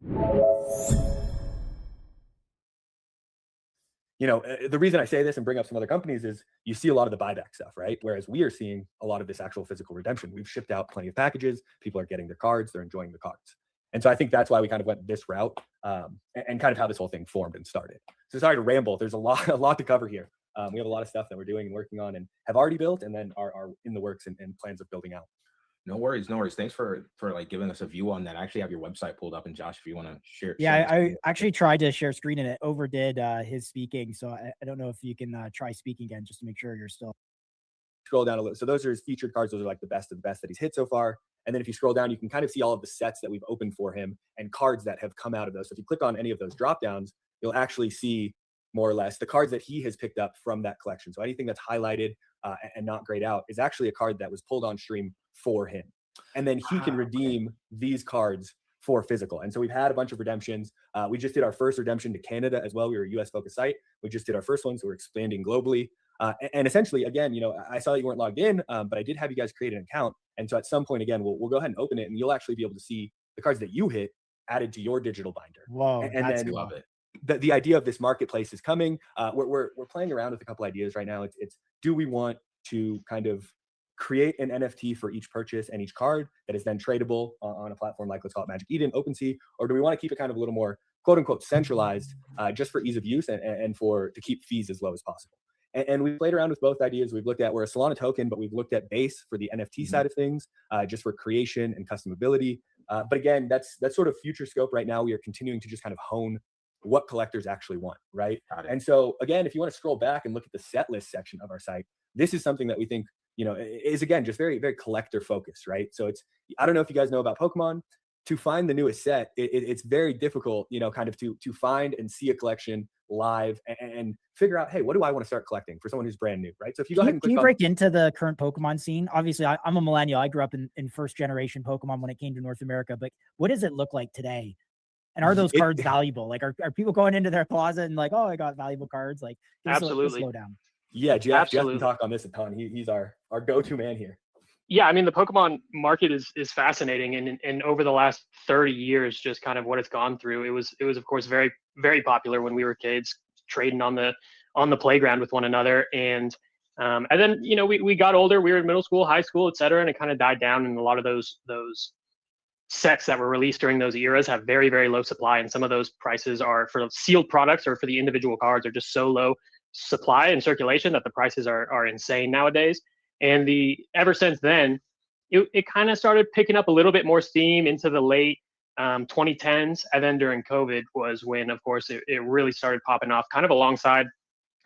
The reason I say this and bring up some other companies is you see a lot of the buyback stuff, right? Whereas we are seeing a lot of this actual physical redemption. We've shipped out plenty of packages. People are getting their cards. They're enjoying the cards. And so I think that's why we kind of went this route, and kind of how this whole thing formed and started. So sorry to ramble. There's a lot to cover here. We have a lot of stuff that we're doing and working on and have already built and then are in the works and plans of building out. No worries, no worries. Thanks for like giving us a view on that. I actually have your website pulled up, and Josh, if you want to share. Yeah, I actually tried to share screen and it overdid his speaking. So I don't know if you can try speaking again just to make sure you're still. Scroll down a little. So those are his featured cards. Those are like the best of the best that he's hit so far. And then if you scroll down, you can kind of see all of the sets that we've opened for him and cards that have come out of those. So if you click on any of those drop downs, you'll actually see more or less the cards that he has picked up from that collection. So anything that's highlighted and not grayed out is actually a card that was pulled on stream for him. And then he can redeem these cards for physical. And so we've had a bunch of redemptions. We just did our first redemption to Canada as well. We were a US focused site. We just did our first one. So we're expanding globally. And essentially, again, I saw that you weren't logged in, but I did have you guys create an account. And so at some point, again, we'll go ahead and open it and you'll actually be able to see the cards that you hit added to your digital binder. Whoa, and then cool. Love it. The idea of this marketplace is coming. We're playing around with a couple ideas right now. It's do we want to kind of create an NFT for each purchase and each card that is then tradable on a platform like, let's call it Magic Eden, OpenSea, or do we want to keep it kind of a little more quote unquote centralized, just for ease of use and to keep fees as low as possible? And we've played around with both ideas. We've looked at, we're a Solana token, but we've looked at Base for the NFT side of things, just for creation and customability. But again, that's sort of future scope right now. We are continuing to just kind of hone what collectors actually want, right? And so again, if you want to scroll back and look at the set list section of our site, this is something that we think, is again, just very, very collector focused, right? So I don't know if you guys know about Pokemon. To find the newest set, it's very difficult, kind of to find and see a collection live and figure out, hey, what do I want to start collecting for someone who's brand new, right? So if you go ahead and can you break into the current Pokemon scene? Obviously, I'm a millennial. I grew up in first generation Pokemon when it came to North America, but what does it look like today? And are those cards valuable? Like, are people going into their closet and like, oh, I got valuable cards? Like, absolutely. Slow down. Yeah, Jeff can talk on this a ton. He's our go-to man here. Yeah, I mean, the Pokemon market is fascinating, and over the last 30 years, just kind of what it's gone through. It was of course very, very popular when we were kids, trading on the playground with one another, and then we got older, we were in middle school, high school, et cetera, and it kind of died down. And a lot of those sets that were released during those eras have very, very low supply, and some of those prices are for sealed products or for the individual cards are just so low supply and circulation that the prices are insane nowadays. And ever since then, it kind of started picking up a little bit more steam into the late 2010s. And then during COVID was when, of course, it really started popping off kind of alongside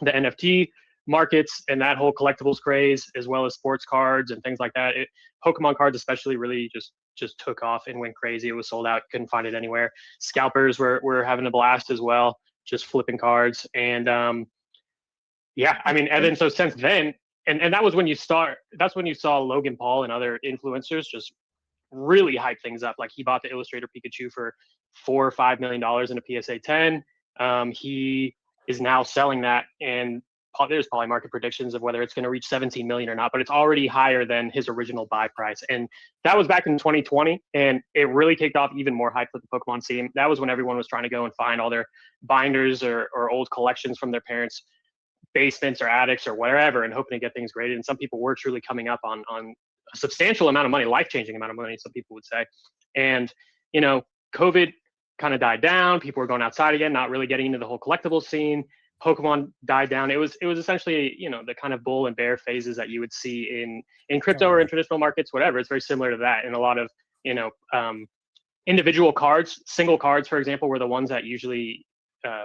the NFT markets and that whole collectibles craze, as well as sports cards and things like that. Pokemon cards especially really just took off and went crazy. It was sold out. Couldn't find it anywhere. Scalpers were having a blast as well, just flipping cards. And yeah, I mean, and then so since then, and that was when that's when you saw Logan Paul and other influencers just really hype things up. Like he bought the Illustrator Pikachu for $4 or $5 million in a PSA 10. He is now selling that, and there's probably market predictions of whether it's going to reach 17 million or not, but it's already higher than his original buy price. And that was back in 2020, and it really kicked off even more hype with the Pokemon scene. That was when everyone was trying to go and find all their binders or old collections from their parents' basements or attics or wherever, and hoping to get things graded. And some people were truly coming up on a substantial amount of money, life-changing amount of money, some people would say. And COVID kind of died down. People were going outside again, not really getting into the whole collectibles scene. Pokemon died down. It was essentially the kind of bull and bear phases that you would see in crypto or in traditional markets, whatever. It's very similar to that. And a lot of individual cards, single cards, for example, were the ones that usually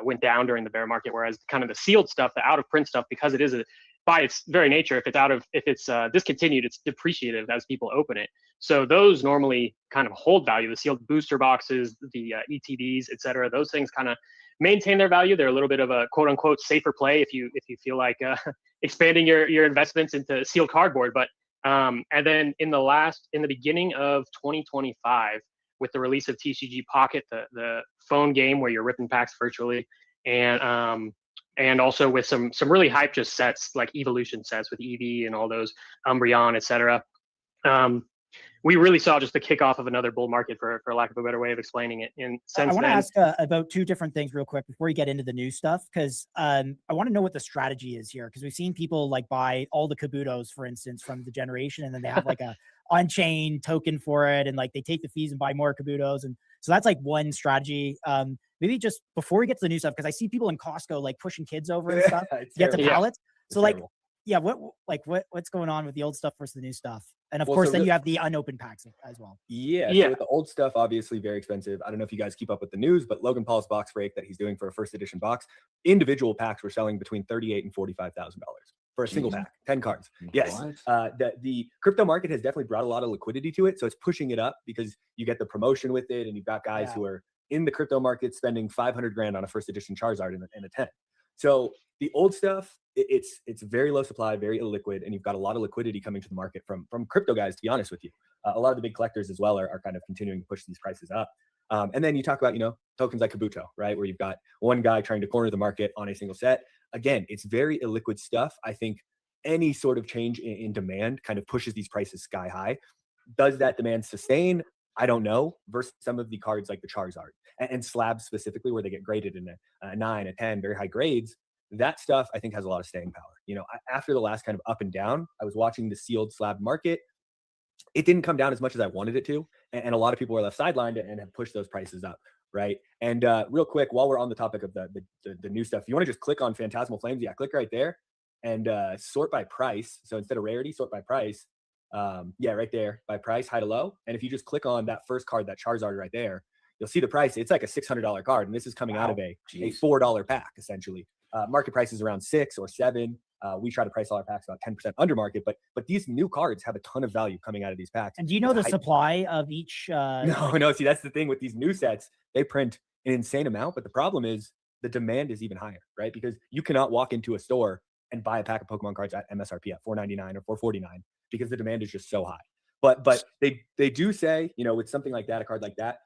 went down during the bear market, whereas kind of the sealed stuff, the out of print stuff, because it is by its very nature, if it's discontinued, it's depreciative as people open it. So those normally kind of hold value. The sealed booster boxes, the ETBs, et cetera, those things kind of maintain their value. They're a little bit of a quote unquote safer play if you feel like expanding your investments into sealed cardboard. But and then in the beginning of 2025, with the release of TCG Pocket, the phone game where you're ripping packs virtually, and also with some really hype just sets like evolution sets with Eevee and all those Umbreon, etc. we really saw just the kickoff of another bull market, for lack of a better way of explaining it. And I since want to then, ask about two different things real quick before you get into the new stuff, because I want to know what the strategy is here, because we've seen people like buy all the Kabutos, for instance, from the generation, and then they have like a on-chain token for it, and like they take the fees and buy more Kabutos, and so that's like one strategy. Maybe just before we get to the new stuff, because I see people in Costco like pushing kids over and stuff to get the terrible. pallets. It's So like, terrible. yeah, what's going on with the old stuff versus the new stuff? And of Well, course, so then real- you have the unopened packs as well. Yeah, Yeah. so with the old stuff, obviously very expensive. I don't know if you guys keep up with the news, but Logan Paul's box break that he's doing for a first edition box, individual packs were selling between $38,000 and $45,000 for a single Jeez. pack, 10 cards. Yes, What? the crypto market has definitely brought a lot of liquidity to it, so it's pushing it up because you get the promotion with it, and you've got guys Yeah. who are in the crypto market spending 500 grand on a first edition Charizard and a 10. So the old stuff, it's very low supply, very illiquid, and you've got a lot of liquidity coming to the market from crypto guys. To be honest with you, a lot of the big collectors as well are kind of continuing to push these prices up. And then you talk about tokens like Kabuto, right, where you've got one guy trying to corner the market on a single set. Again, it's very illiquid stuff. I think any sort of change in demand kind of pushes these prices sky high. Does that demand sustain? I don't know. Versus some of the cards like the Charizard and slabs specifically, where they get graded in a 9, a 10, very high grades. That stuff I think has a lot of staying power. After the last kind of up and down, I was watching the sealed slab market. It didn't come down as much as I wanted it to, and a lot of people were left sidelined and have pushed those prices up, right? And real quick, while we're on the topic of the new stuff, you want to just click on Phantasmal Flames. Yeah, click right there and sort by price. So instead of rarity, sort by price. Yeah, right there, by price, high to low. And if you just click on that first card, that Charizard right there, you'll see the price. It's like a $600 card, and this is coming out of a Jeez. $4 pack essentially. Market price is around 6 or 7. We try to price all our packs about 10% under market, but these new cards have a ton of value coming out of these packs. And do you know It's the hype. supply of each? No. See, that's the thing with these new sets. They print an insane amount, but the problem is the demand is even higher, right? Because you cannot walk into a store and buy a pack of Pokemon cards at MSRP at $4.99 or $4.49 because the demand is just so high. But they do say, with something like that, a card like that,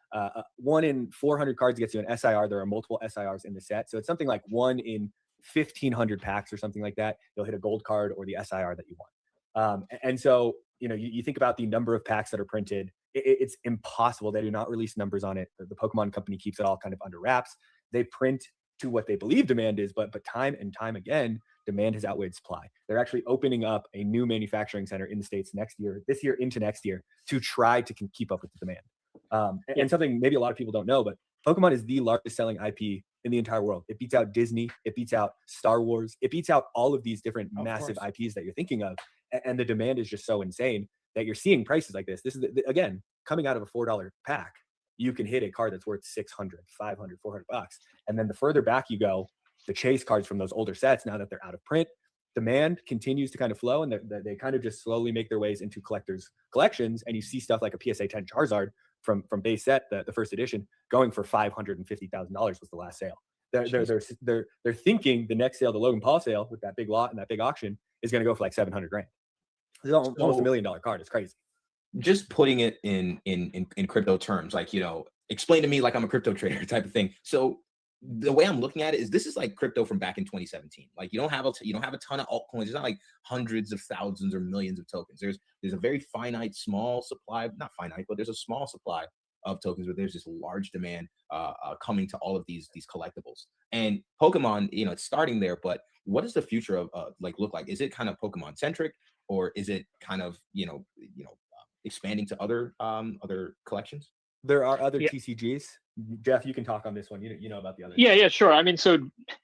1 in 400 cards gets you an SIR. There are multiple SIRs in the set, so it's something like 1 in 1,500 packs or something like that. You'll hit a gold card or the SIR that you want. And so you think about the number of packs that are printed. It's impossible. They do not release numbers on it. The Pokemon company keeps it all kind of under wraps. They print to what they believe demand is, but time and time again, demand has outweighed supply. They're actually opening up a new manufacturing center in the States this year into next year, to try to keep up with the demand. And something maybe a lot of people don't know, but Pokemon is the largest selling IP in the entire world. It beats out Disney. It beats out Star Wars. It beats out all of these different massive IPs that you're thinking of. And the demand is just so insane that you're seeing prices like this. This is, again, coming out of a $4 pack. You can hit a card that's worth 600, 500, 400 bucks. And then the further back you go, the chase cards from those older sets, now that they're out of print, demand continues to kind of flow, and they kind of just slowly make their ways into collectors' collections. And you see stuff like a PSA 10 Charizard from base set, the first edition, going for $550,000 was the last sale. They're thinking the next sale, the Logan Paul sale with that big lot and that big auction, is going to go for like 700 grand. It's almost $1 million card. It's crazy. Just putting it in crypto terms, like, explain to me like I'm a crypto trader type of thing. So the way I'm looking at it is, this is like crypto from back in 2017. Like, you don't have a ton of altcoins. There's not like hundreds of thousands or millions of tokens. There's a very finite, small supply, not finite, but there's a small supply of tokens, but there's this large demand coming to all of these collectibles. And Pokemon, it's starting there, but what does the future of look like? Is it kind of Pokemon centric, or is it kind of expanding to other collections? There are other Yeah. TCGs. Jeff, you can talk on this one. You know about the other. Yeah, sure. I mean, so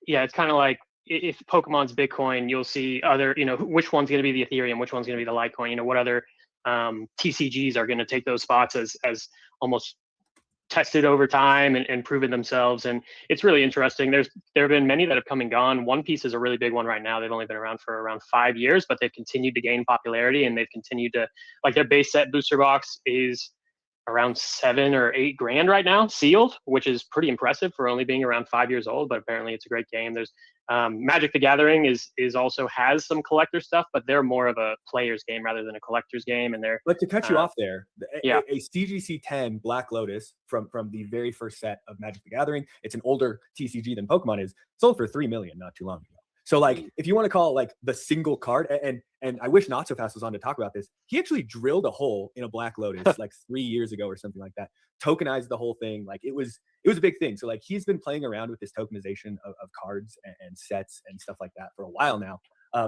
yeah, it's kind of like if Pokemon's Bitcoin, you'll see other, which one's going to be the Ethereum, which one's going to be the Litecoin, what other TCGs are going to take those spots as almost tested over time and proven themselves. And it's really interesting. There have been many that have come and gone. One Piece is a really big one right now. They've only been around for around 5 years, but they've continued to gain popularity, and they've continued to, like, their base set booster box is around 7 or 8 grand right now, sealed, which is pretty impressive for only being around 5 years old. But apparently, it's a great game. There's Magic the Gathering is also has some collector stuff, but they're more of a player's game rather than a collector's game. And they're But to cut you off there, yeah. a CGC 10 Black Lotus from the very first set of Magic the Gathering, it's an older TCG than Pokemon is, sold for $3 million not too long ago. So like, if you want to call it like the single card, and I wish Not So Fast was on to talk about this. He actually drilled a hole in a Black Lotus like 3 years ago or something like that. Tokenized the whole thing. Like it was a big thing. So like he's been playing around with this tokenization of cards and sets and stuff like that for a while now.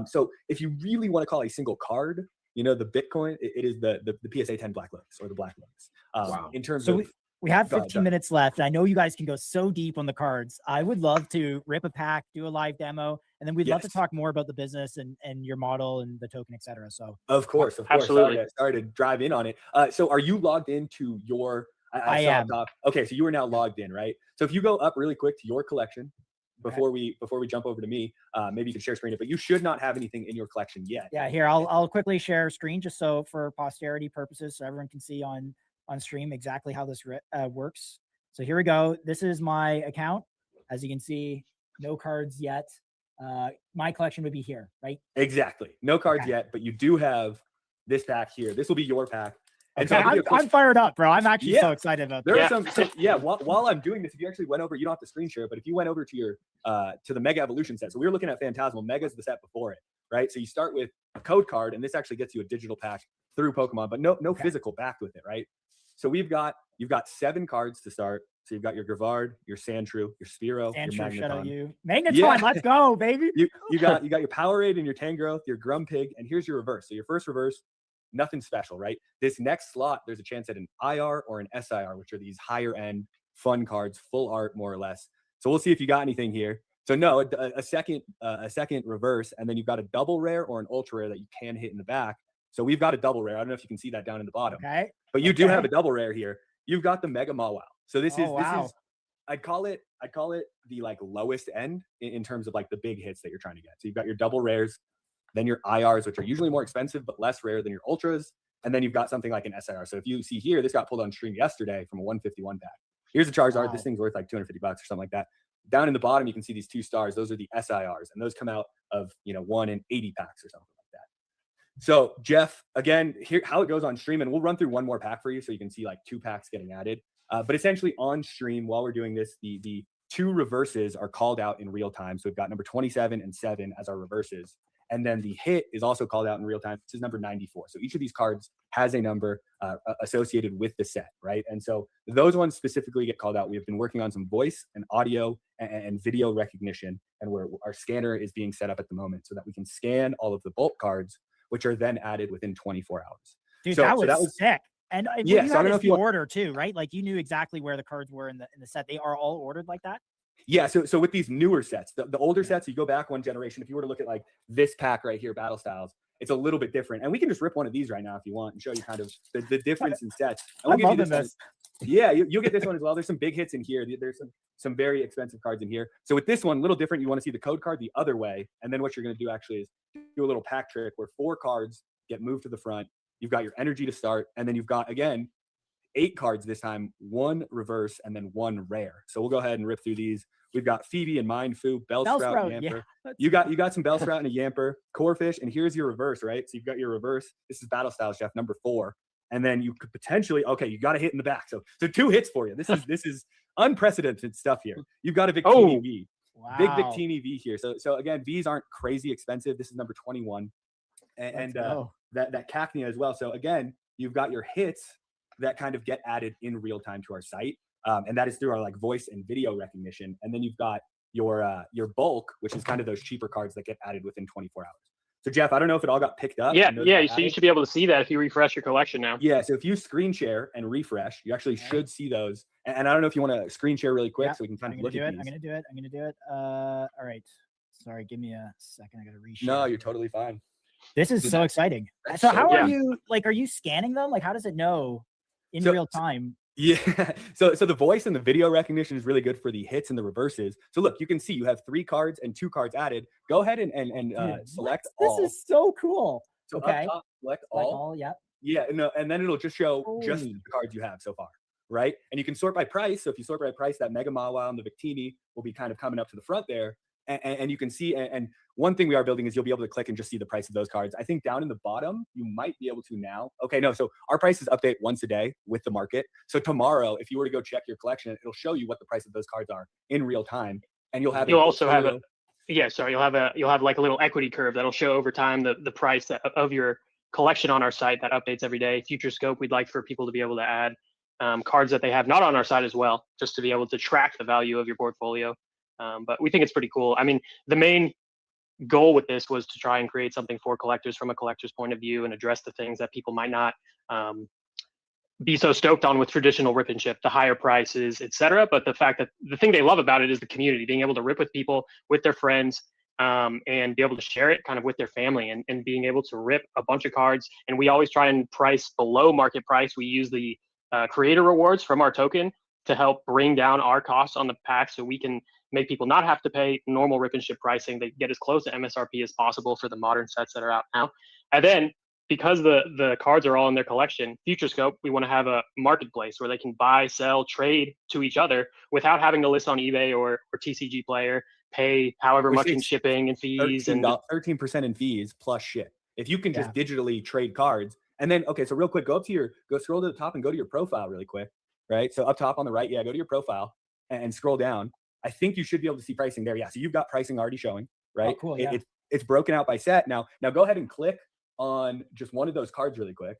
So if you really want to call a single card, you know, the Bitcoin, it is the PSA 10 Black Lotus or the Black Lotus. Wow. In terms So of we have Go ahead, 15 minutes left. I know you guys can go so deep on the cards. I would love to rip a pack, do a live demo, and then we'd love to Yes. talk more about the business and your model and the token, et cetera. So Of course. Absolutely. Sorry to drive in on it. So are you logged into your? I saw am. up top. Okay, so you are now logged in, right? So if you go up really quick to your collection Okay. before we jump over to me, maybe you can share screen it, but you should not have anything in your collection yet. yeah, here, I'll quickly share screen just so for posterity purposes, so everyone can see on stream exactly how this works. So here we go. This is my account. As you can see, no cards yet. My collection would be here, right? Exactly. No cards Okay. yet, but you do have this pack here. This will be your pack. And so Okay, I'll give you a quick- I'm fired up, bro. I'm actually so Yeah. excited about There this. are some, while I'm doing this, if you actually went over, you don't have to screen share, but if you went over to your to the Mega Evolution set, so we were looking at Phantasmal. Mega's the set before it, right? So you start with a code card, and this actually gets you a digital pack through Pokemon, but no Okay. physical backed with it, right? So you've got 7 cards to start. So you've got your Grivard, your Sandshrew, your Spearow, Sandshrew, your shout out Magneton. you. Magneton, Yeah. let's go, baby. You got your Powerade and your Tangrowth, your Grumpig, and here's your reverse. So your first reverse, nothing special, right? This next slot, there's a chance at an IR or an SIR, which are these higher end fun cards, full art more or less. So we'll see if you got anything here. So no, a second reverse, and then you've got a double rare or an ultra rare that you can hit in the back. So we've got a double rare. I don't know if you can see that down in the bottom, Okay. but you do Okay. have a double rare here. You've got the Mega Mawile. So this Oh, wow. is I'd call it the like lowest end in terms of like the big hits that you're trying to get. So you've got your double rares, then your IRs, which are usually more expensive but less rare than your ultras, and then you've got something like an SIR. So if you see here, this got pulled on stream yesterday from a 151 pack. Here's a Charizard. Wow. This thing's worth like $250 or something like that. Down in the bottom, you can see these 2 stars. Those are the SIRs, and those come out of 1 in 80 packs or something like that. So Jeff, again, here how it goes on stream, and we'll run through one more pack for you so you can see like 2 packs getting added. But essentially on stream while we're doing this, the 2 reverses are called out in real time. So we've got number 27 and 7 as our reverses. And then the hit is also called out in real time. This is number 94. So each of these cards has a number associated with the set, right? And so those ones specifically get called out. We have been working on some voice and audio and video recognition, and our scanner is being set up at the moment so that we can scan all of the bulk cards, which are then added within 24 hours. Dude, So- that so was sick. And Yeah, you so I had don't know this if you want- order too, right? Like you knew exactly where the cards were in the set. They are all ordered like that. Yeah, so with these newer sets, the older sets, you go back one generation. If you were to look at like this pack right here, Battle Styles, it's a little bit different. And we can just rip one of these right now if you want and show you kind of the difference in sets. And I'm we'll give you loving this one. Yeah, you'll get this one as well. There's some big hits in here. There's some very expensive cards in here. So with this one, a little different. You want to see the code card the other way. And then what you're going to do actually is do a little pack trick where 4 cards get moved to the front. You've got your energy to start. And then you've got, again, 8 cards this time, 1 reverse and then 1 rare. So we'll go ahead and rip through these. We've got Phoebe and Mindfu, Bellsprout, Bellsprout, Yamper. yeah. Let's You got some Bellsprout and a Yamper, Corphish, and here's your reverse, right? So you've got your reverse. This is Battle Styles, Jeff, number 4. And then you could potentially, okay, you got a hit in the back. So 2 hits for you. This is unprecedented stuff here. You've got a Victini Oh. V. Wow. Big Victini V here. So again, Vs aren't crazy expensive. This is number 21. And Let's go. that Cacnea as well. So again, you've got your hits that kind of get added in real time to our site. And that is through our like voice and video recognition. And then you've got your bulk, which is kind of those cheaper cards that get added within 24 hours. So Jeff, I don't know if it all got picked up. Yeah, and those yeah. got So you added. should be able to see that if you refresh your collection now. Yeah, so if you screen share and refresh, you actually should see those. And I don't know if you want to screen share really quick Yeah, so we can kind I'm of gonna look do at it. I'm these. gonna do it. All right. Sorry, give me a second. I gotta reshare. No, you're totally fine. This is Dude, so exciting. that's So so how good. are you like? Are you scanning them? Like, how does it know in So- real time? Yeah. So the voice and the video recognition is really good for the hits and the reverses. So look, you can see you have 3 cards and 2 cards added. Go ahead and Dude, select This all. is so cool. So up okay. top, select Like all. all, yeah. Yeah, no, and then it'll just show just Holy. the cards you have so far, right? And you can sort by price. So if you sort by price, that Mega Mawile and the Victini will be kind of coming up to the front there. And you can see, and one thing we are building is you'll be able to click and just see the price of those cards. I think down in the bottom, you might be able to now. Okay, no, so our prices update once a day with the market. So tomorrow, if you were to go check your collection, it'll show you what the price of those cards are in real time. And you'll have You'll a also have portfolio. Yeah, sorry, you'll have like a little equity curve that'll show over time the price of your collection on our site that updates every day. Future scope, we'd like for people to be able to add cards that they have not on our site as well, just to be able to track the value of your portfolio. But we think it's pretty cool. I mean, the main goal with this was to try and create something for collectors from a collector's point of view and address the things that people might not be so stoked on with traditional rip and ship, the higher prices, etc. But the fact that the thing they love about it is the community, being able to rip with people, with their friends, and be able to share it kind of with their family, and being able to rip a bunch of cards. And we always try and price below market price. We use the creator rewards from our token to help bring down our costs on the pack, so we can make people not have to pay normal rip and ship pricing. They get as close to MSRP as possible for the modern sets that are out now. And then, because the cards are all in their collection, Future Scope, we want to have a marketplace where they can buy, sell, trade to each other without having to list on eBay or TCG Player, pay however Which much in is shipping and fees and 13% in fees plus ship. If you can just digitally trade cards, and then okay, so real quick, go scroll to the top and go to your profile really quick, right? So up top on the right, go to your profile and scroll down. I think you should be able to see pricing there. Yeah, so you've got pricing already showing, right? Oh, cool. Yeah. It's broken out by set. Now go ahead and click on just one of those cards really quick,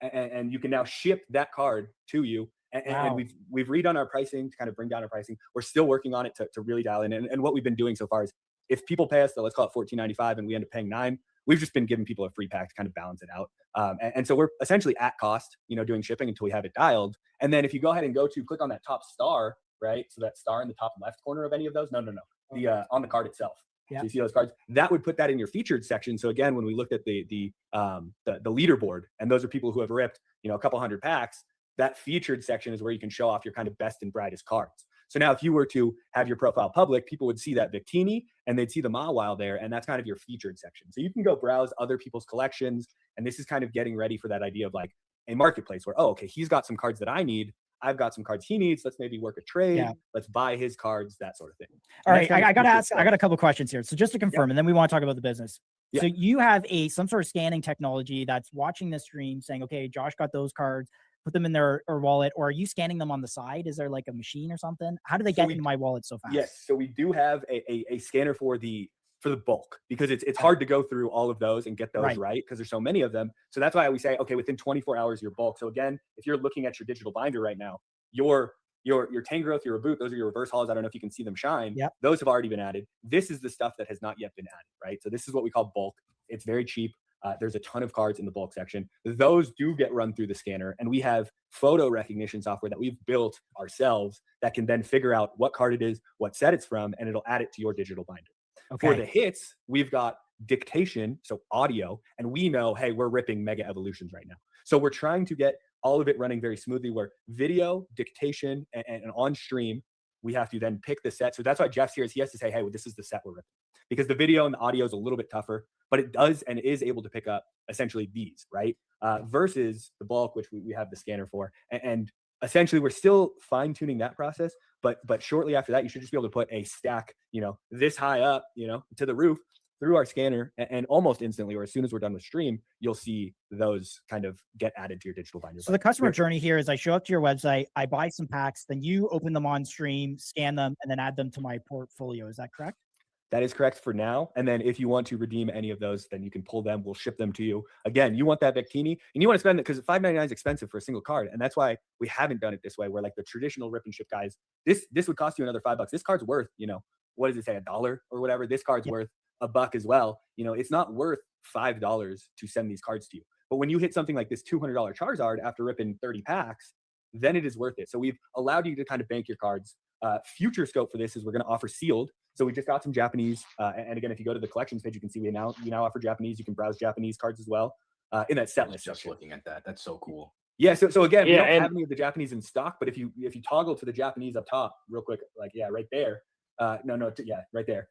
and you can now ship that card to you. And we've redone our pricing to kind of bring down our pricing. We're still working on it to really dial in. And what we've been doing so far is, if people pay us, let's call it $14.95, and we end up paying $9, we've just been giving people a free pack to kind of balance it out. And so we're essentially at cost, doing shipping until we have it dialed. And then if you go ahead and click on that top star, right? So that star in the top left corner of any of those, no, the on the card itself. Yeah. So you see those cards, that would put that in your featured section. So again, when we looked at the leaderboard, and those are people who have ripped, a couple hundred packs, that featured section is where you can show off your kind of best and brightest cards. So now if you were to have your profile public, people would see that Victini and they'd see the Mawile there, and that's kind of your featured section. So you can go browse other people's collections, and this is kind of getting ready for that idea of like a marketplace where, oh, okay, he's got some cards that I need. I've got some cards he needs. Let's maybe work a trade. Yeah. Let's buy his cards, that sort of thing. All right. I got to ask, I got a couple of questions here. So just to confirm, and then we want to talk about the business. So you have some sort of scanning technology that's watching this stream saying, okay, Josh got those cards, put them in their wallet, or are you scanning them on the side? Is there like a machine or something? How do they get into my wallet so fast? Yes. So we do have a scanner for the bulk, because it's hard to go through all of those and get those right because there's so many of them. So that's why we say, okay, within 24 hours, your bulk. So again, if you're looking at your digital binder right now, your Tangrowth, your Reboot, those are your reverse hauls. I don't know if you can see them shine. Yep. Those have already been added. This is the stuff that has not yet been added, right? So this is what we call bulk. It's very cheap. There's a ton of cards in the bulk section. Those do get run through the scanner, and we have photo recognition software that we've built ourselves that can then figure out what card it is, what set it's from, and it'll add it to your digital binder. Okay. For the hits, we've got dictation, so audio, and we know, hey, we're ripping Mega Evolutions right now. So we're trying to get all of it running very smoothly, where video, dictation, and on stream, we have to then pick the set. So that's why Jeff's here, is he has to say, hey, well, this is the set we're ripping. Because the video and the audio is a little bit tougher, but it does and is able to pick up essentially these, right? Versus the bulk, which we have the scanner for. And essentially, we're still fine-tuning that process, but shortly after that, you should just be able to put a stack, this high up, to the roof through our scanner, and almost instantly, or as soon as we're done with stream, you'll see those kind of get added to your digital binder. So the customer journey here is I show up to your website, I buy some packs, then you open them on stream, scan them, and then add them to my portfolio. Is that correct? That is correct for now. And then if you want to redeem any of those, then you can pull them. We'll ship them to you. Again, you want that Victini, and you want to spend it because $5.99 is expensive for a single card. And that's why we haven't done it this way, where like the traditional rip and ship guys, this would cost you another $5. This card's worth, what does it say, $1 or whatever? This card's worth $1 as well. It's not worth $5 to send these cards to you. But when you hit something like this $200 Charizard after ripping 30 packs, then it is worth it. So we've allowed you to kind of bank your cards. Future scope for this is we're going to offer sealed. So we just got some Japanese, and again, if you go to the collections page, you can see we now offer Japanese. You can browse Japanese cards as well in that set list. Just looking at that, that's so cool. Yeah. So again, we don't have any of the Japanese in stock, but if you toggle to the Japanese up top real quick, like right there, right there.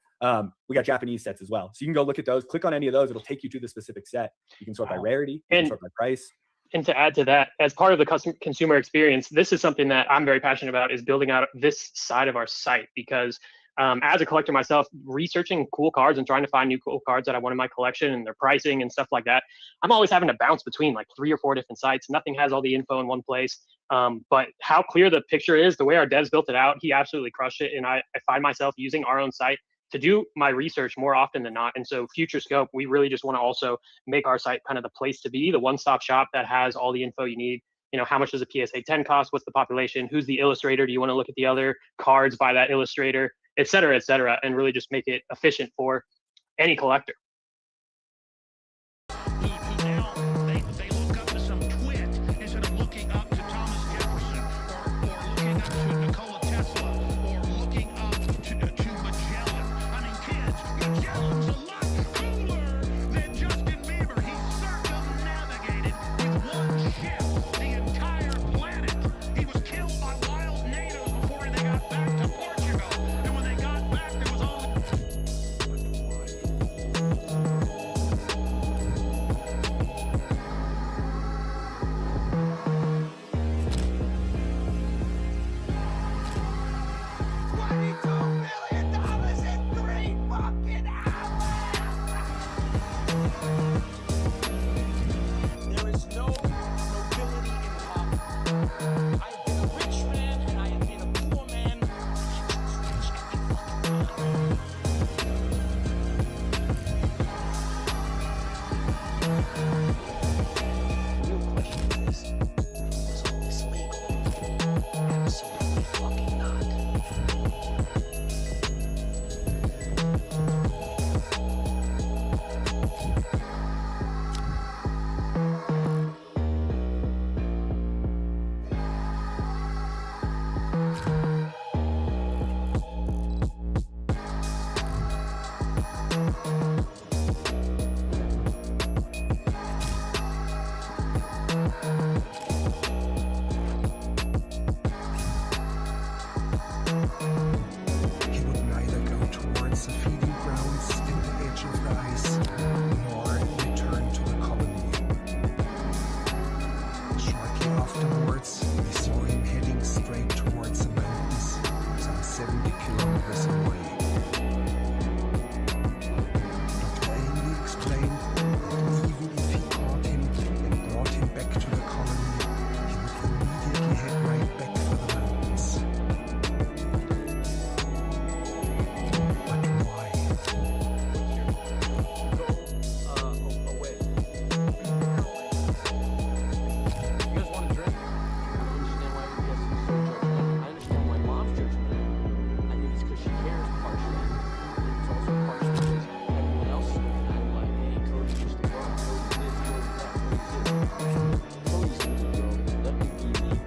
We got Japanese sets as well. So you can go look at those. Click on any of those. It'll take you to the specific set. You can sort by rarity. You can sort by price. And to add to that, as part of the consumer experience, this is something that I'm very passionate about, is building out this side of our site, because as a collector myself, researching cool cards and trying to find new cool cards that I want in my collection and their pricing and stuff like that, I'm always having to bounce between like 3 or 4 different sites. Nothing has all the info in one place. But how clear the picture is, the way our devs built it out, he absolutely crushed it. And I find myself using our own site to do my research more often than not. And so Future Scope, we really just want to also make our site kind of the place to be, the one-stop shop that has all the info you need. How much does a PSA 10 cost? What's the population? Who's the illustrator? Do you want to look at the other cards by that illustrator, et cetera, and really just make it efficient for any collector. They look up to some twit instead of looking up to Thomas Jefferson or looking up to Nikola Tesla or looking up to Magellan. I mean, kids, Magellan's a lot cooler than Justin Bieber. He circumnavigated with one ship the entire planet. He was killed by wild natives before they got back to Portugal. And when they got back, there was only... There is no nobility in poverty. I've been a rich man and I have been a poor man. The real question is all this legal? Absolutely fucking not. He would neither go towards the feeding grounds in the edge of the ice, nor return to the colony. Shortly afterwards, we saw him heading straight towards the mountains, some 70 kilometers away. Dr. Ainley explained that even if he caught him and brought him back to the colony, he would immediately head right back for the mountains. But why? Away. You guys want a drink? I don't understand why you guys are so judgmental. I understand why mom's judgmental. I think it's because she cares partially. I think it's also partially because everyone else is looking at it like, hey, Cody's just a bum. Cody's this, Cody's that, Cody's this. Cody's easy, bro. Let me be me.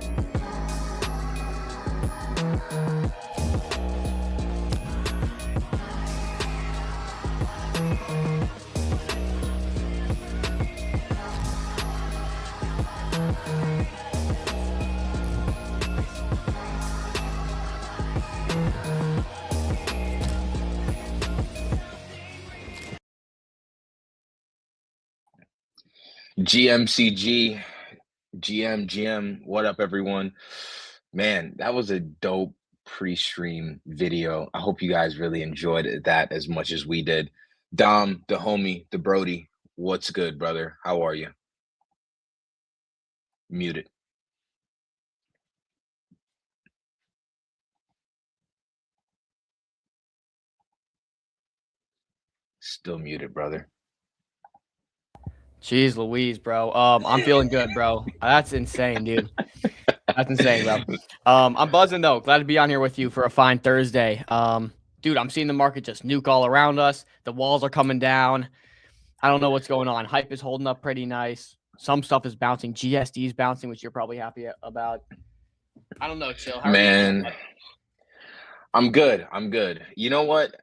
GMCG, GM, what up, everyone? Man, that was a dope pre-stream video. I hope you guys really enjoyed that as much as we did. Dom, the homie, the Brody, what's good, brother? How are you? Muted. Still muted, brother. Jeez Louise, bro. I'm feeling good, bro. That's insane, dude. That's insane, bro. I'm buzzing though. Glad to be on here with you for a fine Thursday. Dude, I'm seeing the market just nuke all around us. The walls are coming down. I don't know what's going on. Hype is holding up pretty nice. Some stuff is bouncing. GSD is bouncing, which you're probably happy about. I don't know, Chill. How are you Man, doing? I'm good. I'm good. You know what?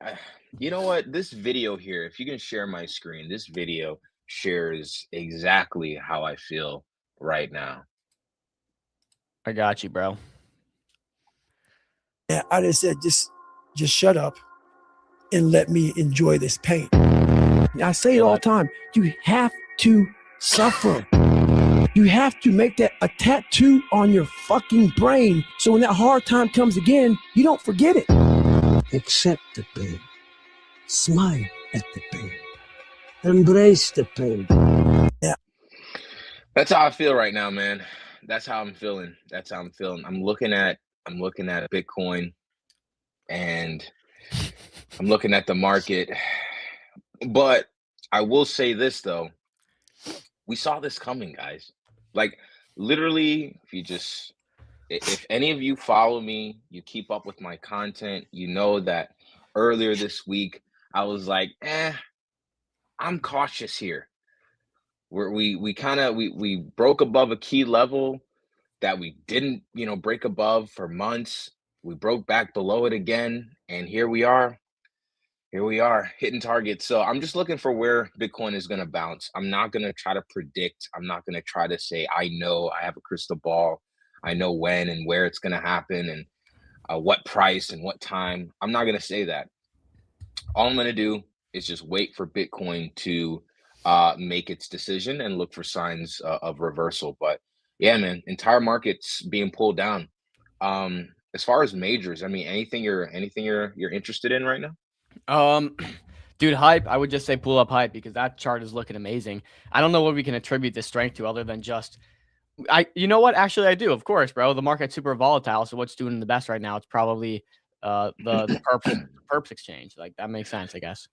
This video here, if you can share my screen, this video shares exactly how I feel right now. I got you, bro. And I just said, just shut up and let me enjoy this pain. I say it all the time. You have to suffer. You have to make that a tattoo on your fucking brain. So when that hard time comes again, you don't forget it. Accept the pain. Smile at the pain. Embrace the pain. Yeah. That's how I feel right now, man. That's how I'm feeling. That's how I'm feeling. I'm looking at Bitcoin, and I'm looking at the market, but I will say this though. We saw this coming, guys. Like literally, if any of you follow me, you keep up with my content, you know that earlier this week I was like, I'm cautious here. We broke above a key level that we didn't, break above for months. We broke back below it again, and here we are. Here we are hitting targets. So I'm just looking for where Bitcoin is going to bounce. I'm not going to try to predict. I'm not going to try to say, I know, I have a crystal ball. I know when and where it's going to happen and what price and what time. I'm not going to say that. All I'm going to do is just wait for Bitcoin to make its decision and look for signs of reversal. But yeah, man, entire market's being pulled down. As far as majors, I mean, anything you're interested in right now? Dude, hype. I would just say pull up hype because that chart is looking amazing. I don't know what we can attribute this strength to other than just you know what? Actually, I do. Of course, bro. The market's super volatile. So what's doing the best right now? It's probably the perps exchange. Like that makes sense, I guess.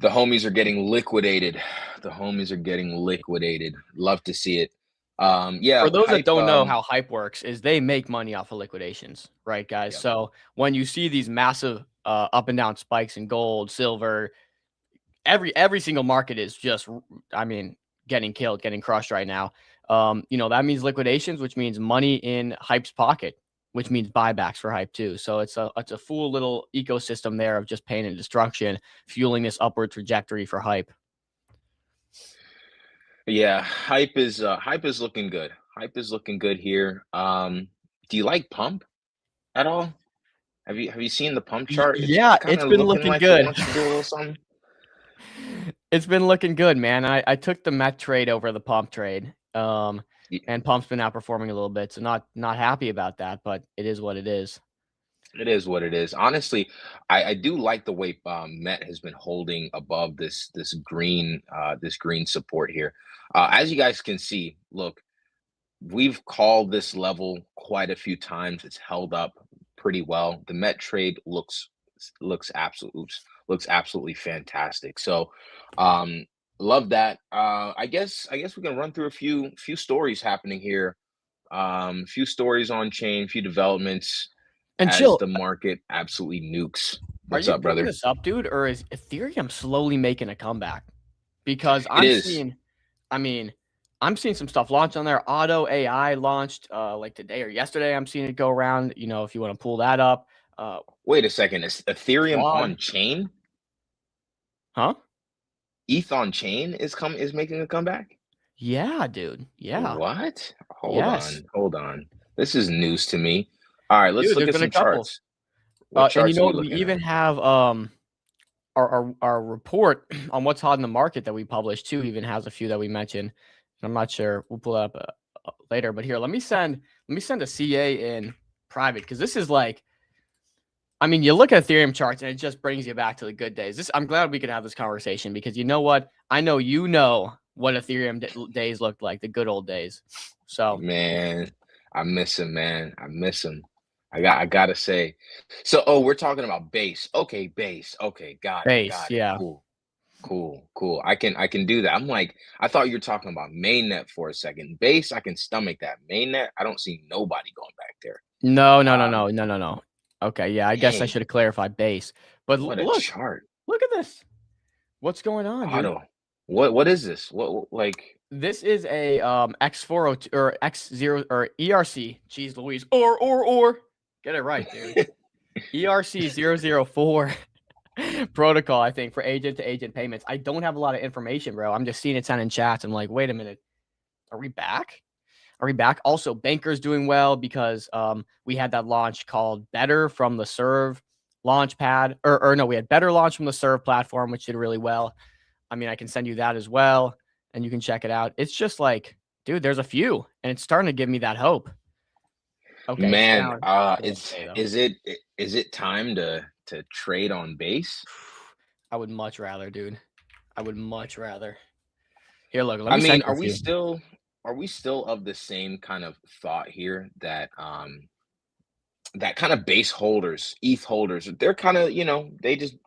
The homies are getting liquidated. Love to see it. Yeah. For those hype, that don't know how hype works, is they make money off of liquidations, right, guys? Yep. So when you see these massive up and down spikes in gold, silver, every single market is just, I mean, getting killed, getting crushed right now. That means liquidations, which means money in hype's pocket, which means buybacks for hype too. So it's a full little ecosystem there of just pain and destruction, fueling this upward trajectory for hype. Yeah, hype is looking good. Hype is looking good here. Do you like pump at all? Have you seen the pump chart? Yeah, it's been looking good. It wants to do a little something. It's been looking good, man. I took the Met trade over the pump trade. And pump's been outperforming a little bit, so not happy about that, but it is what it is. It is what it is. Honestly, I do like the way Met has been holding above this green support here. As you guys can see, look, we've called this level quite a few times. It's held up pretty well. The Met trade looks absolutely fantastic. So love that. I guess we can run through a few stories happening here. Few stories on chain, few developments. And as chill. The market absolutely nukes. What's up, brother? This up, dude, or is Ethereum slowly making a comeback? Because I'm seeing some stuff launch on there. Auto AI launched like today or yesterday. I'm seeing it go around. If you want to pull that up. Wait a second. Is Ethereum on chain? Huh? ETH on chain is making a comeback? Yeah, dude. Yeah. What? Hold on. This is news to me. All right, let's look at some charts. And we even have our report on what's hot in the market that we published too. Even has a few that we mentioned. I'm not sure. We'll pull it up later. But here, let me send a CA in private because this is like. I mean, you look at Ethereum charts and it just brings you back to the good days. I'm glad we can have this conversation because you know what? I know what Ethereum days looked like, the good old days. So man, I miss him, man. I miss him. I gotta say. So we're talking about base. Okay, base. Okay, got it. Base, yeah. Cool. I can do that. I'm like, I thought you were talking about mainnet for a second. Base, I can stomach that. Mainnet, I don't see nobody going back there. No. Okay, yeah, I guess I should have clarified base. But what look, a chart. Look at this. What's going on, dude? What is this? What like this is a X402 or X0 or ERC. Jeez Louise. Or get it right, dude. ERC 004 protocol, I think, for agent to agent payments. I don't have a lot of information, bro. I'm just seeing it sound in chats. I'm like, wait a minute. Are we back? Also, Banker's doing well because we had that launch called Better from the Serve Launchpad. We had Better launch from the Serve platform, which did really well. I mean, I can send you that as well, and you can check it out. It's just like, dude, there's a few, and it's starting to give me that hope. Okay, man, is it time to trade on base? I would much rather, dude. I would much rather. Here, look. I mean, are we still of the same kind of thought here that that kind of base holders, ETH holders, they're kind of,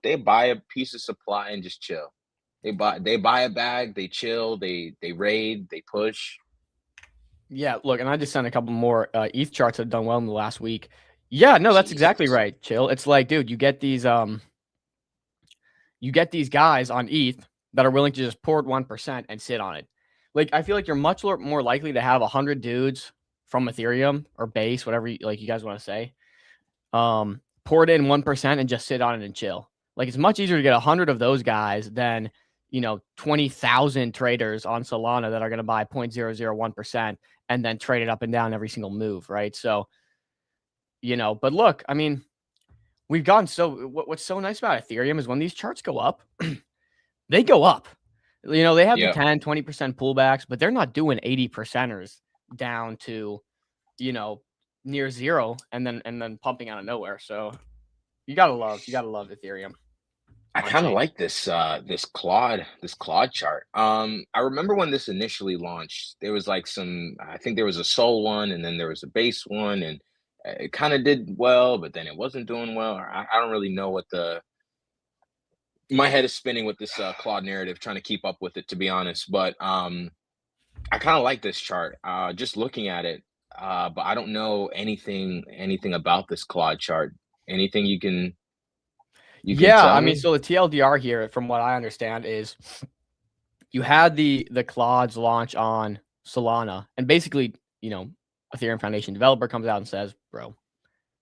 they buy a piece of supply and just chill. They buy a bag, they chill, they raid, they push. Yeah, look, and I just sent a couple more ETH charts that have done well in the last week. Yeah, no, that's exactly Jesus. right. Chill. It's like, dude, you get these guys on ETH that are willing to just pour 1% and sit on it. Like, I feel like you're much more likely to have 100 dudes from Ethereum or Base, whatever you guys want to say, pour it in 1% and just sit on it and chill. Like, it's much easier to get 100 of those guys than 20,000 traders on Solana that are going to buy 0.001% and then trade it up and down every single move, right? So, but look, I mean, we've gone what's so nice about Ethereum is when these charts go up, they go up. They have the 10, 20% pullbacks, but they're not doing 80%ers down to, near zero and then pumping out of nowhere. So you gotta love Ethereum. I kind of like this Claude chart. I remember when this initially launched, there was like I think there was a Sol one, and then there was a Base one, and it kind of did well, but then it wasn't doing well. I don't really know what my head is spinning with this Claude narrative, trying to keep up with it, to be honest. But I kind of like this chart, just looking at it. But I don't know anything about this Claude chart. Anything you can tell I mean, me? so the TLDR here, from what I understand, is you had the Claude's launch on Solana, and basically, Ethereum Foundation developer comes out and says, bro,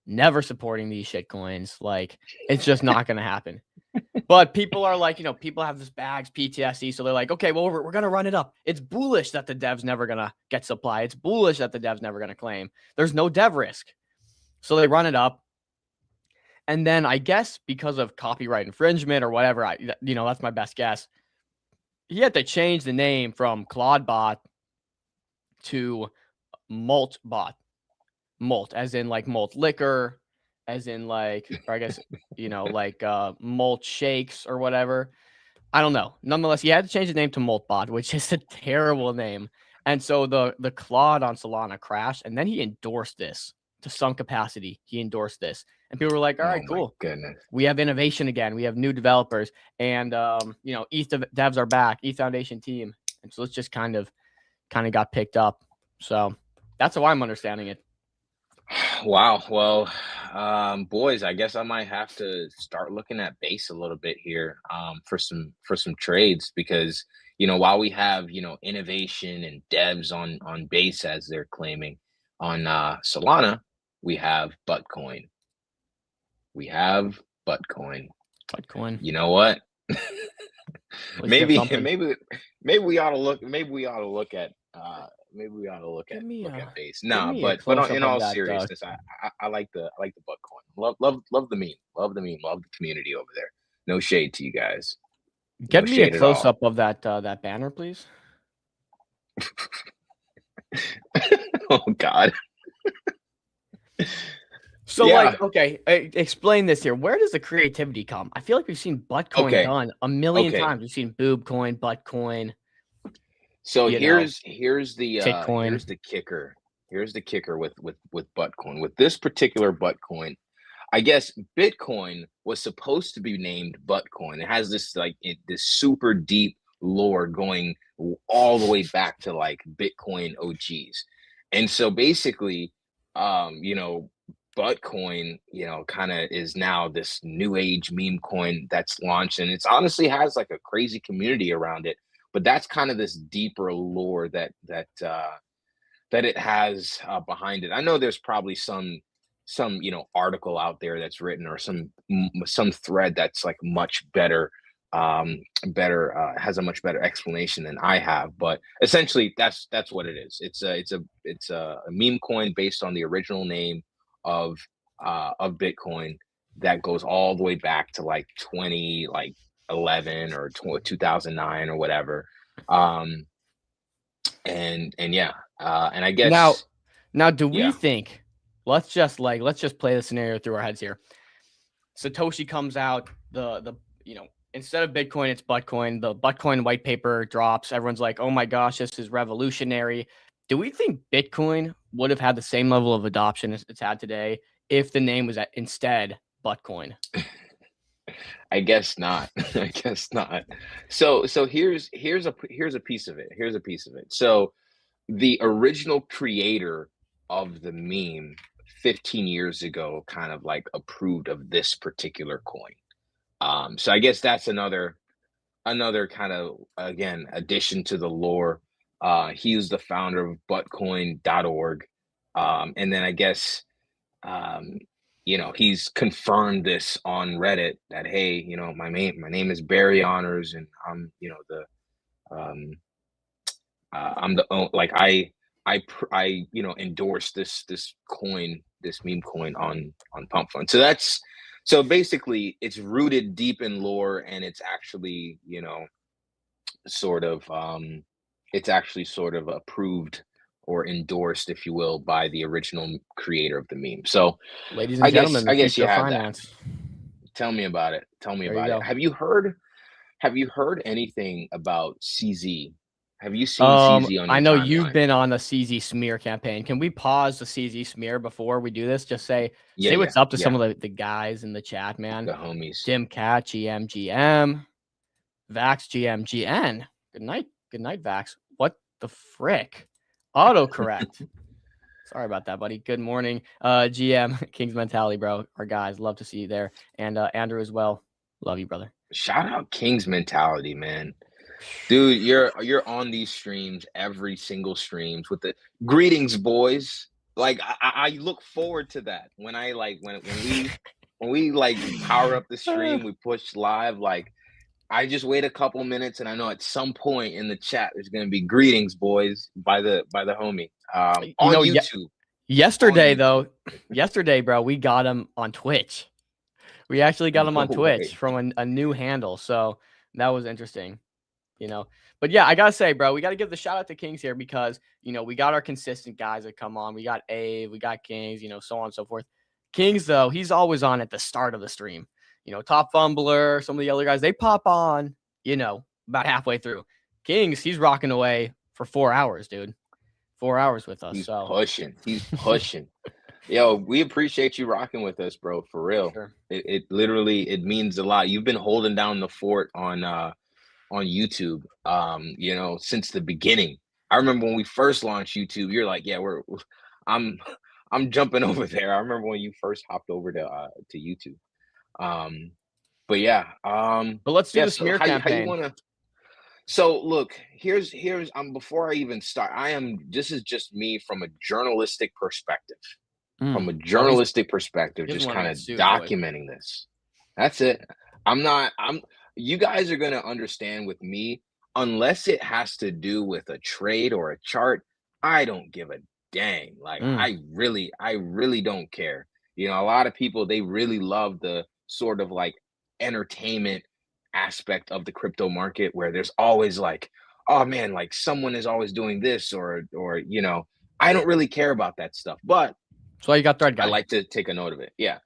never supporting these shit coins. Like, it's just not going to happen. But people are like, people have this bags PTSD. So they're like, okay, well, we're going to run it up. It's bullish that the dev's never going to get supply. It's bullish that the dev's never going to claim. There's no dev risk. So they run it up. And then I guess because of copyright infringement or whatever, that's my best guess. He had to change the name from ClaudeBot to MaltBot. Malt, as in like malt liquor, as in like, or I guess, like malt shakes or whatever. I don't know. Nonetheless, he had to change the name to MaltBot, which is a terrible name. And so the Claude on Solana crashed, and then he endorsed this to some capacity. He endorsed this. And people were like, all right, cool. Goodness. We have innovation again. We have new developers. And, ETH devs are back, ETH Foundation team. And so it's just kind of got picked up. So that's how I'm understanding it. Wow. Well, boys, I guess I might have to start looking at Base a little bit here, for some trades, because, while we have, innovation and devs on Base, as they're claiming, on Solana, we have Buttcoin. Buttcoin. You know what? maybe we ought to look. Maybe we ought to look at. At Base. Nah, but in all seriousness, I like the Buttcoin. Love the meme. Love the meme. Love the community over there. No shade to you guys. Get No me a shade at close all. up of that banner, please. Oh God. So Yeah. okay, explain this here. Where does the creativity come? I feel like we've seen Buttcoin Okay. done a million Okay. times. We've seen Boobcoin, Buttcoin. So You know, here's the Shitcoin. here's the kicker. Here's the kicker with Buttcoin. With this particular Buttcoin, I guess Bitcoin was supposed to be named Buttcoin. It has this this super deep lore going all the way back to like Bitcoin OGs. And so basically, Buttcoin, kind of is now this new age meme coin that's launched, and it's honestly has like a crazy community around it. But that's kind of this deeper lore that it has behind it. I know there's probably some article out there that's written, or some thread that's like much better, has a much better explanation than I have. But essentially, that's what it is. It's a meme coin based on the original name of Bitcoin that goes all the way back to like 2011 or 2009 or whatever. And I guess now do we Yeah. think, let's just play the scenario through our heads here. Satoshi comes out, instead of Bitcoin, it's Buttcoin. The Buttcoin white paper drops. Everyone's like, oh my gosh, this is revolutionary. Do we think Bitcoin would have had the same level of adoption as it's had today if the name was instead Buttcoin? I guess not. I guess not. So here's a piece of it. Here's a piece of it. So the original creator of the meme 15 years ago kind of like approved of this particular coin. So I guess that's another kind of, again, addition to the lore. He was the founder of buttcoin.org. And then I guess he's confirmed this on Reddit that, hey, my name is Barry Honors, and I'm I endorse this coin, this meme coin on Pump Fund. So basically it's rooted deep in lore, and it's actually sort of approved or endorsed, if you will, by the original creator of the meme. So Ladies and gentlemen, I guess you have finance. that. Tell me about it. Tell me There you about go. it. Have you heard anything about CZ? Have you seen CZ on your I know timeline? you've been on the CZ smear campaign. Can we pause the CZ smear before we do this? Just say what's up to some of the guys in the chat, man. the homies. Jim Cat, GM, Vax, GM, Good night, Vax. What the frick? Autocorrect. Sorry about that, buddy. Good morning, GM, King's Mentality, bro. Our guys, love to see you there, and Andrew as well. Love you, brother. Shout out King's Mentality, man. Dude, you're on these streams, every single streams with the greetings, boys. Like I look forward to that when I when we like power up the stream, we push live. Like I just wait a couple minutes, and I know at some point in the chat there's gonna be greetings, boys, by the homie on YouTube. Yesterday, bro, we got him on Twitch. We actually got him on Twitch from a new handle, so that was interesting. But yeah, I gotta say, bro, we gotta give the shout out to Kings here because we got our consistent guys that come on. We got Ave, we got Kings, so on and so forth. Kings, though, he's always on at the start of the stream. Top Fumbler, some of the other guys, they pop on, about halfway through. Kings, he's rocking away for 4 hours, dude. 4 hours with us. He's pushing. Yo, we appreciate you rocking with us, bro, for real. Sure. It literally, it means a lot. You've been holding down the fort on YouTube, since the beginning. I remember when we first launched YouTube, you're like, yeah, I'm jumping over there. I remember when you first hopped over to YouTube. But yeah. But let's do the smear campaign. So look, here's before I even start, this is just me from a journalistic perspective. From a journalistic perspective, just kind of documenting this. That's it. You guys are gonna understand with me, unless it has to do with a trade or a chart, I don't give a dang. Like I really don't care. A lot of people, they really love the sort of like entertainment aspect of the crypto market where there's always like, oh man, like someone is always doing this or I don't really care about that stuff. But that's why you got Thread Guy. I like to take a note of it. Yeah,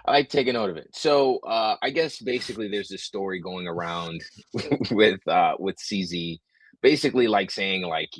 I like to take a note of it. So I guess basically there's this story going around with CZ, basically like saying like,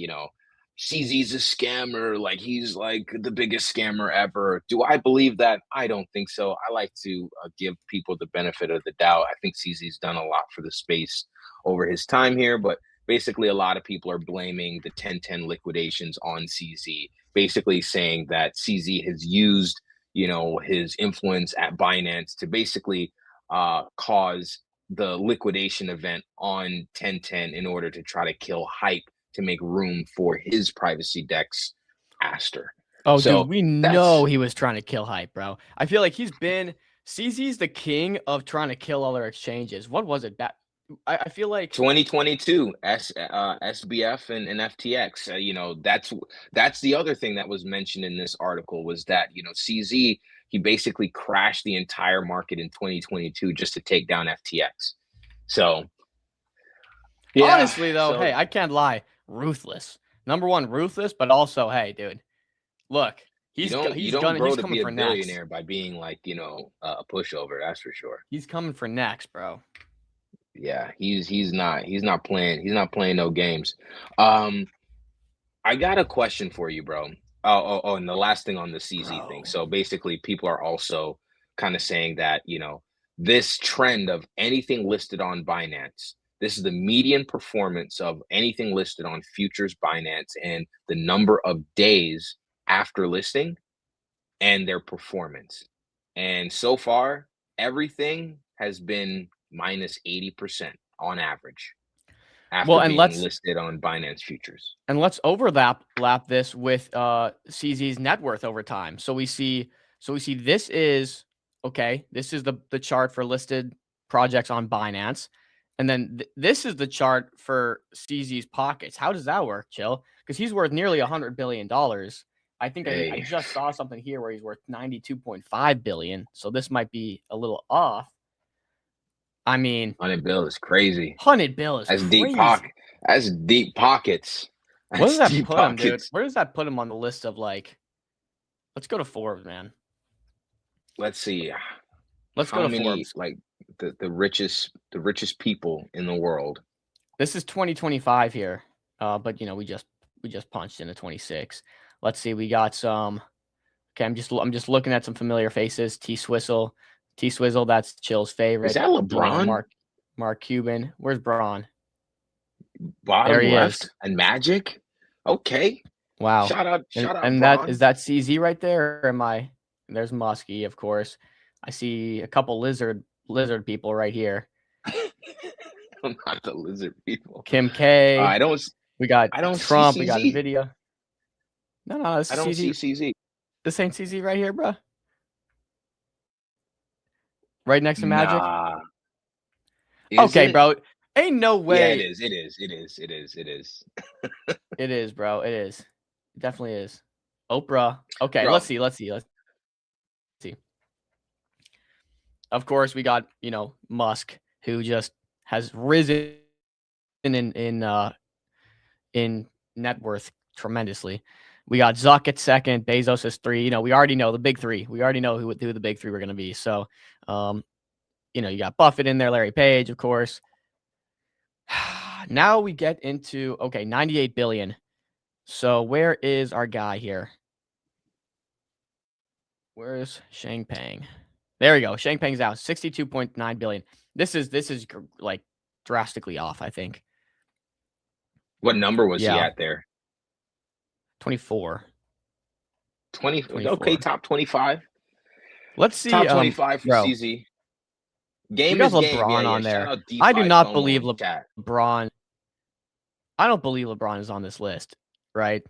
CZ's a scammer, like he's like the biggest scammer ever. Do I believe that? I don't think so. I like to give people the benefit of the doubt. I think CZ's done a lot for the space over his time here, but basically a lot of people are blaming the 1010 liquidations on CZ, basically saying that CZ has used, his influence at Binance to basically cause the liquidation event on 1010 in order to try to kill hype to make room for his privacy DEX Aster. Oh, so dude, we know he was trying to kill hype, bro. I feel like CZ's the king of trying to kill other exchanges. What was it? I feel like 2022 SBF and FTX. That's the other thing that was mentioned in this article was that CZ, he basically crashed the entire market in 2022 just to take down FTX. So yeah, honestly though, hey, I can't lie, ruthless. Number one, ruthless, but also, hey, dude, look, he's coming for next. Billionaire by being like a pushover. That's for sure. He's coming for next, bro. Yeah, he's not playing no games. I got a question for you, bro. And the last thing on the CZ thing. Bro. So basically, people are also kind of saying that, this trend of anything listed on Binance, this is the median performance of anything listed on futures Binance and the number of days after listing and their performance. And so far, everything has been minus 80% on average after Well, and being let's listed on Binance futures. overlap this with CZ's net worth over time. So we see this is this is the chart for listed projects on Binance. And then this is the chart for CZ's pockets. How does that work, Chill? Because he's worth nearly $100 billion. I think I Hey. just saw something here where he's worth 92.5 billion. So this might be a little off. I mean, 100 bill is crazy. 100 bill is That's crazy. deep pocket. That's deep pockets. Where does That's that deep put him, dude? pockets. Where does that put him on the list of like? Let's go to Forbes, man. Let's see. Let's How go to many Forbes. like the richest people in the world? This is 2025 here, but we just punched into 26. Let's see. We got some. Okay, I'm just looking at some familiar faces. T Swizzle, that's Chill's favorite. Is that LeBron? Mark Cuban. Where's Braun? Bottom There he left is. and Magic. Okay. Wow. Shout out. And Braun. that is that CZ right there, or am I? There's Muskie, of course. I see a couple lizard people right here. I'm not the lizard people. Kim K. I don't. We got I don't Trump. see We got CZ. Nvidia. No, this I don't is see CZ. CZ. This ain't CZ right here, bro. Right next to Magic. Nah. Okay, Is it? bro. Ain't no way. Yeah, it is. It is, bro. It is. It definitely is. Oprah. Okay, Bro. let's see. Of course, we got, Musk, who just has risen in net worth tremendously. We got Zuck at second, Bezos is 3. We already know the big 3. We already know who the big 3 were going to be. So, you got Buffett in there, Larry Page, of course. Now we get into 98 billion. So where is our guy here? Where's Shangpeng? There we go. Shangpeng's out. 62.9 billion. This is like drastically off, I think. What number was he Yeah. at there? 24. 20. 24. Okay, top 25. Let's see. Top 25 for bro. CZ. Game We got is game. LeBron Yeah, on shout there. out I do DeFi not FOMO believe in chat. LeBron. I don't believe LeBron is on this list, right?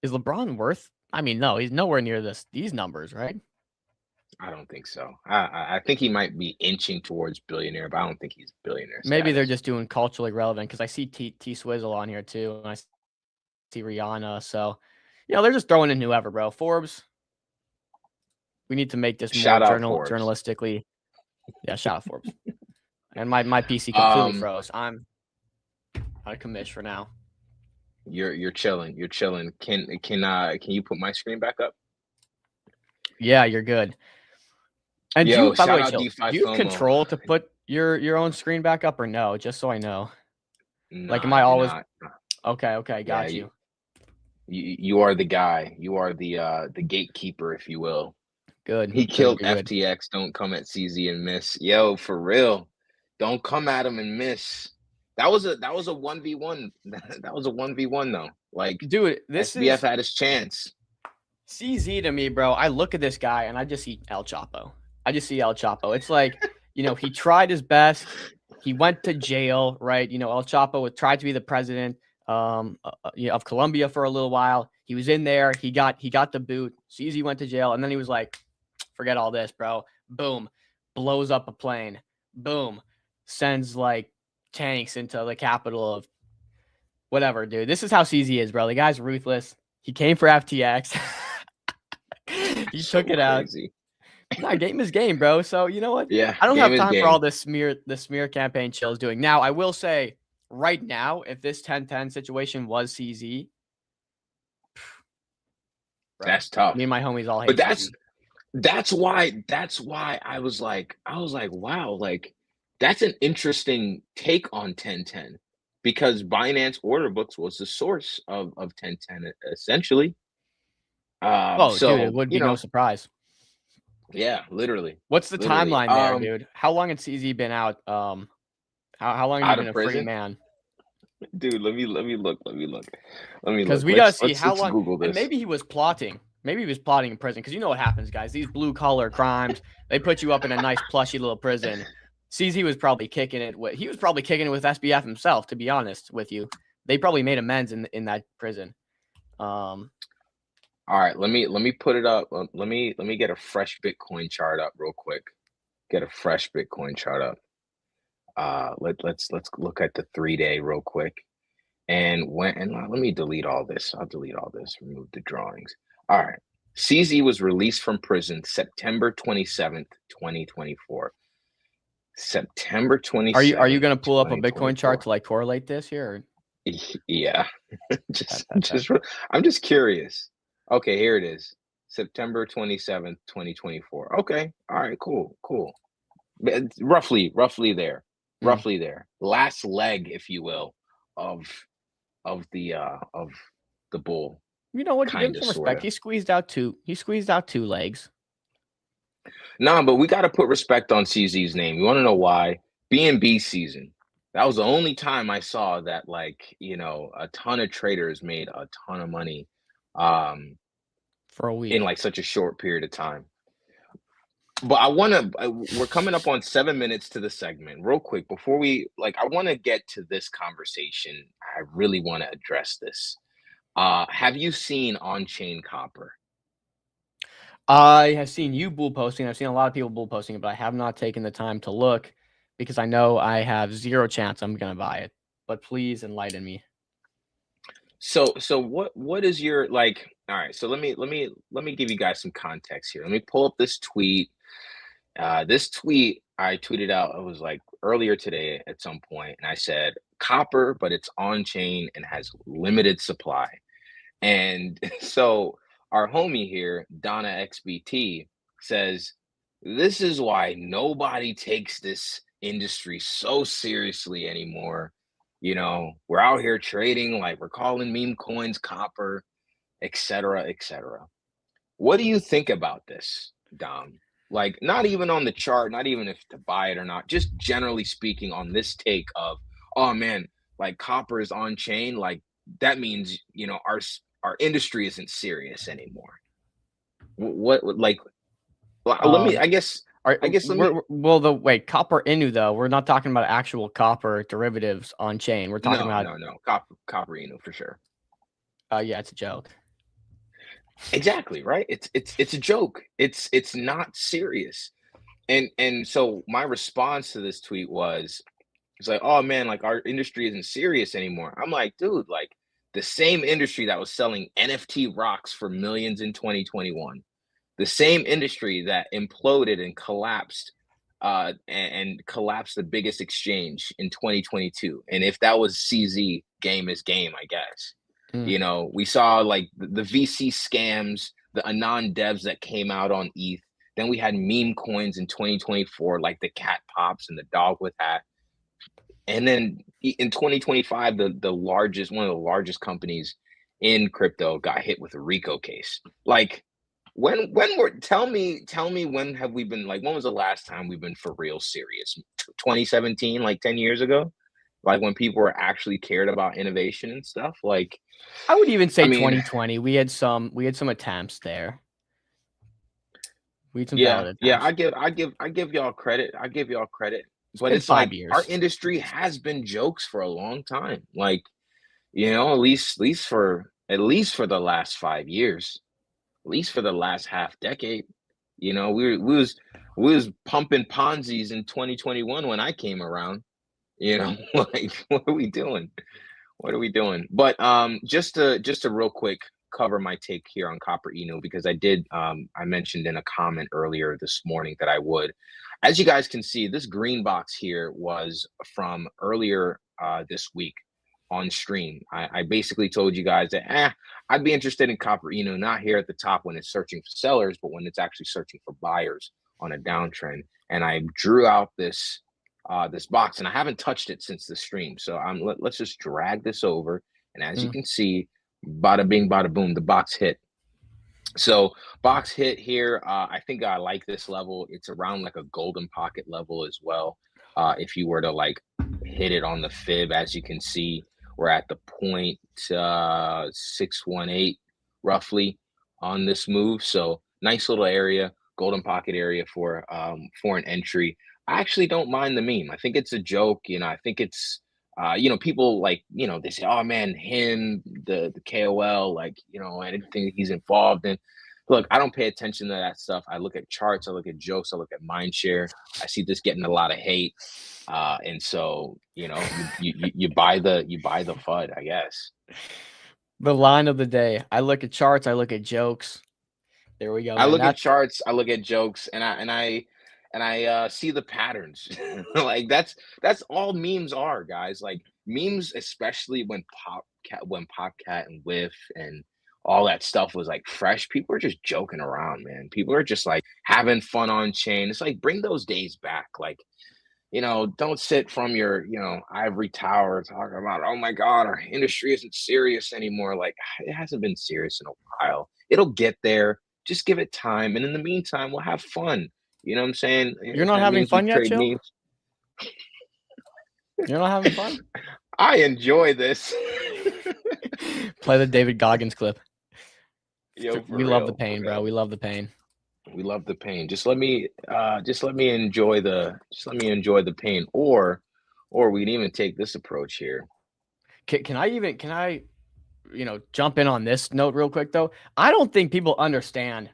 Is LeBron worth? I mean, no, he's nowhere near these numbers, right? I don't think so. I think he might be inching towards billionaire, but I don't think he's billionaire. Maybe they're status. just doing culturally relevant because I see T Swizzle on here too, and I see Rihanna. So, they're just throwing in whoever, bro. Forbes. We need to make this Shout more out Forbes. journalistically. Yeah, shout out Forbes. And my PC completely froze. I'm out of commish for now. You're chilling. You're chilling. Can you put my screen back up? Yeah, you're good. And Yo, by the shout way, out Chill, DeFi do you FOMO. control to put your own screen back up or no? Just so I know. Like, am Nah, I you're always not. okay? Got Yeah, you. You are the guy. You are the gatekeeper, if you will. Good. He good, killed good. FTX. Don't come at CZ and miss. Yo, for real. Don't come at him and miss. That was a 1v1. That was a 1v1 though. Like, Dude, this SBF is had his chance. CZ to me, bro. I look at this guy and I just see El Chapo. It's like, he tried his best. He went to jail, right? El Chapo tried to be the president of Colombia for a little while. He was in there. He got the boot. CZ went to jail, and then he was like, forget all this, bro. Boom. Blows up a plane. Boom. Sends like tanks into the capital of whatever, dude. This is how CZ is, bro. The guy's ruthless. He came for FTX. He took it out. Nah, game is game, bro. So you know what? Yeah. I don't have game is time game. for all this smear campaign Chill's doing. Now, I will say right now, if this 10-10 situation was CZ, bro, That's tough. me and my homies all hate But CZ. that's why I was like, wow, like that's an interesting take on 1010 because Binance order books was the source of 1010 essentially. Oh, So dude, it would be you no know, surprise. yeah, literally, What's the literally. timeline there, dude? How long has CZ been out? How long have you Out been of a free prison, man? dude. Let me Because look. we gotta see how Let's long. Google And this. maybe he was plotting. Maybe he was plotting in prison. Because you know what happens, guys. These blue collar crimes, they put you up in a nice plushy little prison. CZ was probably kicking it. He was probably kicking it with SBF himself. To be honest with you, they probably made amends in that prison. All right, let me put it up. Let me get a fresh Bitcoin chart up real quick. Get a fresh Bitcoin chart up. Let's look at the 3-day real quick. And let me delete all this. I'll delete all this. Remove the drawings. All right. CZ was released from prison September 27th, 2024. September 27th. Are you gonna pull up a Bitcoin 2024. chart to like correlate this here? Or? Yeah. I'm just curious. Okay, here it is. September 27th, 2024. Okay. All right, cool. Roughly there. Roughly there. Last leg, if you will, of the bull. You know what? Give him Kinda, some respect. sorta. He squeezed out two legs. Nah, but we got to put respect on CZ's name. You want to know why? B&B season. That was the only time I saw that, like, you know, a ton of traders made a ton of money For a week. in like such a short period of time. But we're coming up on 7 minutes to the segment. Real quick, before I want to get to this conversation. I really want to address this. Have you seen On-Chain Copper? I have seen you bull posting. I've seen a lot of people bull posting it, but I have not taken the time to look because I know I have zero chance I'm gonna buy it. But please enlighten me. So what is your like? All right, so let me give you guys some context here. Let me pull up this tweet. This tweet I tweeted out. It was like earlier today at some point, and I said copper, but it's on chain and has limited supply. And so our homie here, Donna XBT, says this is why nobody takes this industry so seriously anymore. You know, we're out here trading like we're calling meme coins copper, etc., etc. What do you think about this, Dom? Like, not even on the chart, not even if to buy it or not, just generally speaking on this take of, oh man, like copper is on chain, like that means, you know, our industry isn't serious anymore. What like? Let me. I guess. Wait, Copper Inu though. We're not talking about actual copper derivatives on chain. We're talking about no, copper Inu for sure. Yeah, it's a joke. Exactly, right? It's a joke. It's not serious. And so my response to this tweet was, it's like, oh man, like our industry isn't serious anymore. I'm like, dude, like the same industry that was selling NFT rocks for millions in 2021, the same industry that imploded and collapsed and collapsed the biggest exchange in 2022. And if that was CZ, game is game, I guess. You know, we saw like the VC scams, the Anon devs that came out on ETH. Then we had meme coins in 2024, like the cat pops and the dog with hat. And then in 2025, one of the largest companies in crypto got hit with a RICO case. Like, tell me when have we been, like, when was the last time we've been for real serious? 2017, like 10 years ago? Like when people were actually cared about innovation and stuff. Like, I would even say 2020. We had some attempts there. We had some valid attempts. I give y'all credit. But been it's 5 like years. our industry has been jokes for a long time. Like, you know, at least for the last 5 years, at least for the last half decade. You know, we was pumping Ponzi's in 2021 when I came around. You know, like what are we doing? But just to real quick cover my take here on Copper Inu, because I mentioned in a comment earlier this morning that I would. As you guys can see, this green box here was from earlier this week on stream. I basically told you guys that I'd be interested in Copper Inu, not here at the top when it's searching for sellers, but when it's actually searching for buyers on a downtrend. And I drew out this box, and I haven't touched it since the stream. So let's just drag this over, and as you can see, bada bing, bada boom, the box hit. So box hit here. I think I like this level. It's around like a golden pocket level as well. If you were to like hit it on the fib, as you can see, we're at the point 618 roughly on this move. So nice little area, golden pocket area for an entry. I actually don't mind the meme. I think it's a joke. I think it's people like, they say, oh man, him, the KOL, like, anything he's involved in. Look, I don't pay attention to that stuff. I look at charts, I look at jokes, I look at mindshare. I see this getting a lot of hate. And so, you buy the FUD, I guess. The line of the day. I look at charts, I look at jokes. There we go. I look at charts, I look at jokes, and I see the patterns. Like that's all memes are, guys. Like memes, especially when Popcat and Whiff and all that stuff was like fresh. People are just joking around, man. People are just like having fun on chain. It's like bring those days back. Like, don't sit from your, ivory tower talking about, oh my God, our industry isn't serious anymore. Like it hasn't been serious in a while. It'll get there. Just give it time. And in the meantime, we'll have fun. You know what I'm saying? You're not having fun yet, Chill? You're not having fun? I enjoy this. Play the David Goggins clip. Yo, we love the pain, bro. We love the pain. We love the pain. Just let me enjoy the pain. Or we can even take this approach here. Can I jump in on this note real quick though? I don't think people understand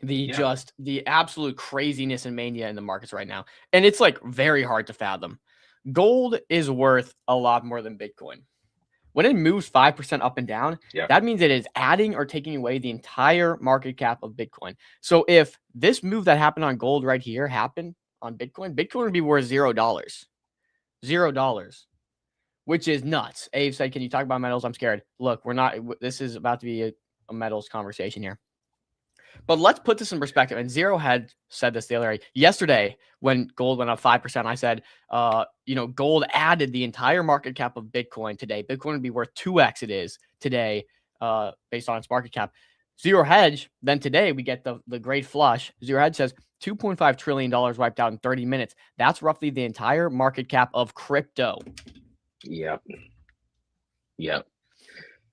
the absolute craziness and mania in the markets right now. And it's like very hard to fathom. Gold is worth a lot more than Bitcoin. When it moves 5% up and down, that means it is adding or taking away the entire market cap of Bitcoin. So if this move that happened on gold right here happened on Bitcoin, Bitcoin would be worth $0. $0. Which is nuts. Abe said, can you talk about metals? I'm scared. Look, this is about to be a metals conversation here. But let's put this in perspective. And Zero had said this the other day. Yesterday, when gold went up 5%, I said, gold added the entire market cap of Bitcoin today. Bitcoin would be worth 2x it is today based on its market cap. Zero Hedge, then today we get the great flush. Zero Hedge says $2.5 trillion wiped out in 30 minutes. That's roughly the entire market cap of crypto. Yep.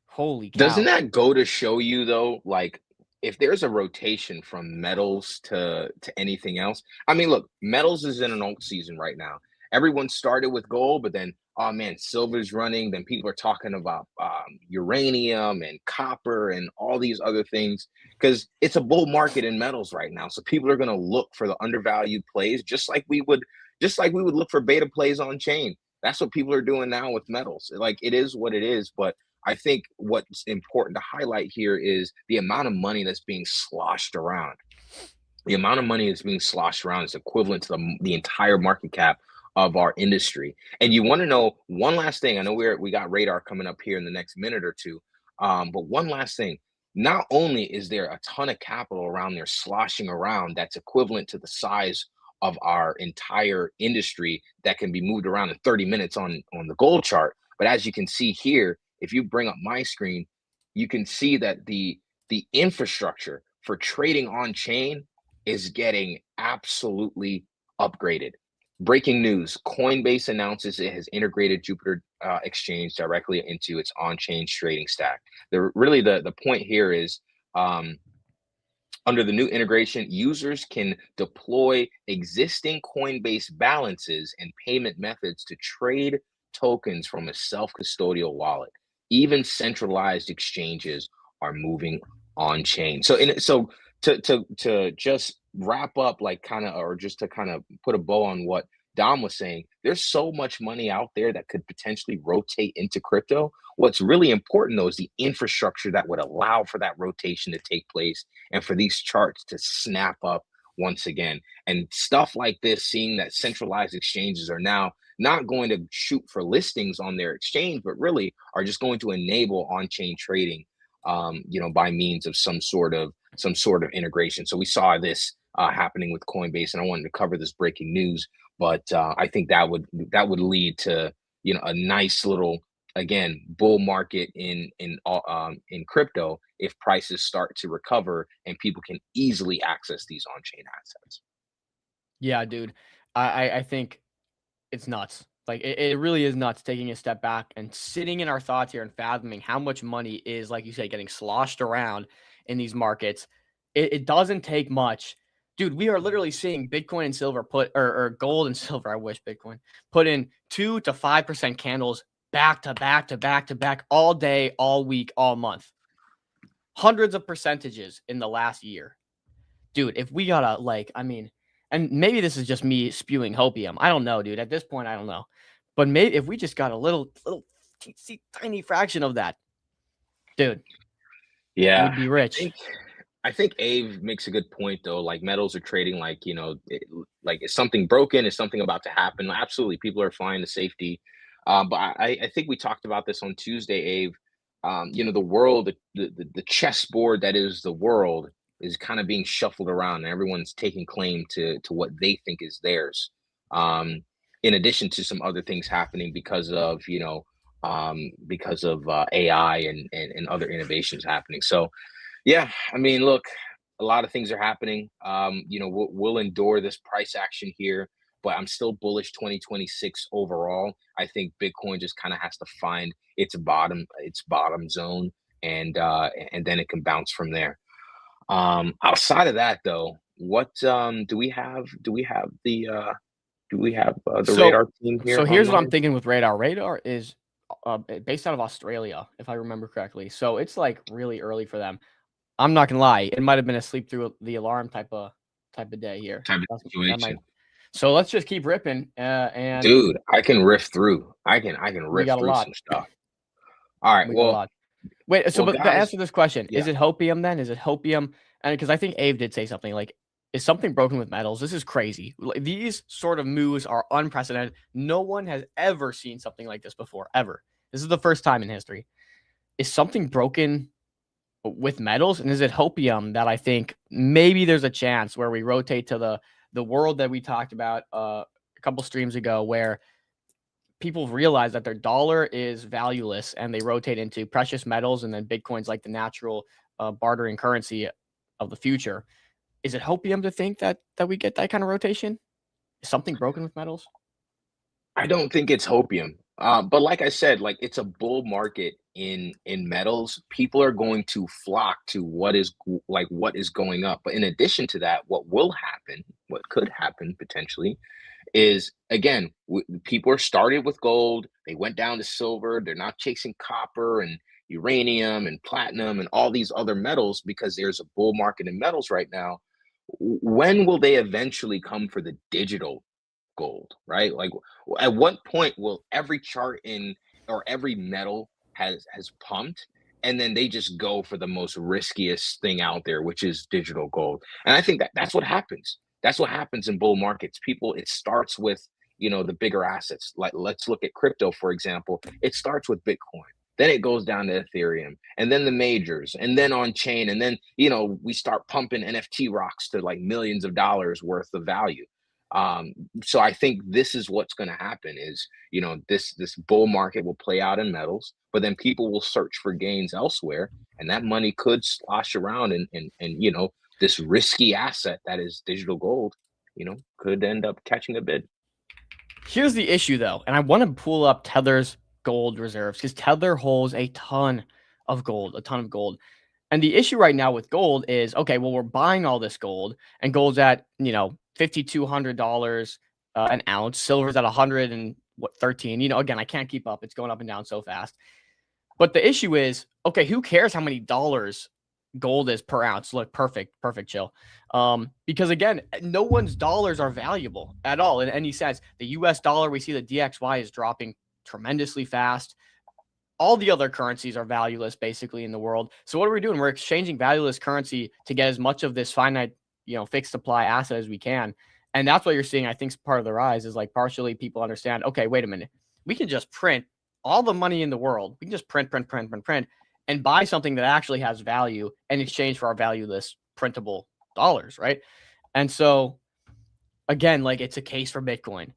Holy cow. Doesn't that go to show you, though, like, if there's a rotation from metals to anything else? I mean, look, metals is in an alt season right now. Everyone started with gold, but then, oh man, silver's running. Then people are talking about uranium and copper and all these other things because it's a bull market in metals right now. So people are going to look for the undervalued plays, just like we would look for beta plays on chain. That's what people are doing now with metals. Like, it is what it is, but I think what's important to highlight here is the amount of money that's being sloshed around. The amount of money that's being sloshed around is equivalent to the entire market cap of our industry. And you want to know one last thing. I know we got radar coming up here in the next minute or two, but one last thing. Not only is there a ton of capital around there sloshing around that's equivalent to the size of our entire industry that can be moved around in 30 minutes on the gold chart, but as you can see here, if you bring up my screen, you can see that the infrastructure for trading on chain is getting absolutely upgraded. Breaking news, Coinbase announces it has integrated Jupiter Exchange directly into its on-chain trading stack. The point here is under the new integration, users can deploy existing Coinbase balances and payment methods to trade tokens from a self-custodial wallet. Even centralized exchanges are moving on chain. So to just wrap up, like just to kind of put a bow on what Dom was saying, there's so much money out there that could potentially rotate into crypto. What's really important though is the infrastructure that would allow for that rotation to take place and for these charts to snap up once again. And stuff like this, seeing that centralized exchanges are now not going to shoot for listings on their exchange, but really are just going to enable on-chain trading, by means of some sort of integration. So we saw this happening with Coinbase, and I wanted to cover this breaking news, but I think that would lead to a nice little again, bull market in crypto if prices start to recover and people can easily access these on-chain assets. Yeah, dude. I think it's nuts. Like it really is nuts taking a step back and sitting in our thoughts here and fathoming how much money is, like you said, getting sloshed around in these markets. It doesn't take much. Dude, we are literally seeing Bitcoin and silver or gold and silver. I wish Bitcoin put in 2 to 5% candles back to back to back to back all day, all week, all month. Hundreds of percentages in the last year. Dude, if we gotta and maybe this is just me spewing hopium. I don't know, dude. At this point, I don't know. But maybe if we just got a little tiny fraction of that, dude, Yeah, we'd be rich. I think Ave makes a good point though. Like metals are trading like, like is something broken? Is something about to happen? Absolutely, people are flying to safety. But I think we talked about this on Tuesday, Ave. The world, the chessboard that is the world is kind of being shuffled around, and everyone's taking claim to what they think is theirs. In addition to some other things happening because of AI and other innovations happening. So yeah, I mean, look, a lot of things are happening. We'll endure this price action here, but I'm still bullish 2026 overall. I think Bitcoin just kind of has to find its bottom zone, and then it can bounce from there. Outside of that, though, what do we have? Do we have the radar team here? So here's what I'm online? thinking with Radar. Radar is based out of Australia, if I remember correctly. So it's like really early for them. I'm not gonna lie, it might have been a sleep through the alarm type of day here. Type of That situation. might. So let's just keep ripping. And Dude, I can riff through. I can riff got a through lot. some stuff. All right. we got a Well, lot. Wait. So, well, but to guys, answer this question, is yeah. it hopium then? Is it hopium? And because I think Abe did say something like, "Is something broken with metals?" This is crazy. Like, these sort of moves are unprecedented. No one has ever seen something like this before, ever. This is the first time in history. Is something broken with metals, and is it hopium that I think maybe there's a chance where we rotate to the world that we talked about a couple streams ago, where people realize that their dollar is valueless and they rotate into precious metals, and then Bitcoin's like the natural bartering currency of the future. Is it hopium to think that we get that kind of rotation? Is something broken with metals? I don't think it's hopium. But like I said, like it's a bull market in metals. People are going to flock to what is going up. But in addition to that, what could happen potentially is, again, people are started with gold. They went down to silver. They're not chasing copper and uranium and platinum and all these other metals because there's a bull market in metals right now. When will they eventually come for the digital gold, right? Like, at what point will every chart or every metal has pumped, and then they just go for the most riskiest thing out there, which is digital gold? And I think that's what happens. That's what happens in bull markets. It starts with the bigger assets. Like, let's look at crypto, for example. It starts with Bitcoin. Then it goes down to Ethereum, and then the majors, and then on chain, and then we start pumping NFT rocks to like millions of dollars worth of value. So I think this is what's going to happen is, this bull market will play out in metals, but then people will search for gains elsewhere, and that money could slosh around, and this risky asset that is digital gold, could end up catching a bid. Here's the issue, though, and I want to pull up Tether's gold reserves because Tether holds a ton of gold. And the issue right now with gold is, okay, well, we're buying all this gold, and gold's at, $5,200 an ounce. Silver's at 113. Again, I can't keep up. It's going up and down so fast. But the issue is, okay, who cares how many dollars gold is per ounce? Look, perfect, chill. Because again, no one's dollars are valuable at all in any sense. The US dollar, we see the DXY is dropping tremendously fast. All the other currencies are valueless basically in the world. So what are we doing? We're exchanging valueless currency to get as much of this finite, fixed supply asset as we can. And that's what you're seeing. I think part of the rise is like partially people understand, okay, wait a minute. We can just print all the money in the world. We can just print and buy something that actually has value in exchange for our valueless printable dollars, right? And so again, like it's a case for Bitcoin.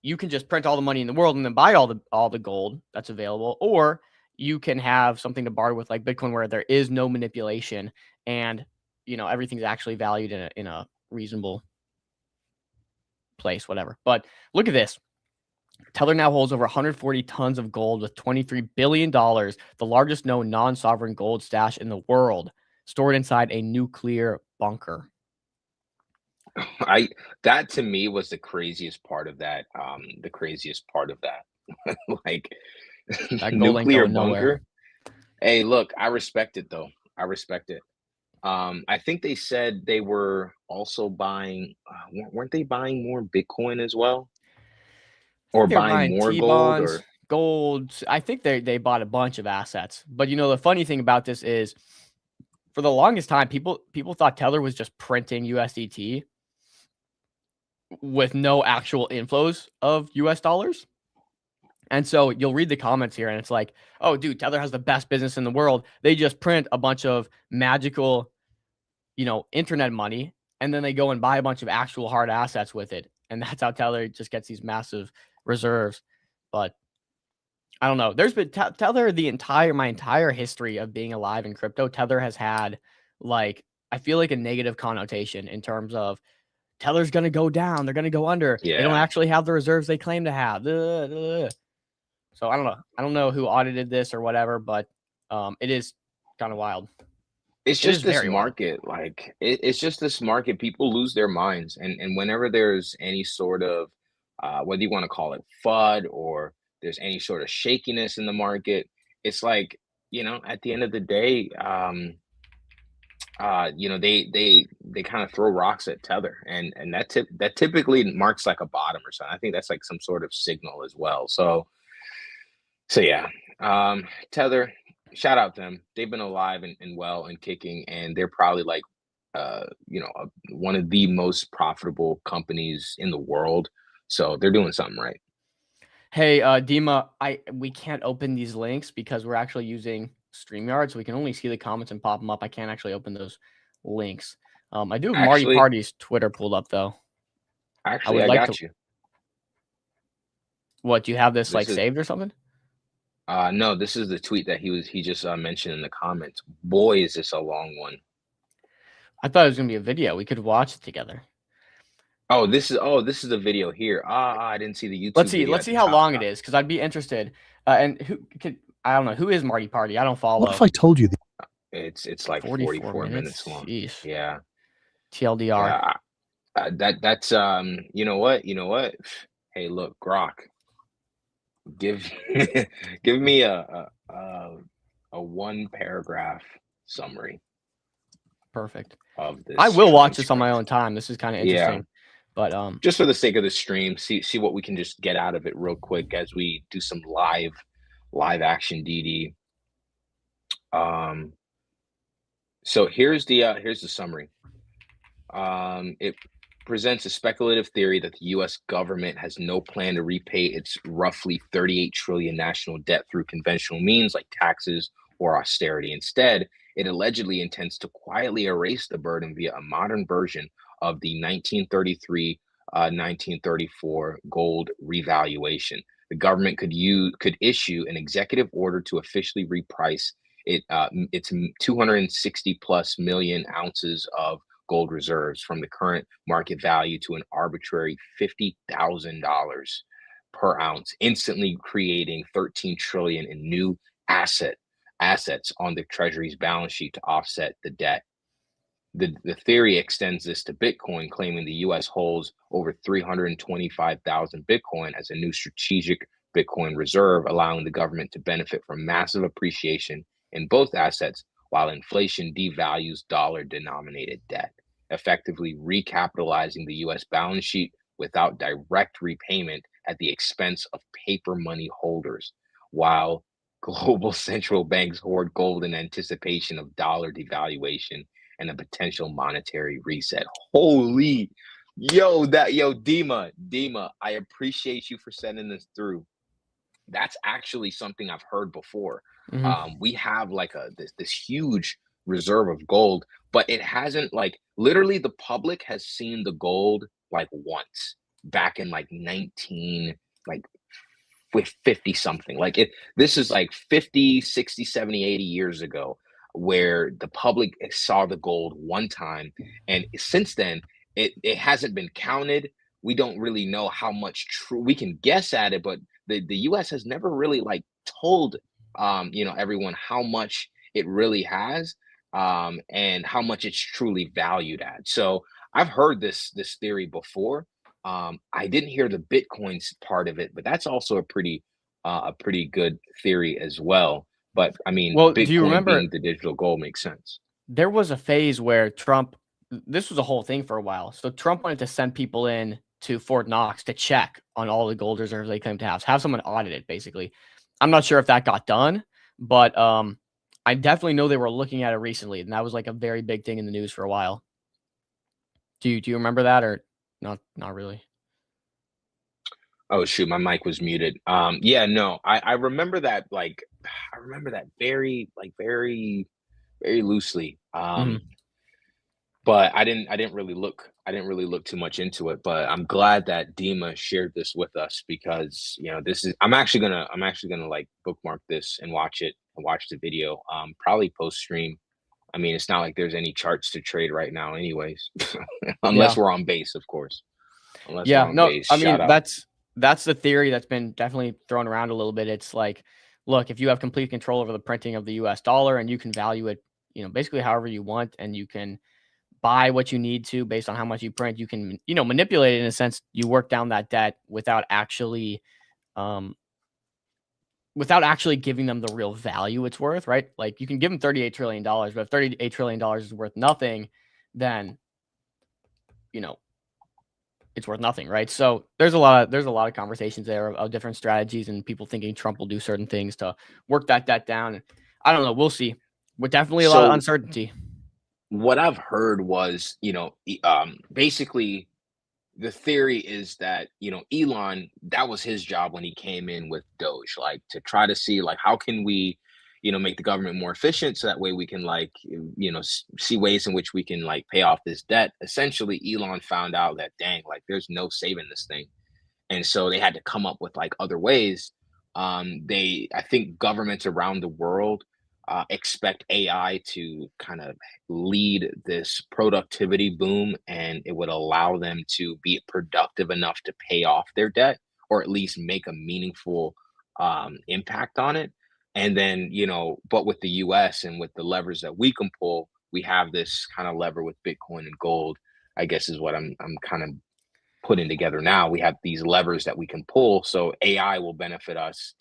you can just print all the money in the world and then buy all the gold that's available, or you can have something to barter with like Bitcoin where there is no manipulation and everything's actually valued in a reasonable place, whatever. But look at this. Tether now holds over 140 tons of gold with $23 billion, the largest known non-sovereign gold stash in the world, stored inside a nuclear bunker. That to me was the craziest part of that. Like That gold ain't nuclear going nowhere. bunker. Hey, look, I respect it though. I respect it. I think they said they were also buying, weren't they buying more Bitcoin as well? Or They're buying buying more gold T-bonds, or gold. I think they bought a bunch of assets. But the funny thing about this is, for the longest time, people thought Tether was just printing USDT with no actual inflows of US dollars. And so you'll read the comments here and it's like, oh, dude, Tether has the best business in the world. They just print a bunch of magical, internet money, and then they go and buy a bunch of actual hard assets with it. And that's how Tether just gets these massive reserves. But I don't know. There's been Tether my entire history of being alive in crypto. Tether has had I feel like a negative connotation in terms of Tether's going to go down. They're going to go under. They don't Yeah. actually have the reserves they claim to have. So I don't know. I don't know who audited this or whatever, but it is kind of wild. It's It is just this very wild. market. Like it's just this market. People lose their minds, and whenever there's any sort of whether you want to call it FUD or there's any sort of shakiness in the market, it's like at the end of the day, they kind of throw rocks at Tether, and that typically marks like a bottom or something. I think that's like some sort of signal as well. So yeah, Tether, shout out them. They've been alive and well and kicking, and they're probably like one of the most profitable companies in the world. So they're doing something right. Hey, Dima, we can't open these links because we're actually using StreamYard, so we can only see the comments and pop them up. I can't actually open those links. I do have Marty Actually- Party's Twitter pulled up though. Actually, would I like got to- you. What, do you have this This like is- saved or something? No, this is the tweet that he just mentioned in the comments. Boy, is this a long one. I thought it was gonna be a video. We could watch it together. Oh, this is the video here. I didn't see the YouTube. Let's see. video Let's at see the how top. long it is, because I'd be interested. And I don't know who is Marty Party. I don't follow. What if I told you that? It's like 44 44 minutes long. Sheesh. Yeah. TLDR. Yeah, that's you know what? Hey, look, Grok, give me a one paragraph summary Perfect. of this. I will watch strange this on my price. own time. This is kind of Yeah. interesting. But Just for the sake of the stream, see what we can just get out of it real quick as we do some live action DD. So here's the summary. It presents a speculative theory that the U.S. government has no plan to repay its roughly 38 trillion national debt through conventional means like taxes or austerity. Instead, it allegedly intends to quietly erase the burden via a modern version of the 1933-1934 gold revaluation. The government could issue an executive order to officially reprice its 260 plus million ounces of gold reserves from the current market value to an arbitrary $50,000 per ounce, instantly creating 13 trillion in new assets on the Treasury's balance sheet to offset the debt. The theory extends this to Bitcoin, claiming the U.S. holds over 325,000 Bitcoin as a new strategic Bitcoin reserve, allowing the government to benefit from massive appreciation in both assets while inflation devalues dollar-denominated debt, effectively recapitalizing the U.S. balance sheet without direct repayment at the expense of paper money holders, while global central banks hoard gold in anticipation of dollar devaluation and a potential monetary reset. Holy, Dima, I appreciate you for sending this through. That's actually something I've heard before. Mhm. We have like this huge reserve of gold, but it hasn't, like, literally the public has seen the gold like once. back in like 19 like with 50 something. Like this is like 50, 60, 70, 80 years ago, where the public saw the gold one time, and since then it hasn't been counted. We don't really know how much true, we can guess at it, but the US has never really like told everyone how much it really has, and how much it's truly valued at. So I've heard this theory before. I didn't hear the Bitcoins part of it, but that's also a pretty good theory as well. But I mean, Well, do you Bitcoin remember being the digital gold makes sense. there was a phase where Trump, this was a whole thing for a while. So Trump wanted to send people in to Fort Knox to check on all the gold reserves they claim to have someone audit it, basically. I'm not sure if that got done, but I definitely know they were looking at it recently, and that was like a very big thing in the news for a while. Do you remember that, or not really? Oh shoot, my mic was muted. Yeah, no, I remember that, like I remember that very loosely. But I didn't really look too much into it. But I'm glad that Dima shared this with us, because this is, I'm actually gonna like bookmark this and watch the video, probably post stream. I mean, it's not like there's any charts to trade right now anyways. Unless we're on base, of course. Unless we're on base. I mean, Shout out. that's the theory that's been definitely thrown around a little bit. It's like, look, if you have complete control over the printing of the US dollar, and you can value it, basically however you want, and you can buy what you need to based on how much you print, you can, manipulate it in a sense. You work down that debt without actually giving them the real value it's worth, right? Like, you can give them $38 trillion, but if $38 trillion is worth nothing, then, it's worth nothing, right? So there's a lot of conversations there of different strategies, and people thinking Trump will do certain things to work that debt down. I don't know. We'll see. With definitely a lot of uncertainty. What I've heard was, basically the theory is that, Elon, that was his job when he came in with Doge, like to try to see like, how can we, make the government more efficient, so that way we can like, see ways in which we can like pay off this debt. Essentially, Elon found out that, dang, like there's no saving this thing. And so they had to come up with like other ways. I think governments around the world expect AI to kind of lead this productivity boom, and it would allow them to be productive enough to pay off their debt, or at least make a meaningful impact on it. And then, but with the US and with the levers that we can pull, we have this kind of lever with Bitcoin and gold, I guess is what I'm kind of putting together now. We have these levers that we can pull, so AI will benefit us.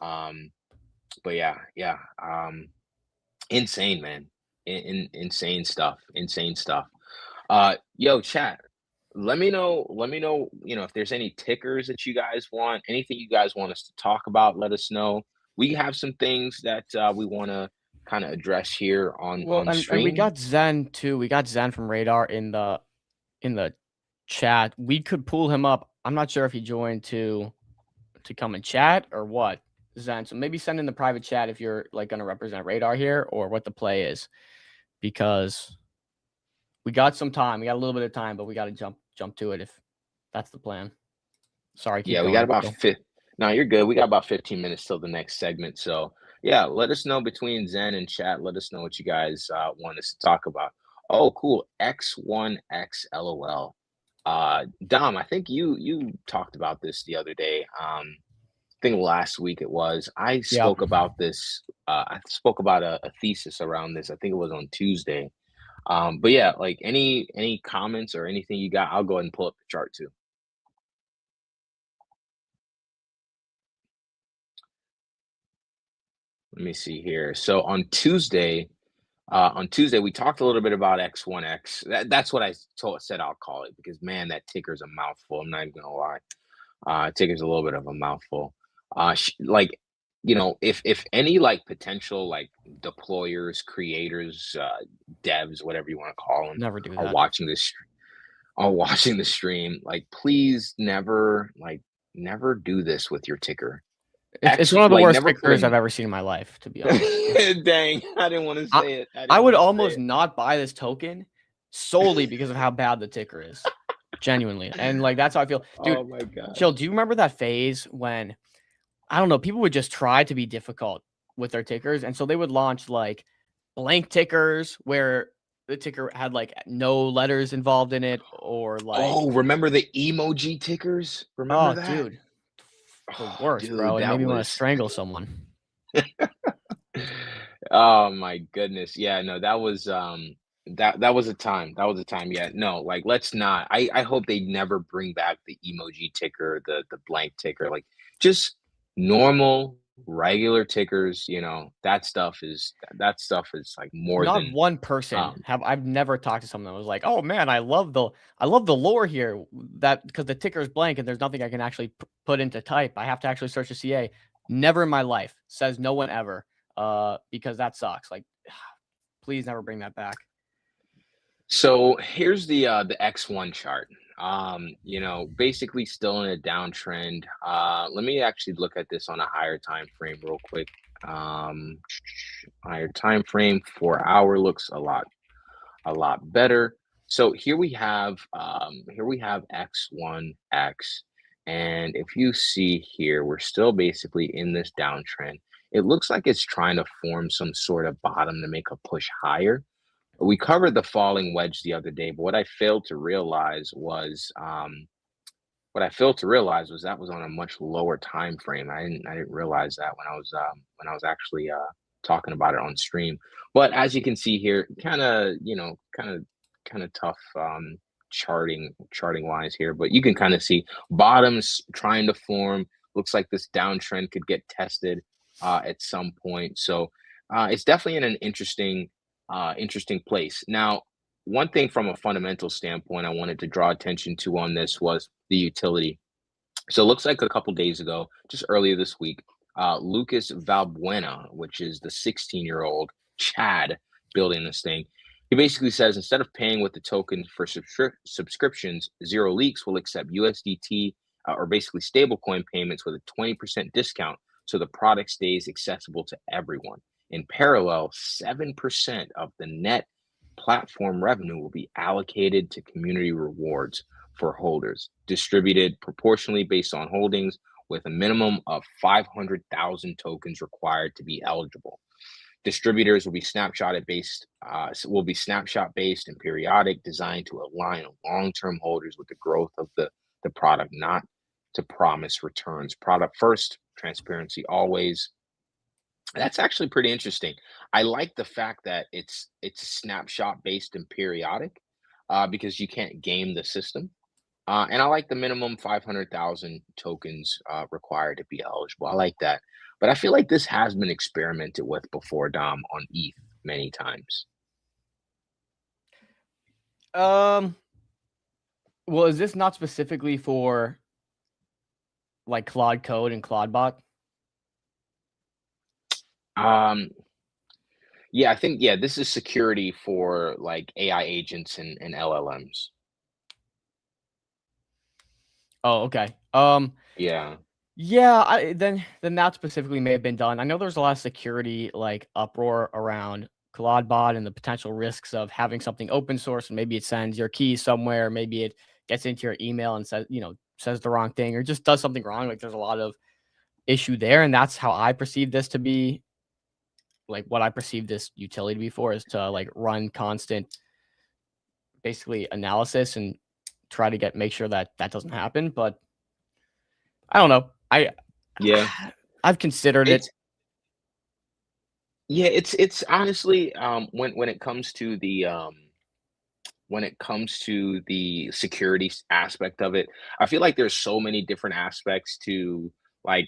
But yeah. Insane, man. Insane stuff. Yo, chat. Let me know, if there's any tickers that you guys want, anything you guys want us to talk about, let us know. We have some things that we want to kind of address here on stream. And we got Zen too. We got Zen from Radar in the chat. We could pull him up. I'm not sure if he joined to come and chat or what, Zen. So maybe send in the private chat if you're like going to represent Radar here, or what the play is, because we got some time. We got a little bit of time, but we got to jump to it if that's the plan. Sorry. Yeah, we got about No, you're good. We got about 15 minutes till the next segment. So yeah, let us know between Zen and chat. Let us know what you guys want us to talk about. Oh, cool. X1X LOL. Dom, I think you talked about this the other day. I think last week it was. I spoke about this. I spoke about a thesis around this. I think it was on Tuesday. But yeah, like any comments or anything you got, I'll go ahead and pull up the chart too. Let me see here. So on Tuesday, we talked a little bit about X1X. That's what I said I'll call it, because man, that ticker's a mouthful. I'm not even gonna lie. Ticker's a little bit of a mouthful. Like, if any like potential like deployers, creators, devs, whatever you want to call them, never do that. are watching the stream, like please never do this with your ticker. It's one of the worst tickers I've ever seen in my life, to be honest. Dang, I didn't want to say it. I would almost not buy this token solely because of how bad the ticker is. genuinely. And like that's how I feel. Dude, Oh my god. Chill, do you remember that phase when I don't know, people would just try to be difficult with their tickers, and so they would launch like blank tickers where the ticker had like no letters involved in it, or like Oh, remember the emoji tickers? Remember oh, that? dude, the Oh, worst, dude, bro. It that made me want to was strangle someone. oh my goodness. Yeah, no, that was that was a time. That was a time. Yeah, no, like let's not. I hope they never bring back the emoji ticker, the blank ticker. Like just normal regular tickers, that stuff is like more Not than one person um I've never talked to someone that was like, "Oh man, I love the lore here that because the ticker is blank and there's nothing I can actually put into type. I have to actually search a CA." Never in my life, says no one ever. Because that sucks. Like, please never bring that back. So here's the X1 chart. Basically still in a downtrend. Let me actually look at this on a higher time frame real quick. Higher time frame, 4 hour looks a lot better. So here we have X1X, and if you see here, we're still basically in this downtrend. It looks like it's trying to form some sort of bottom to make a push higher. We covered the falling wedge the other day, but what I failed to realize was that was on a much lower time frame. I didn't realize that when I was actually talking about it on stream. But as you can see here, kind of tough charting wise here, but you can kind of see bottoms trying to form. Looks like this downtrend could get tested at some point. So it's definitely in an interesting place. Now, one thing from a fundamental standpoint I wanted to draw attention to on this was the utility. So it looks like a couple days ago, just earlier this week, Lucas Valbuena, which is the 16-year-old Chad building this thing, he basically says instead of paying with the token for subscriptions, Zero Leaks will accept USDT or basically stablecoin payments with a 20% discount, so the product stays accessible to everyone. In parallel, 7% of the net platform revenue will be allocated to community rewards for holders, distributed proportionally based on holdings, with a minimum of 500,000 tokens required to be eligible. Distributors will be snapshot based and periodic, designed to align long-term holders with the growth of the product, not to promise returns. Product first, transparency always. That's actually pretty interesting. I like the fact that it's snapshot based and periodic, because you can't game the system. And I like the minimum 500,000 tokens required to be eligible. I like that. But I feel like this has been experimented with before, Dom, on ETH many times. Well, is this not specifically for like Claude Code and Claudebot? Yeah, I think this is security for like AI agents and LLMs. Oh, okay. Yeah. Yeah, then that specifically may have been done. I know there's a lot of security like uproar around Claudebot and the potential risks of having something open source, and maybe it sends your keys somewhere, maybe it gets into your email and says the wrong thing or just does something wrong. Like there's a lot of issue there, and that's how I perceive this to be. Like what I perceive this utility to be for is to like run constant, basically analysis and try to make sure that doesn't happen. But I don't know. I've considered it. Yeah, it's honestly when it comes to the security aspect of it, I feel like there's so many different aspects to like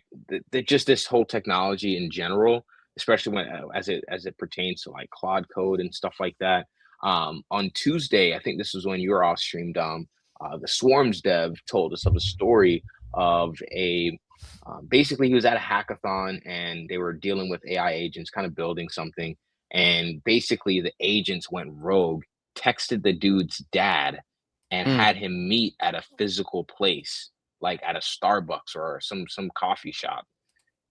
just this whole technology in general, especially when as it pertains to like Claude Code and stuff like that. On Tuesday, I think this was when you were off stream, Dom. The Swarms dev told us of a story of basically he was at a hackathon and they were dealing with AI agents, kind of building something, and basically the agents went rogue, texted the dude's dad, and had him meet at a physical place, like at a Starbucks or some coffee shop,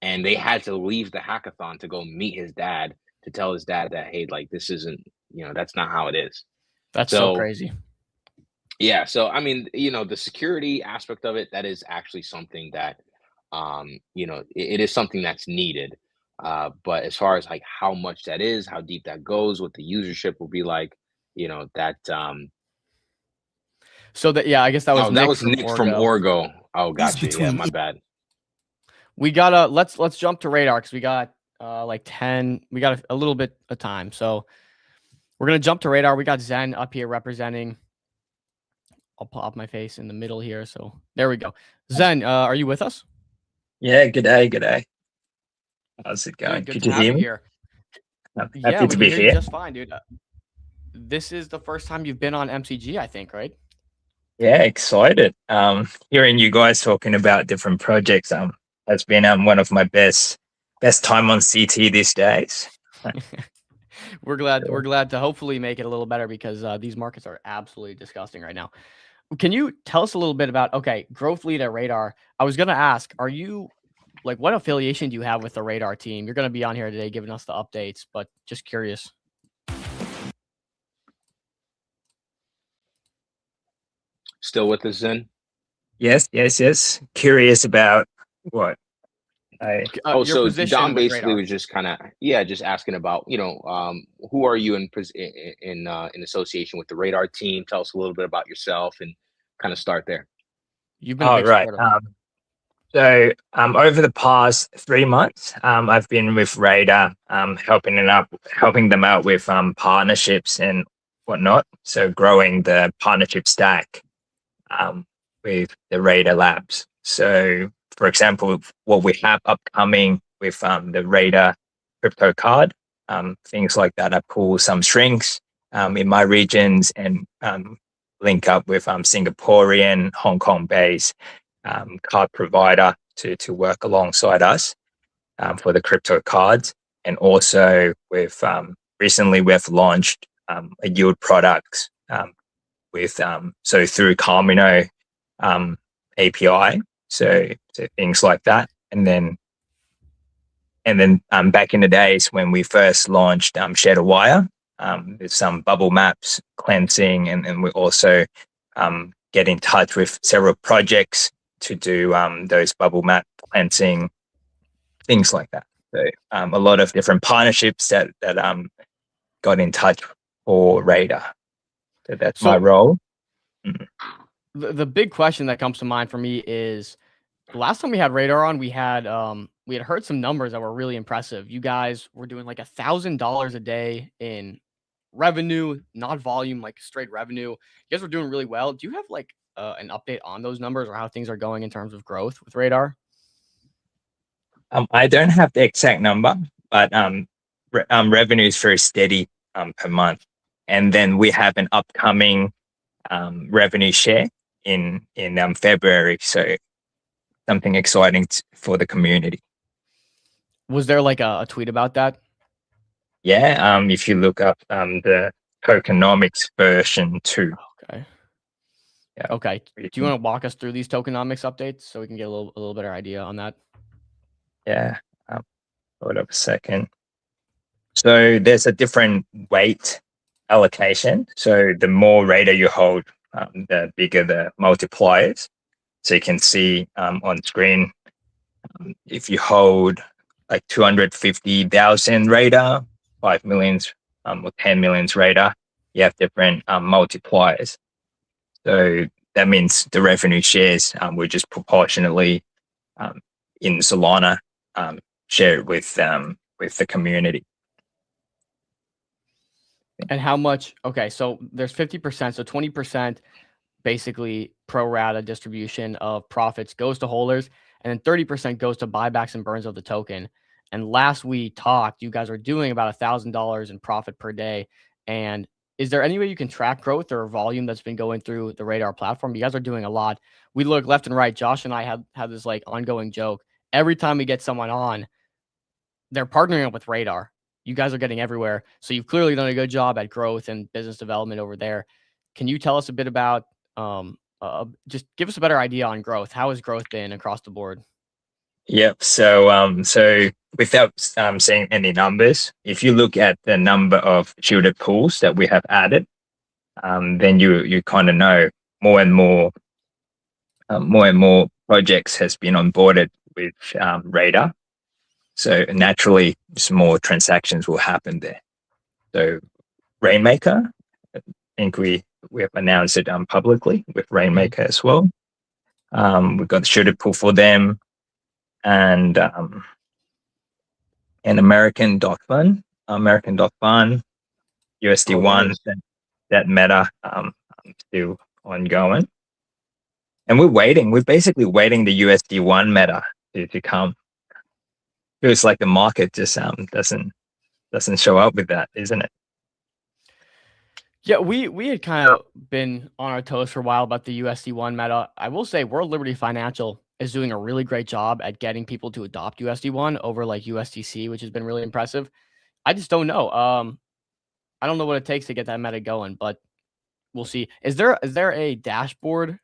and they had to leave the hackathon to go meet his dad to tell his dad that, hey, like this isn't, that's not how it is. That's so crazy. Yeah, so I mean, the security aspect of it, that is actually something that, it is something that's needed. But as far as like how much that is, how deep that goes, what the usership will be like, that So that yeah, I guess that was oh, that Nick was from Nick from Orgo. Orgo. Oh, He's gotcha. Yeah, between my bad. We gotta let's jump to radar because we got like 10. We got a little bit of time, so we're gonna jump to radar. We got Zen up here representing. I'll pop my face in the middle here. So there we go. Zen, are you with us? Yeah, good day, good day. How's it Dude, going? good Could to you have hear you me? here. I'm Yeah, happy we to can be hear you here. just fine, dude. This is the first time you've been on MCG, I think, right? Yeah, excited. Hearing you guys talking about different projects, has been one of my best time on CT these days. We're glad to hopefully make it a little better because these markets are absolutely disgusting right now. Can you tell us a little bit about growth lead at Radar? I was gonna ask, are you like what affiliation do you have with the Radar team? You're gonna be on here today giving us the updates, but just curious. Still with us, Zen? Yes. Curious about what? Oh, Your so position Dom with basically Radar. was just kind of, yeah, just asking about, who are you in association with the Radar team? Tell us a little bit about yourself and kind of start there. You've been a Oh, big right. supporter. So over the past 3 months, I've been with Radar, helping them out with partnerships and whatnot. So growing the partnership stack with the Radar Labs. So, for example, what we have upcoming with the Radar crypto card, things like that. I pull some strings in my regions and link up with Singaporean, Hong Kong based card provider to work alongside us for the crypto cards. And also with recently we've launched a yield product with so through Carmino API, so things like that. And then back in the days when we first launched Shadowwire, with some bubble maps cleansing, and we also get in touch with several projects to do those bubble map cleansing, things like that. So a lot of different partnerships that got in touch for Radar. So that's my role. The big question that comes to mind for me is the last time we had Radar on, we had heard some numbers that were really impressive. You guys were doing like $1,000 a day in revenue, not volume, like straight revenue. You guys were doing really well. Do you have like an update on those numbers or how things are going in terms of growth with Radar? I don't have the exact number, but revenue is very steady per month. And then we have an upcoming revenue share in February. So something exciting for the community. Was there like a tweet about that? Yeah. If you look up the tokenomics version 2. Okay. Yeah. Okay. Do you want to walk us through these tokenomics updates so we can get a little better idea on that? Yeah. Hold up a second. So there's a different weight allocation. So the more Radar you hold, the bigger the multipliers. So you can see on screen, if you hold like 250,000 Radar, 5 million or 10 million Radar, you have different multipliers. So that means the revenue shares will just proportionately in Solana share it with the community. And how much? Okay, so there's 50%, so 20% basically pro rata distribution of profits goes to holders, and then 30% goes to buybacks and burns of the token. And last we talked, you guys are doing about $1,000 in profit per day. And is there any way you can track growth or volume that's been going through the Radar platform? You guys are doing a lot. We look left and right. Josh and I have this like ongoing joke. Every time we get someone on, they're partnering up with Radar. You guys are getting everywhere. So you've clearly done a good job at growth and business development over there. Can you tell us a bit about just give us a better idea on growth? How has growth been across the board? Yep. So without saying any numbers, if you look at the number of shielded pools that we have added, then you kind of know more and more projects has been onboarded with Radar. So naturally, just more transactions will happen there. So Rainmaker, I think we have announced it publicly with Rainmaker as well. We've got the shooter pool for them, and American Dot Fund, USD1, that meta still ongoing. And we're basically waiting the USD1 meta to come. Feels like the market just doesn't show up with that, isn't it? Yeah, we had kind of been on our toes for a while about the USD1 meta. I will say World Liberty Financial is doing a really great job at getting people to adopt USD1 over like USDC, which has been really impressive. I just don't know. I don't know what it takes to get that meta going, but we'll see. Is there a dashboard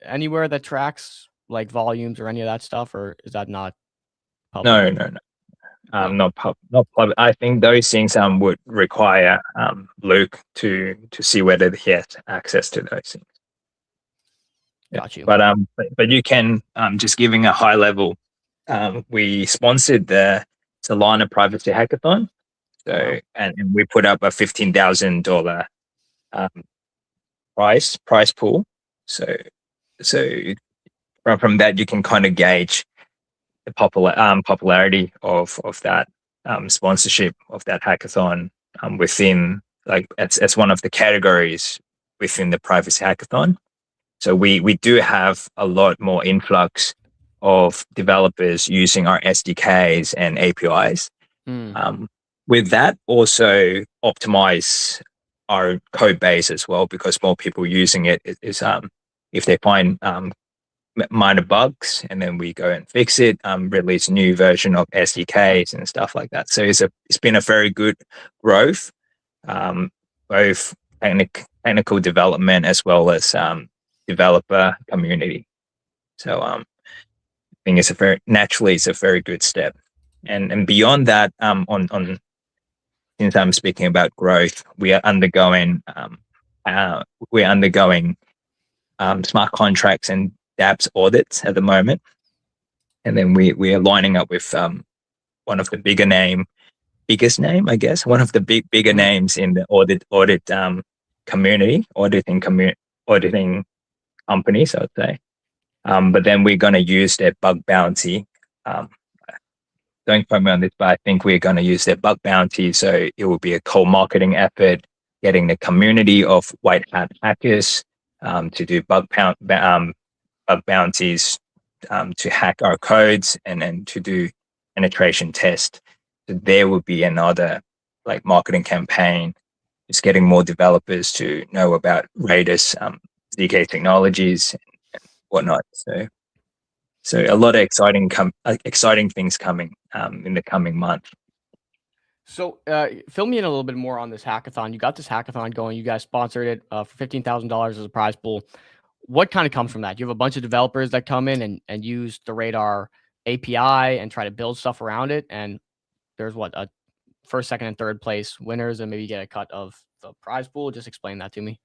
anywhere that tracks like volumes or any of that stuff, or is that not public? No. Not public. I think those things would require Luke to see whether he has access to those things. Got you. But you can just giving a high level. We sponsored the Solana Privacy Hackathon, so and we put up a $15,000 prize pool. So from that you can kind of gauge the popularity of that sponsorship of that hackathon within, like, as one of the categories within the privacy hackathon. So we do have a lot more influx of developers using our SDKs and APIs. With that, also optimize our code base as well, because more people using it is if they find minor bugs, and then we go and fix it, release a new version of SDKs and stuff like that. So it's been a very good growth, both technical development as well as developer community. So I think it's a very good step. And beyond that, since I'm speaking about growth, we are undergoing smart contracts and dApps audits at the moment, and then we are lining up with one of the bigger names in the audit community, auditing companies, I would say. But then we're going to use their bug bounty. Don't quote me on this, but I think we're going to use their bug bounty. So it will be a co-marketing effort, getting the community of white hat hackers to do bug bounties, to hack our codes and to do penetration test. So there will be another like marketing campaign, just getting more developers to know about Radar's ZK technologies and whatnot. So a lot of exciting things coming in the coming month. So fill me in a little bit more on this hackathon. You got this hackathon going. You guys sponsored it for $15,000 as a prize pool. What kind of comes from that? You have a bunch of developers that come in and use the Radar API and try to build stuff around it. And there's a first, second, and third place winners, and maybe you get a cut of the prize pool. Just explain that to me.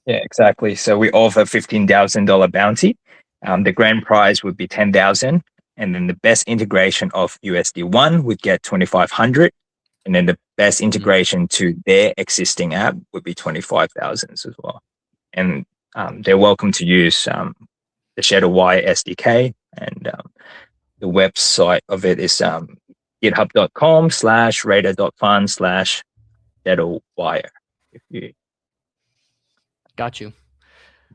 Yeah, exactly. So we offer $15,000 bounty. The grand prize would be $10,000, and then the best integration of USD1 would get $2,500, and then the best integration to their existing app would be $25,000 as well. And they're welcome to use the Shadowwire SDK, and the website of it is github.com/radar.fund/Shadowwire. Got you.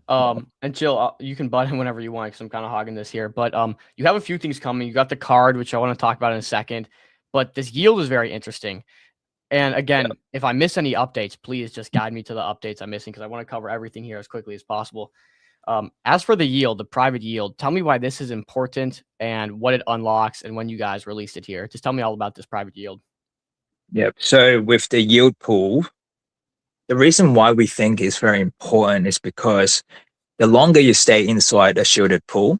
And Jill, you can butt in whenever you want, because I'm kind of hogging this here. But you have a few things coming. You got the card, which I want to talk about in a second. But this yield is very interesting. And again, if I miss any updates, please just guide me to the updates I'm missing, because I want to cover everything here as quickly as possible. As for the yield, the private yield, tell me why this is important and what it unlocks and when you guys released it here. Just tell me all about this private yield. Yep. So with the yield pool, the reason why we think is very important is because the longer you stay inside a shielded pool,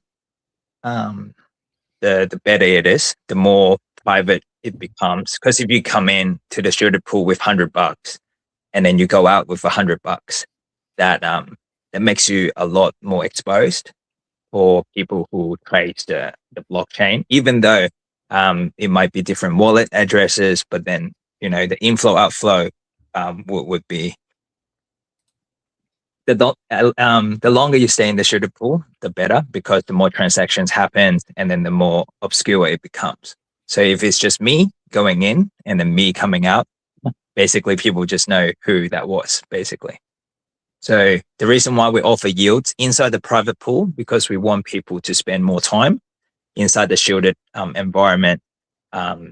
the better it is, the more private it becomes. Because if you come in to the shielded pool with $100 and then you go out with $100, that that makes you a lot more exposed for people who trade the blockchain, even though it might be different wallet addresses, but then, you know, the inflow outflow would be the longer you stay in the shooter pool, the better, because the more transactions happen and then the more obscure it becomes. So if it's just me going in and then me coming out, basically people just know who that was, basically. So the reason why we offer yields inside the private pool, because we want people to spend more time inside the shielded environment.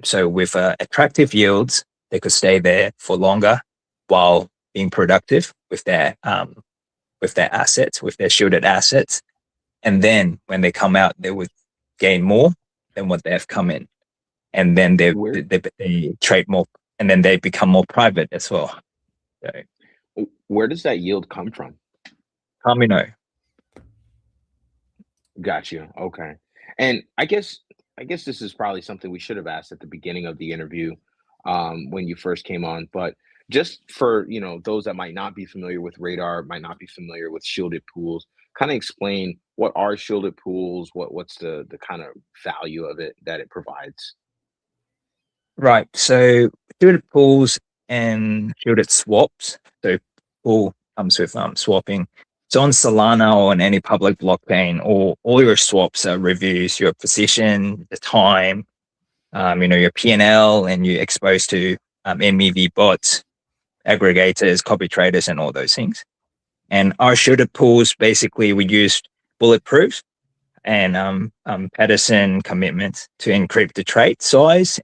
So with attractive yields, they could stay there for longer while being productive with their assets, with their shielded assets. And then when they come out, they would gain more than what they have come in. And then they trade more, and then they become more private as well. So, Where does that yield come from? Domino. Got you. Okay. And I guess this is probably something we should have asked at the beginning of the interview, when you first came on. But just for, you know, those that might not be familiar with Radar, might not be familiar with shielded pools, kind of explain what are shielded pools, what's the kind of value of it that it provides. Right. So shielded pools and shielded swaps. So pool comes with swapping. So on Solana or on any public blockchain, all your swaps reviews your position, the time, you know, your P&L, and you're exposed to MEV bots, aggregators, copy traders, and all those things. And our shielded pools, basically, we used bulletproofs and Pedersen commitments to encrypt the trade size,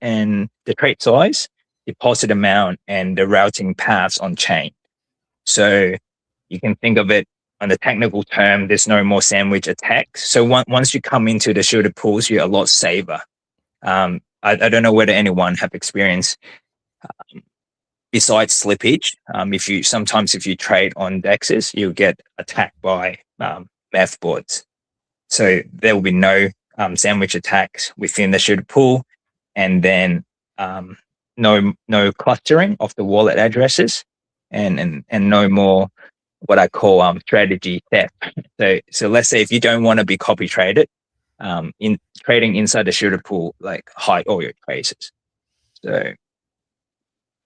deposit amount, and the routing paths on chain. So you can think of it on the technical term, there's no more sandwich attacks. So once you come into the shielded pools, you're a lot safer. I don't know whether anyone have experienced besides slippage. If you trade on DEXs, you'll get attacked by math boards. So there will be no sandwich attacks within the shielded pool, and then no clustering of the wallet addresses, and no more what I call strategy theft. So let's say if you don't want to be copy traded, in trading inside the shielded pool, like hide all your traces. So,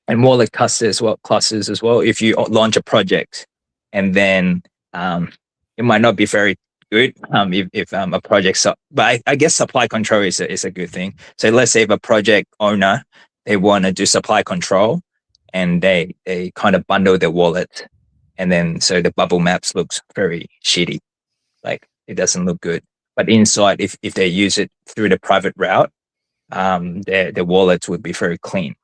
and wallet clusters as well. If you launch a project and then it might not be very good if a project, but I guess supply control is a good thing. So let's say if a project owner, they want to do supply control and they kind of bundle their wallet, and then so the bubble maps looks very shitty, like it doesn't look good. But inside, if they use it through the private route, their wallets would be very clean.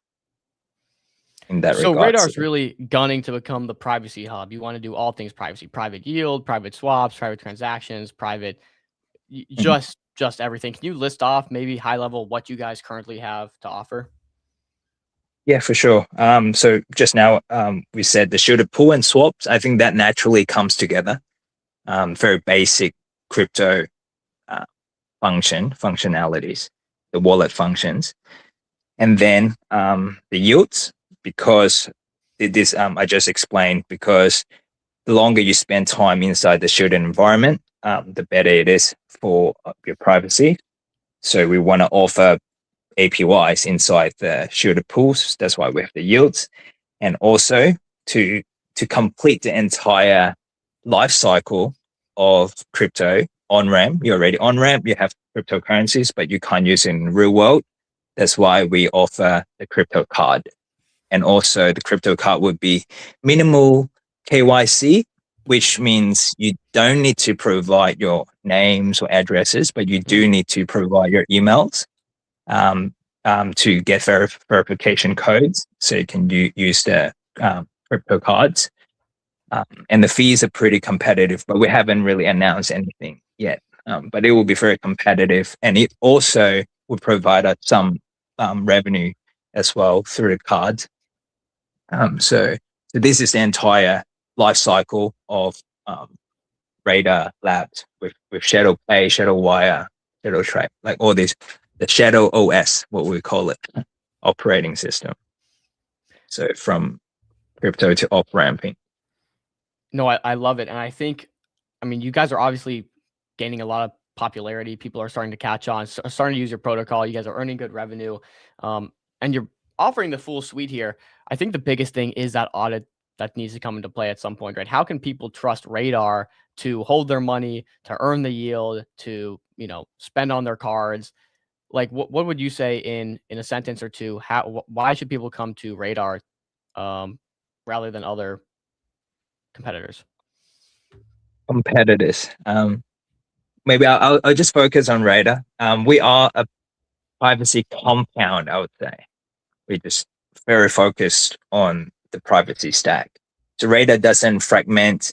In that so regard. Radar's really gunning to become the privacy hub. You want to do all things privacy, private yield, private swaps, private transactions, private, just everything. Can you list off maybe high level what you guys currently have to offer? Yeah, for sure. So just now we said the shielded pool and swaps. I think that naturally comes together. Very basic crypto functionalities, the wallet functions, and then the yields. Because this I just explained, because the longer you spend time inside the shielded environment, the better it is for your privacy. So we want to offer APYs inside the shielded pools. That's why we have the yields. And also to complete the entire life cycle of crypto on-ramp. You're already on-ramp, you have cryptocurrencies, but you can't use it in the real world. That's why we offer the crypto card. And also the crypto card would be minimal KYC, which means you don't need to provide your names or addresses, but you do need to provide your emails to get verification codes, so you can use the crypto cards. And the fees are pretty competitive, but we haven't really announced anything yet. But it will be very competitive, and it also would provide us some revenue as well through the cards. So this is the entire life cycle of Radar Labs with Shadow Pay, Shadow Wire, Shadow Trade, like all these, the Shadow OS, what we call it, operating system. So from crypto to off ramping. No, I love it. And I think I mean, you guys are obviously gaining a lot of popularity. People are starting to catch on, starting to use your protocol. You guys are earning good revenue, and you're offering the full suite here. I think the biggest thing is that audit that needs to come into play at some point, right? How can people trust Radar to hold their money, to earn the yield, to, you know, spend on their cards? Like, what would you say in a sentence or two? Why should people come to Radar rather than other competitors? Competitors. Maybe I'll just focus on Radar. We are a privacy compound, I would say. We're just very focused on the privacy stack. So Radar doesn't fragment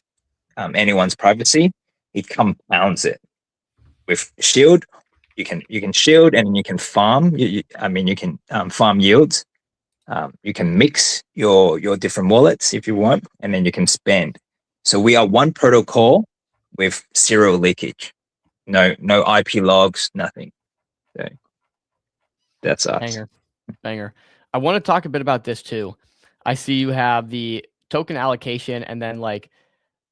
anyone's privacy; it compounds it. With Shield, you can shield and you can farm. You can farm yields. You can mix your different wallets if you want, and then you can spend. So we are one protocol with zero leakage. No IP logs, nothing. So that's us. Banger. I want to talk a bit about this too. I see you have the token allocation, and then like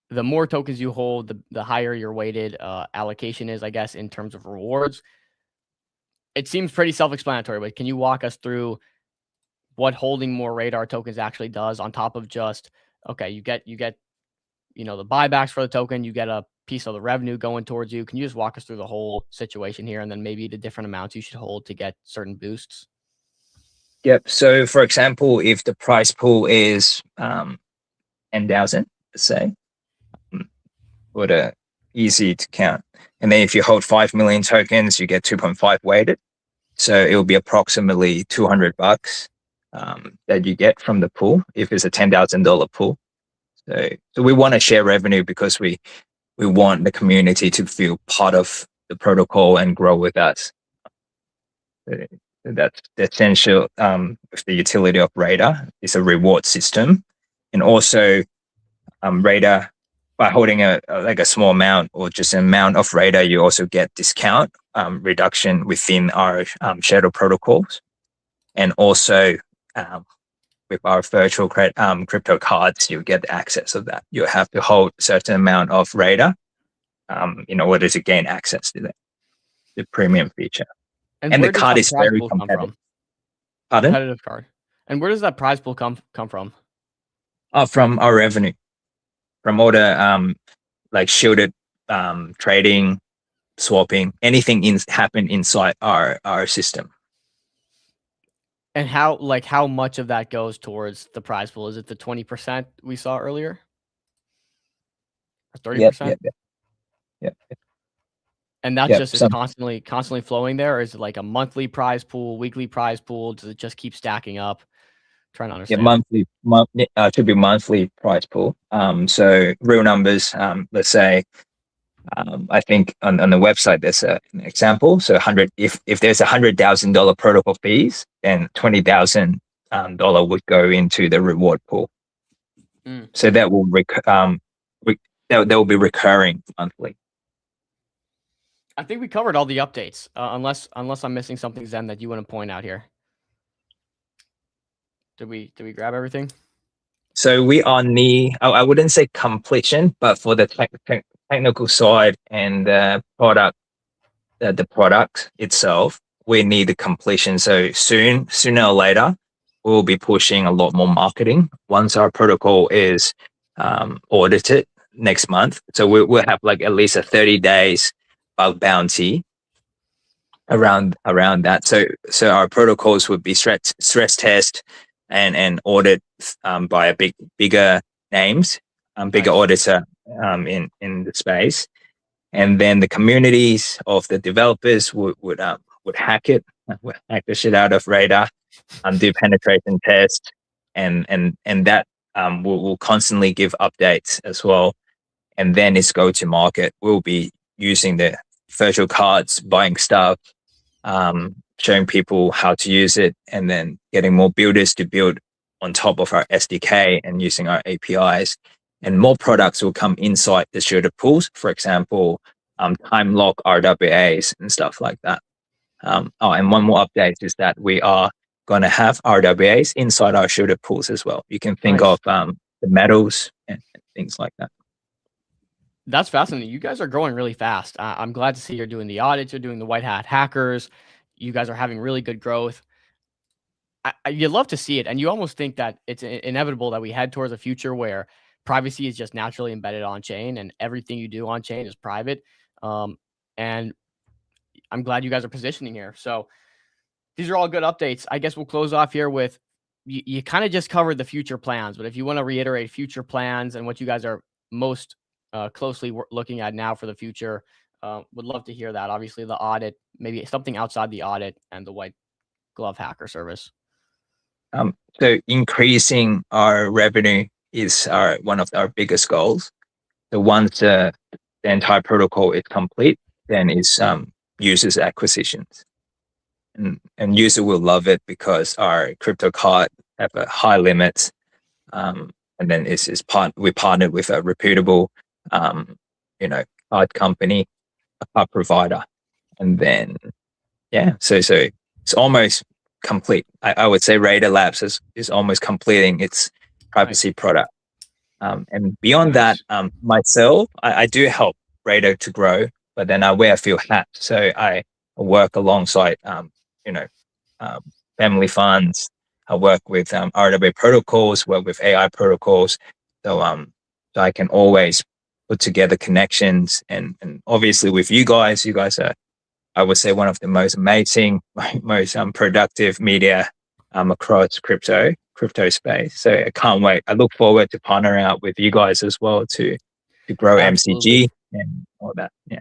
the more tokens you hold, the higher your weighted allocation is, I guess, in terms of rewards. It seems pretty self-explanatory, but can you walk us through what holding more Radar tokens actually does on top of just, okay, you get you know, the buybacks for the token, you get a piece of the revenue going towards you. Can you just walk us through the whole situation here, and then maybe the different amounts you should hold to get certain boosts? Yep. So for example, if the price pool is 10,000, let's say, what a easy to count. And then if you hold 5 million tokens, you get 2.5 weighted. So it will be approximately $200 that you get from the pool if it's a $10,000 pool. So we want to share revenue because we want the community to feel part of the protocol and grow with us. That's the essential with the utility of Radar. It's a reward system, and also Radar, by holding a small amount or just an amount of Radar, you also get discount reduction within our shadow protocols, and also with our virtual crypto cards, you get access of that. You have to hold a certain amount of Radar in order to gain access to the premium feature. And the card is very competitive. Pardon? Competitive card. And where does that prize pool come from? From our revenue, from all the like shielded trading, swapping, anything happen inside our system. And how much of that goes towards the prize pool? Is it the 20% we saw earlier? Or 30%? Yep. And that just is constantly flowing there, or is it like a monthly prize pool, weekly prize pool? Does it just keep stacking up? Trying to understand. Yeah, should be monthly prize pool. So real numbers, let's say, I think on the website there's an example. So if there's $100,000 protocol fees, then $20,000 would go into the reward pool. So that will that will be recurring monthly. I think we covered all the updates, unless I'm missing something, Zen, that you want to point out here. Did we grab everything? So we are I wouldn't say completion, but for the technical side and the product itself, we need the completion. So sooner or later, we'll be pushing a lot more marketing once our protocol is audited next month. So we'll have like at least a 30 days bug bounty around that. So our protocols would be stress test and audit by a bigger names, bigger auditor in the space, and then the communities of the developers would hack the shit out of Radar, do penetration tests, and that will constantly give updates as well. And then it's go to market. We'll be using the virtual cards, buying stuff, showing people how to use it, and then getting more builders to build on top of our SDK and using our APIs. And more products will come inside the shielded pools, for example, time lock RWAs and stuff like that. And one more update is that we are going to have RWAs inside our shielded pools as well. You can think of the metals and things like that. That's fascinating. You guys are growing really fast. I'm glad to see you're doing the audits, you're doing the white hat hackers. You guys are having really good growth. You love to see it, and you almost think that it's inevitable that we head towards a future where privacy is just naturally embedded on chain, and everything you do on chain is private. And I'm glad you guys are positioning here. So these are all good updates. I guess we'll close off here with you kind of just covered the future plans, but if you want to reiterate future plans and what you guys are most closely looking at now for the future, would love to hear that. Obviously, the audit, maybe something outside the audit, and the white glove hacker service. So increasing our revenue is one of our biggest goals. So once the entire protocol is complete, then it's users acquisitions, and user will love it because our crypto card have a high limit, and then we partnered with a reputable, card company, a card provider, and then so it's almost complete. I would say Radar Labs is almost completing its privacy product. And beyond that, myself, I do help Radar to grow, but then I wear a few hats. So I work alongside, family funds. I work with RWA protocols, work with AI protocols. So I can always put together connections, and obviously with you guys are, I would say, one of the most amazing, most productive media across crypto space. So I can't wait. I look forward to partnering up with you guys as well to grow Absolutely. MCG and all that. Yeah.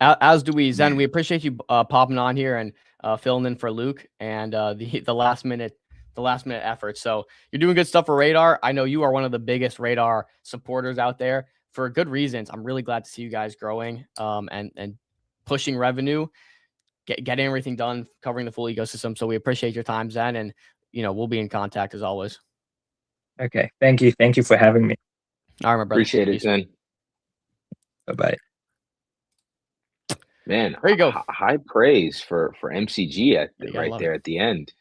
As do we, Zen. We appreciate you popping on here and filling in for Luke and the last minute effort. So you're doing good stuff for Radar. I know you are one of the biggest Radar supporters out there for good reasons. I'm really glad to see you guys growing and pushing revenue, getting everything done, covering the full ecosystem. So we appreciate your time, Zen, and we'll be in contact as always. Okay. Thank you for having me. All right, my brother. Appreciate it, Peace. Zen. Bye-bye. Man, There you go. High praise for MCG right there at the end.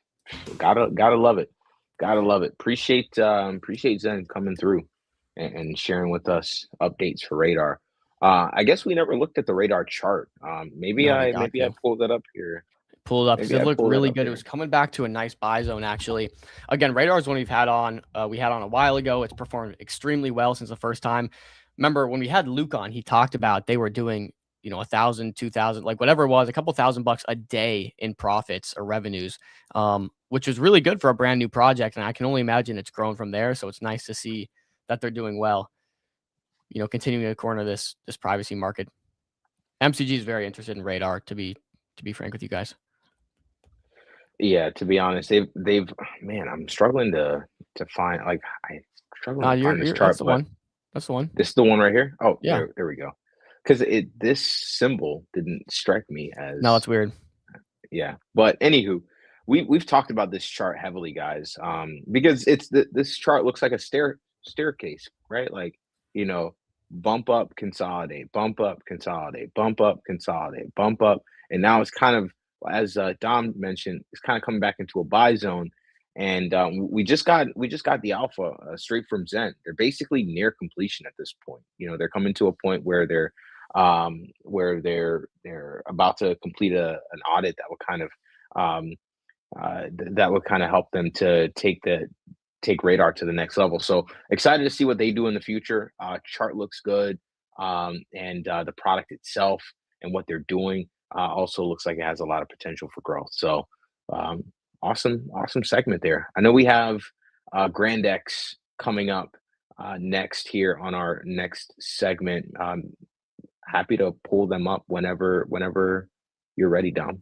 Gotta love it. Gotta love it. Appreciate Zen coming through and sharing with us updates for Radar. I guess we never looked at the Radar chart. Maybe I pulled that up here. Pull it up because Maybe it I looked pulled it really up good. It here. was coming back to a nice buy zone, actually. Again, Radar is one we've had on. We had on a while ago. It's performed extremely well since the first time. Remember when we had Luke on, he talked about they were doing, 1,000, 2,000, like whatever it was, a couple $1,000 a day in profits or revenues, which was really good for a brand new project. And I can only imagine it's grown from there. So it's nice to see that they're doing well. Continuing to corner this privacy market. MCG is very interested in Radar, to be frank with you guys. Yeah, to be honest, they've man, I'm struggling to find I struggle to find this chart. That's the one. That's the one. This is the one right here. Oh, yeah. There we go. Because this symbol didn't strike me as. No, it's weird. Yeah, but anywho, we've talked about this chart heavily, guys. Because this chart looks like a staircase, right? Like, bump up, consolidate, bump up, consolidate, bump up, consolidate, bump up, and now it's kind of, as Dom mentioned, it's kind of coming back into a buy zone. And we just got the alpha straight from Zen. They're basically near completion at this point. They're coming to a point where they're about to complete an audit that would kind of help them to take Radar to the next level. So excited to see what they do in the future. Chart looks good, and the product itself and what they're doing also looks like it has a lot of potential for growth. So awesome segment there. I know we have GrandX coming up next here on our next segment. Happy to pull them up whenever you're ready, Dom.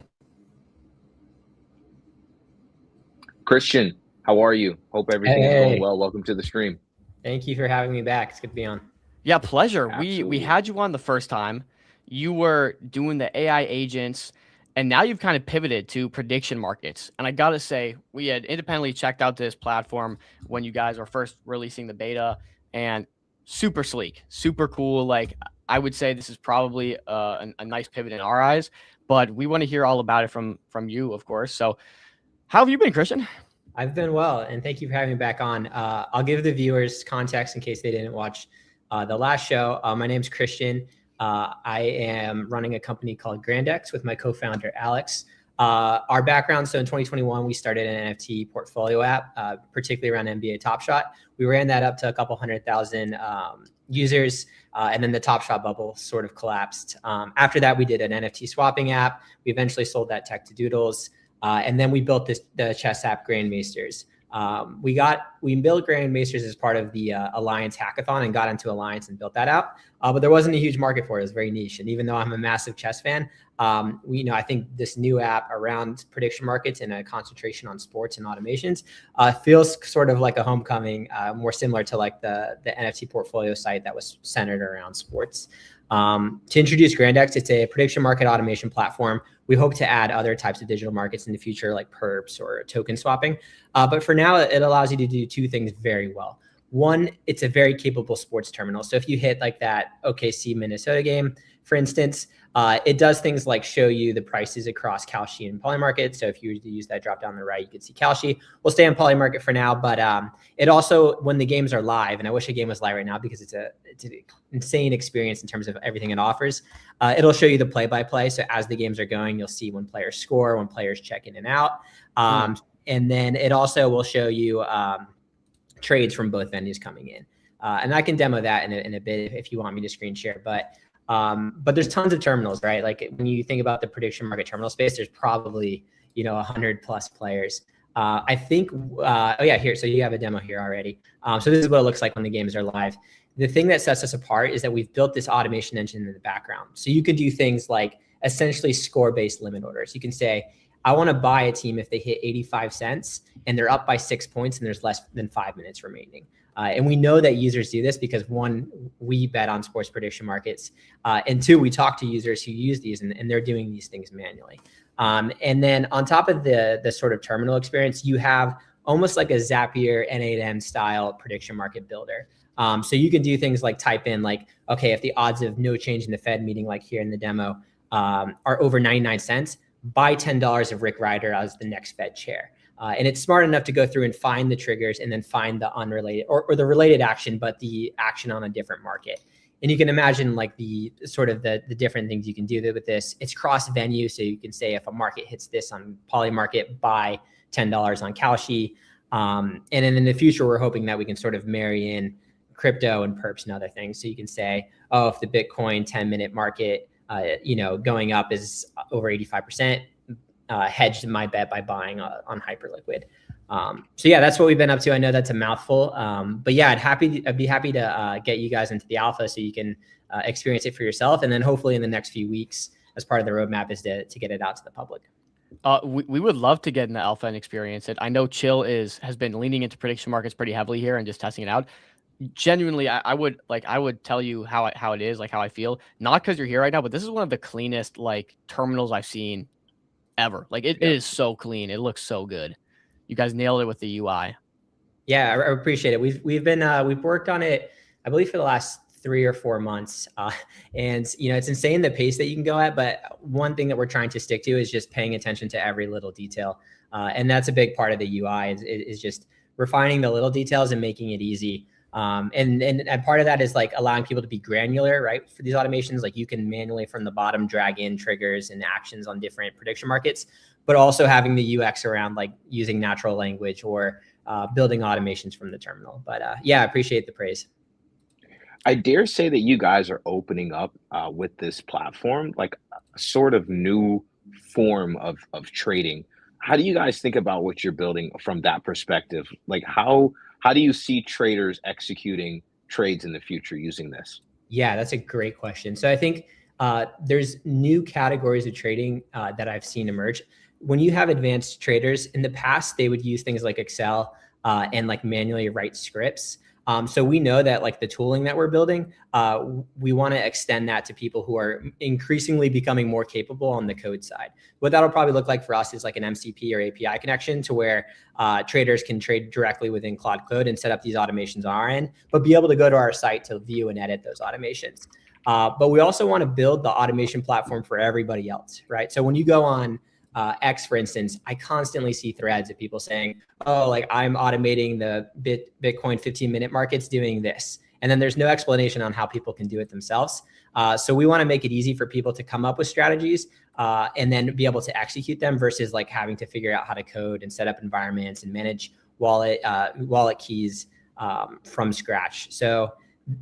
Christian, how are you? Hope everything's going well. Welcome to the stream. Thank you for having me back. It's good to be on. Yeah, pleasure. Absolutely. We had you on the first time. You were doing the AI agents, and now you've kind of pivoted to prediction markets. And I got to say, we had independently checked out this platform when you guys were first releasing the beta, and super sleek, super cool. Like, I would say this is probably a nice pivot in our eyes, but we want to hear all about it from you, of course. So how have you been, Christian? I've been well, and thank you for having me back on. I'll give the viewers context in case they didn't watch the last show. My name's Christian. I am running a company called Grandex with my co-founder, Alex. Our background, so in 2021, we started an NFT portfolio app, particularly around NBA Top Shot. We ran that up to a couple 100,000 users, and then the Top Shot bubble sort of collapsed. After that, we did an NFT swapping app. We eventually sold that tech to Doodles, and then we built the chess app Grandmasters. We built Grandmasters as part of the Alliance hackathon and got into Alliance and built that out. But there wasn't a huge market for it. It was very niche. And even though I'm a massive chess fan, I think this new app around prediction markets and a concentration on sports and automations feels sort of like a homecoming, more similar to like the NFT portfolio site that was centered around sports. To introduce Grandex, it's a prediction market automation platform. We hope to add other types of digital markets in the future, like perps or token swapping. But for now, it allows you to do two things very well. One, it's a very capable sports terminal. So if you hit like that OKC Minnesota game, for instance, it does things like show you the prices across Kalshi and Polymarket. So if you were to use that drop down on the right, you could see Kalshi. We'll stay on Polymarket for now, but it also, when the games are live, and I wish a game was live right now because it's an insane experience in terms of everything it offers. It'll show you the play-by-play. So as the games are going, you'll see when players score, when players check in and out. And then it also will show you trades from both venues coming in. And I can demo that in a bit if you want me to screen share. But there's tons of terminals, right? Like when you think about the prediction market terminal space, there's probably 100 plus players. I think, here. So you have a demo here already. So this is what it looks like when the games are live. The thing that sets us apart is that we've built this automation engine in the background. So you can do things like essentially score-based limit orders. You can say, I want to buy a team if they hit 85 cents and they're up by 6 points and there's less than 5 minutes remaining. And we know that users do this because one, we bet on sports prediction markets. And two, we talk to users who use these and they're doing these things manually. And then on top of the sort of terminal experience, you have almost like a Zapier N8N style prediction market builder. So you can do things like type in like, okay, if the odds of no change in the Fed meeting, like here in the demo, are over 99 cents, buy $10 of Rick Ryder as the next Fed chair. And it's smart enough to go through and find the triggers and then find the unrelated or the related action, but the action on a different market. And you can imagine like the sort of the different things you can do with this. It's cross venue. So you can say if a market hits this on Polymarket, buy $10 on Kalshi. And then in the future, we're hoping that we can sort of marry in crypto and perps and other things. So you can say, oh, if the Bitcoin 10-minute market, going up is over 85%, hedged my bet by buying on Hyperliquid. So yeah, that's what we've been up to. I know that's a mouthful, but yeah, I'd be happy to get you guys into the alpha so you can experience it for yourself, and then hopefully in the next few weeks, as part of the roadmap, is to get it out to the public. We would love to get in the alpha and experience it. I know Chill has been leaning into prediction markets pretty heavily here and just testing it out. Genuinely, I would tell you how it is, like how I feel. Not because you're here right now, but this is one of the cleanest like terminals I've seen ever. Like it is so clean. It looks so good. You guys nailed it with the UI. Yeah, I appreciate it. We've worked on it, I believe, for the last 3 or 4 months. And it's insane the pace that you can go at. But one thing that we're trying to stick to is just paying attention to every little detail. And that's a big part of the UI is just refining the little details and making it easy. And part of that is like allowing people to be granular, right? For these automations, like you can manually from the bottom drag in triggers and actions on different prediction markets, but also having the UX around like using natural language or building automations from the terminal. But yeah, I appreciate the praise. I dare say that you guys are opening up with this platform, like a sort of new form of trading. How do you guys think about what you're building from that perspective? Like how do you see traders executing trades in the future using this? Yeah, that's a great question. So I think there's new categories of trading that I've seen emerge. When you have advanced traders, in the past, they would use things like Excel and like manually write scripts. So we know that like the tooling that we're building, we want to extend that to people who are increasingly becoming more capable on the code side. What that'll probably look like for us is like an MCP or API connection to where traders can trade directly within Claude Code and set up these automations on our end, but be able to go to our site to view and edit those automations. But we also want to build the automation platform for everybody else, right? So when you go on X, for instance, I constantly see threads of people saying, oh, like I'm automating the Bitcoin 15-minute markets doing this. And then there's no explanation on how people can do it themselves. So we want to make it easy for people to come up with strategies and then be able to execute them versus like having to figure out how to code and set up environments and manage wallet keys from scratch. So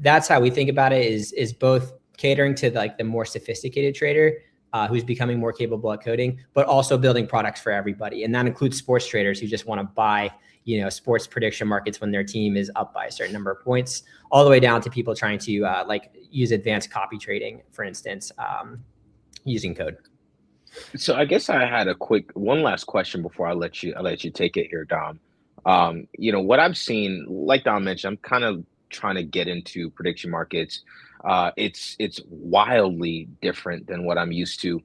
that's how we think about it, is both catering to like the more sophisticated trader who's becoming more capable at coding, but also building products for everybody. And that includes sports traders who just want to buy, sports prediction markets when their team is up by a certain number of points, all the way down to people trying to like use advanced copy trading, for instance, using code. So I guess I had one last question before I let you take it here, Dom. What I've seen, like Dom mentioned, I'm kind of trying to get into prediction markets. It's wildly different than what I'm used to.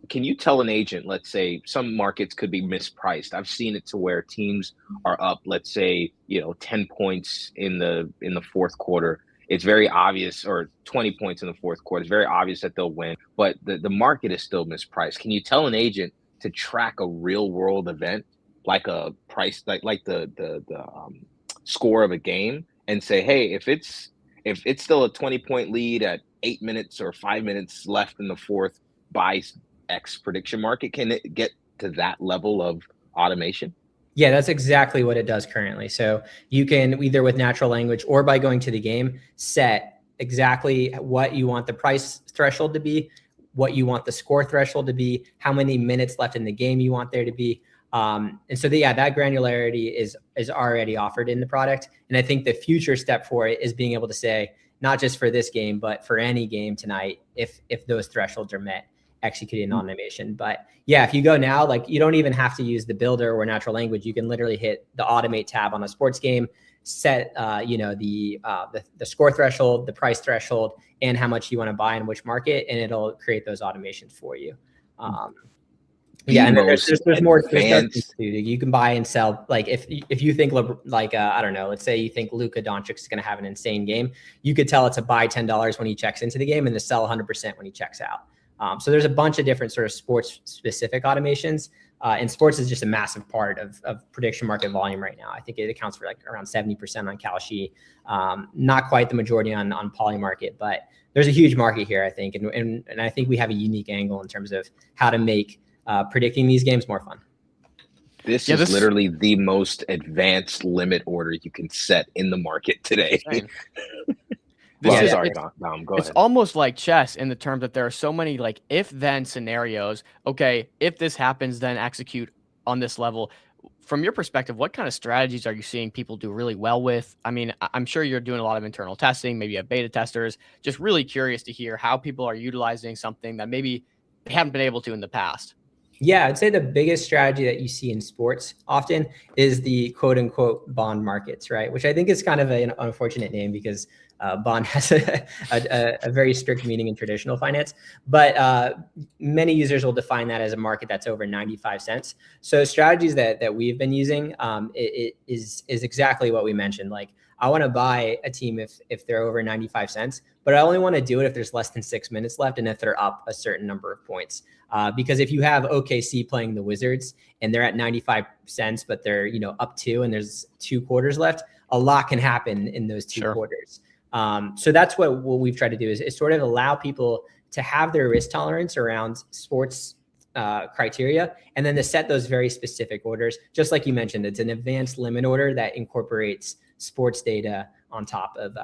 Can you tell an agent, let's say some markets could be mispriced? I've seen it to where teams are up, let's say, 10 points in the fourth quarter. It's very obvious, or 20 points in the fourth quarter. It's very obvious that they'll win, but the market is still mispriced. Can you tell an agent to track a real world event, like a price, like the score of a game, and say, hey, if it's still a 20-point lead at 8 minutes or 5 minutes left in the fourth, buy X prediction market? Can it get to that level of automation? Yeah, that's exactly what it does currently. So you can either with natural language or by going to the game, set exactly what you want the price threshold to be, what you want the score threshold to be, how many minutes left in the game you want there to be. And so that granularity is already offered in the product. And I think the future step for it is being able to say, not just for this game, but for any game tonight, if those thresholds are met, executing automation. But yeah, if you go now, like you don't even have to use the builder or natural language. You can literally hit the automate tab on a sports game, set the score threshold, the price threshold, and how much you want to buy in which market, and it'll create those automations for you. Yeah, and then there's more advanced. You can buy and sell. Like if you think I don't know, let's say you think Luka Doncic is going to have an insane game, you could tell it to buy $10 when he checks into the game and to sell 100% when he checks out. So there's a bunch of different sort of sports specific automations, and sports is just a massive part of prediction market volume right now. I think it accounts for like around 70% on Kalshi, not quite the majority on Polymarket, but there's a huge market here, I think, and I think we have a unique angle in terms of how to make predicting these games more fun. This is literally the most advanced limit order you can set in the market today. Go ahead. Almost like chess in the terms that there are so many like if-then scenarios. Okay, if this happens, then execute on this level. From your perspective, what kind of strategies are you seeing people do really well with? I mean, I'm sure you're doing a lot of internal testing. Maybe you have beta testers. Just really curious to hear how people are utilizing something that maybe they haven't been able to in the past. Yeah, I'd say the biggest strategy that you see in sports often is the quote unquote bond markets, right? Which I think is kind of an unfortunate name because bond has a very strict meaning in traditional finance. But many users will define that as a market that's over 95 cents. So strategies that we've been using is exactly what we mentioned. Like I want to buy a team if they're over 95 cents, but I only want to do it if there's less than 6 minutes left and if they're up a certain number of points. Because if you have OKC playing the Wizards and they're at 95 cents, but they're up 2 and there's 2 quarters left, a lot can happen in those 2 quarters. So that's what we've tried to do is sort of allow people to have their risk tolerance around sports criteria, and then to set those very specific orders. Just like you mentioned, it's an advanced limit order that incorporates sports data on top of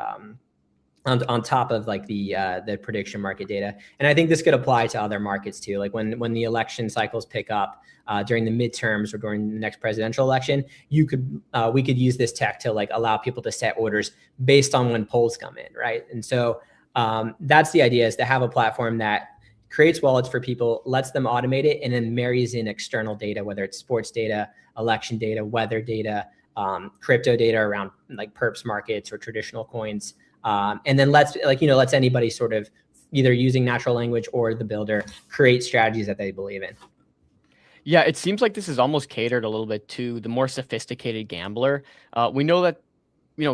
like the prediction market data. And I think this could apply to other markets too. Like when the election cycles pick up during the midterms or during the next presidential election, we could use this tech to like allow people to set orders based on when polls come in, right? And so that's the idea, is to have a platform that creates wallets for people, lets them automate it, and then marries in external data, whether it's sports data, election data, weather data, crypto data around like perps markets or traditional coins. And then lets anybody sort of either using natural language or the builder create strategies that they believe in. Yeah, it seems like this is almost catered a little bit to the more sophisticated gambler. We know that,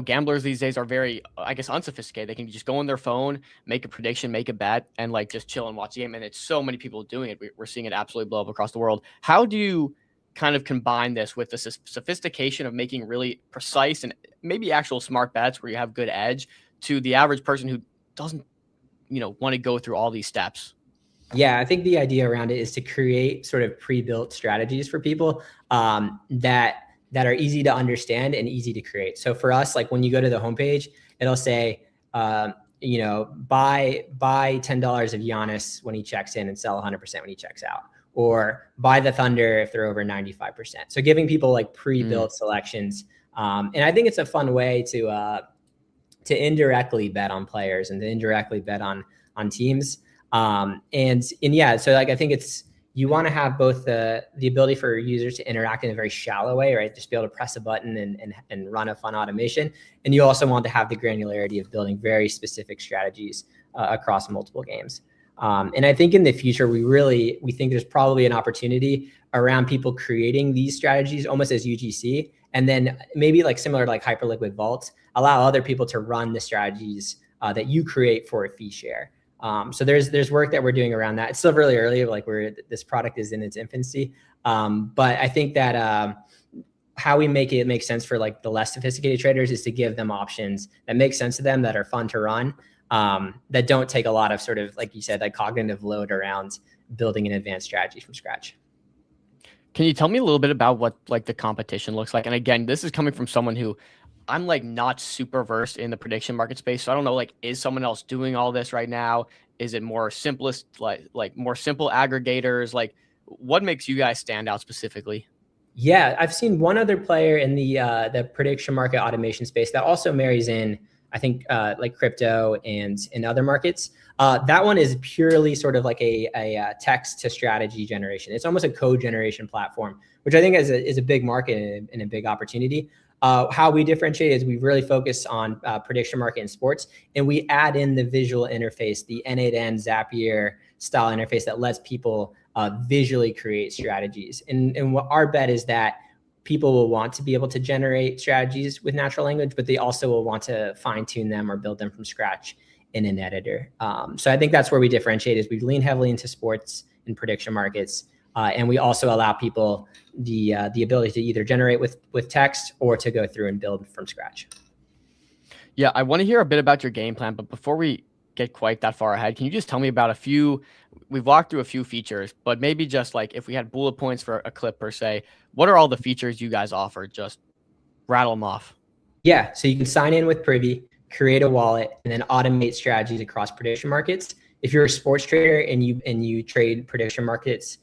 gamblers these days are very, I guess, unsophisticated. They can just go on their phone, make a prediction, make a bet, and like just chill and watch the game. And it's so many people doing it. We're seeing it absolutely blow up across the world. How do you kind of combine this with the sophistication of making really precise and maybe actual smart bets where you have good edge to the average person who doesn't, want to go through all these steps? Yeah, I think the idea around it is to create sort of pre-built strategies for people that are easy to understand and easy to create. So for us, like when you go to the homepage, it'll say, buy $10 of Giannis when he checks in and sell 100% when he checks out, or buy the Thunder if they're over 95%. So giving people like pre-built selections, and I think it's a fun way to indirectly bet on players and to indirectly bet on teams. And yeah, so like I think you want to have both the ability for users to interact in a very shallow way, right? Just be able to press a button and run a fun automation. And you also want to have the granularity of building very specific strategies across multiple games. And I think in the future, we think there's probably an opportunity around people creating these strategies almost as UGC, and then maybe like similar to like Hyperliquid Vault, allow other people to run the strategies that you create for a fee share. So there's work that we're doing around that. It's still really early, like this product is in its infancy. But I think that how we make it make sense for like the less sophisticated traders is to give them options that make sense to them, that are fun to run, that don't take a lot of sort of, like you said, like cognitive load around building an advanced strategy from scratch. Can you tell me a little bit about what like the competition looks like? And again, this is coming from someone who I'm like not super versed in the prediction market space. So I don't know, like, is someone else doing all this right now? Is it more simplest, like more simple aggregators? Like, what makes you guys stand out specifically? Yeah, I've seen one other player in the prediction market automation space that also marries in, I think, like crypto and in other markets. That one is purely sort of like a text to strategy generation. It's almost a code generation platform, which I think is a big market and a big opportunity. How we differentiate is we really focus on prediction market and sports, and we add in the visual interface, the N8N Zapier style interface that lets people visually create strategies. And what our bet is that people will want to be able to generate strategies with natural language, but they also will want to fine tune them or build them from scratch in an editor. So I think that's where we differentiate, is we lean heavily into sports and prediction markets. And we also allow people the ability to either generate with text or to go through and build from scratch. Yeah, I want to hear a bit about your game plan, but before we get quite that far ahead, can you just tell me about we've walked through a few features, but maybe just like if we had bullet points for a clip per se, what are all the features you guys offer? Just rattle them off. Yeah, so you can sign in with Privy, create a wallet, and then automate strategies across prediction markets. If you're a sports trader and you trade prediction markets,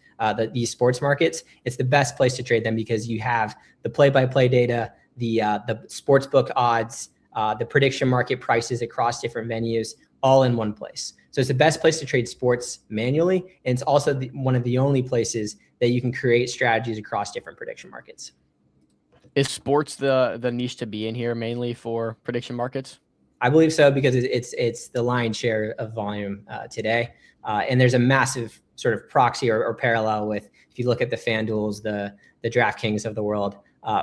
these sports markets, it's the best place to trade them because you have the play-by-play data, the sports book odds, the prediction market prices across different venues, all in one place. So it's the best place to trade sports manually, and it's also one of the only places that you can create strategies across different prediction markets. Is sports the niche to be in here mainly for prediction markets? I believe so, because it's the lion's share of volume today, and there's a massive sort of proxy or parallel with, if you look at the FanDuels, the DraftKings of the world,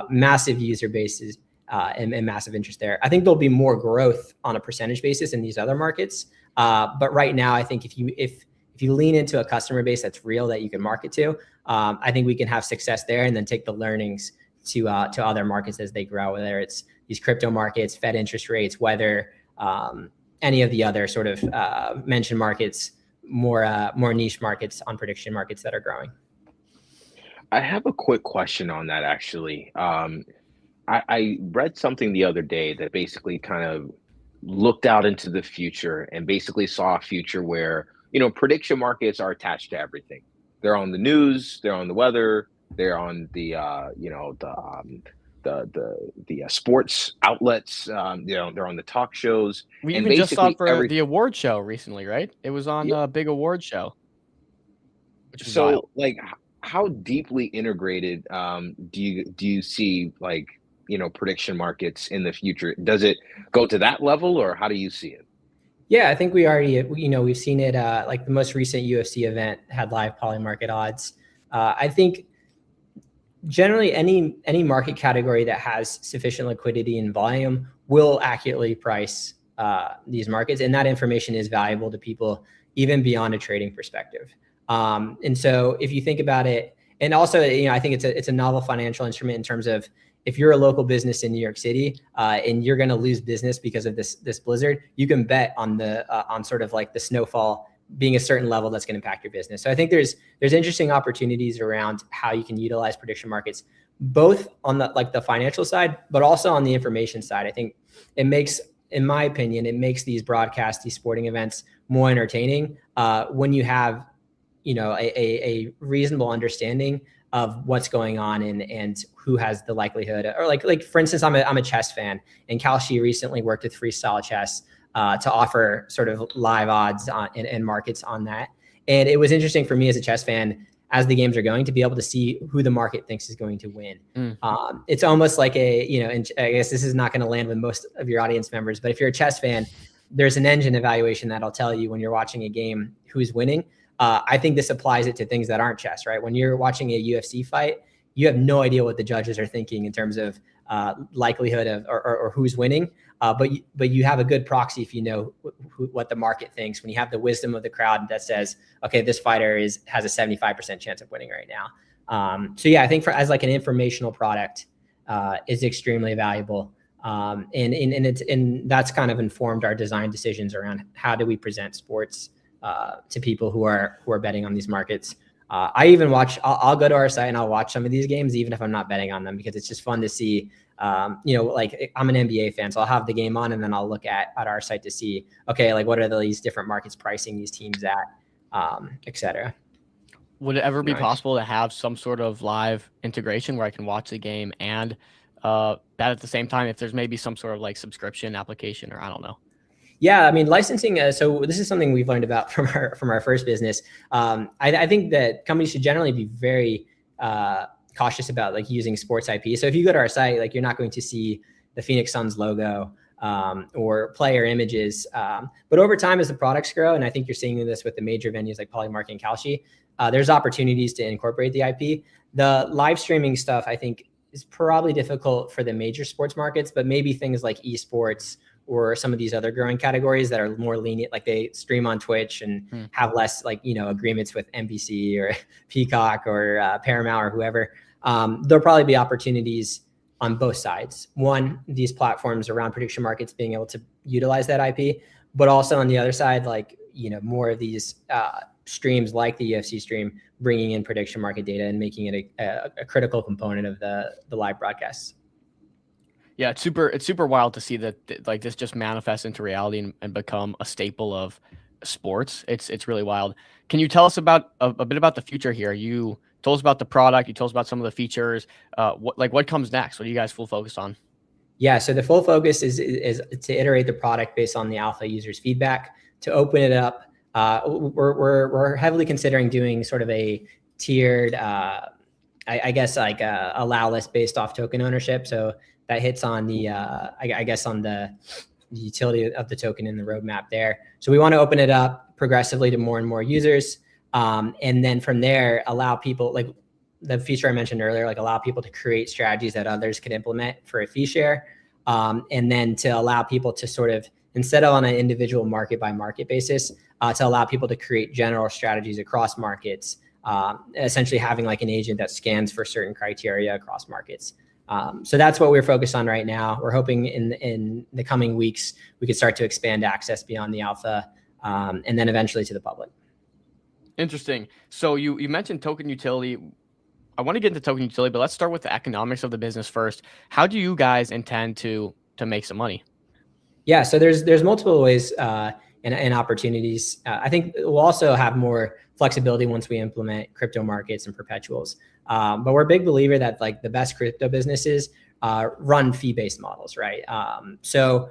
massive user bases and massive interest there. I think there'll be more growth on a percentage basis in these other markets, but right now I think if you lean into a customer base that's real that you can market to, I think we can have success there, and then take the learnings to other markets as they grow, whether it's these crypto markets, Fed interest rates, weather, any of the other sort of mentioned markets, more niche markets on prediction markets that are growing. I have a quick question on that, actually. I read something the other day that basically kind of looked out into the future and basically saw a future where, prediction markets are attached to everything. They're on the news, they're on the weather, they're on the sports outlets, they're on the talk shows. We and even just saw it basically for the award show recently, right? It was on a big award show. Which was So wild. like, how deeply integrated do you see, like, prediction markets in the future? Does it go to that level, or how do you see it? Yeah, I think we already, we've seen it, like the most recent UFC event had live poly market odds. I think generally any market category that has sufficient liquidity and volume will accurately price these markets, and that information is valuable to people even beyond a trading perspective. And so if you think about it, And also, I think it's a novel financial instrument in terms of if you're a local business in New York City and you're going to lose business because of this blizzard, you can bet on on sort of like the snowfall being a certain level that's going to impact your business. So I think there's interesting opportunities around how you can utilize prediction markets, both on the financial side, but also on the information side. I think it makes, in my opinion, it makes these broadcasts, these sporting events more entertaining when you have, a reasonable understanding of what's going on and who has the likelihood, or like for instance, I'm a chess fan, and Kalshi recently worked with Freestyle Chess to offer sort of live odds and markets on that. And it was interesting for me as a chess fan, as the games are going, to be able to see who the market thinks is going to win. It's almost like and I guess this is not going to land with most of your audience members, but if you're a chess fan, there's an engine evaluation that'll tell you when you're watching a game who's winning. I think this applies it to things that aren't chess, right? When you're watching a UFC fight, you have no idea what the judges are thinking in terms of likelihood of or who's winning. But you have a good proxy if you know what the market thinks, when you have the wisdom of the crowd that says, okay, this fighter has a 75% chance of winning right now. So yeah, I think as like an informational product is extremely valuable. And that's kind of informed our design decisions around how do we present sports to people who are betting on these markets. I even I'll go to our site and I'll watch some of these games, even if I'm not betting on them, because it's just fun to see. Like I'm an NBA fan, so I'll have the game on and then I'll look at our site to see, okay, like what are these different markets pricing these teams at, et cetera. Would it ever be Nice. possible to have some sort of live integration where I can watch the game and bet at the same time, if there's maybe some sort of like subscription application, or I don't know? Yeah, I mean, licensing. So this is something we've learned about from our first business. I think that companies should generally be very cautious about like using sports IP. So if you go to our site, like you're not going to see the Phoenix Suns logo or player images. But over time, as the products grow, and I think you're seeing this with the major venues like Polymarket and Kalshi, there's opportunities to incorporate the IP. The live streaming stuff, I think, is probably difficult for the major sports markets, but maybe things like esports or some of these other growing categories that are more lenient, like they stream on Twitch and have less agreements with NBC or Peacock or Paramount or whoever. There'll probably be opportunities on both sides. One, these platforms around prediction markets being able to utilize that IP, but also on the other side, more of these streams like the UFC stream, bringing in prediction market data and making it a critical component of the live broadcasts. Yeah, it's super wild to see that like this just manifests into reality and become a staple of sports. It's really wild. Can you tell us about a bit about the future here? You told us about the product. You told us about some of the features. What comes next? What are you guys full focused on? Yeah, so the full focus is to iterate the product based on the alpha users' feedback, to open it up. We're heavily considering doing sort of a tiered, I guess like a allow list based off token ownership. So that hits on the, I guess on the utility of the token in the roadmap there. So we want to open it up progressively to more and more users. And then from there, allow people, like the feature I mentioned earlier, like allow people to create strategies that others could implement for a fee share. And then to allow people to sort of, instead of on an individual market by market basis, to allow people to create general strategies across markets, essentially having like an agent that scans for certain criteria across markets. So that's what we're focused on right now. We're hoping in the coming weeks, we could start to expand access beyond the alpha and then eventually to the public. Interesting. So you mentioned token utility. I want to get into token utility, but let's start with the economics of the business first. How do you guys intend to make some money? Yeah, so there's multiple ways and opportunities. I think we'll also have more flexibility once we implement crypto markets and perpetuals. But we're a big believer that like the best crypto businesses run fee-based models, right? So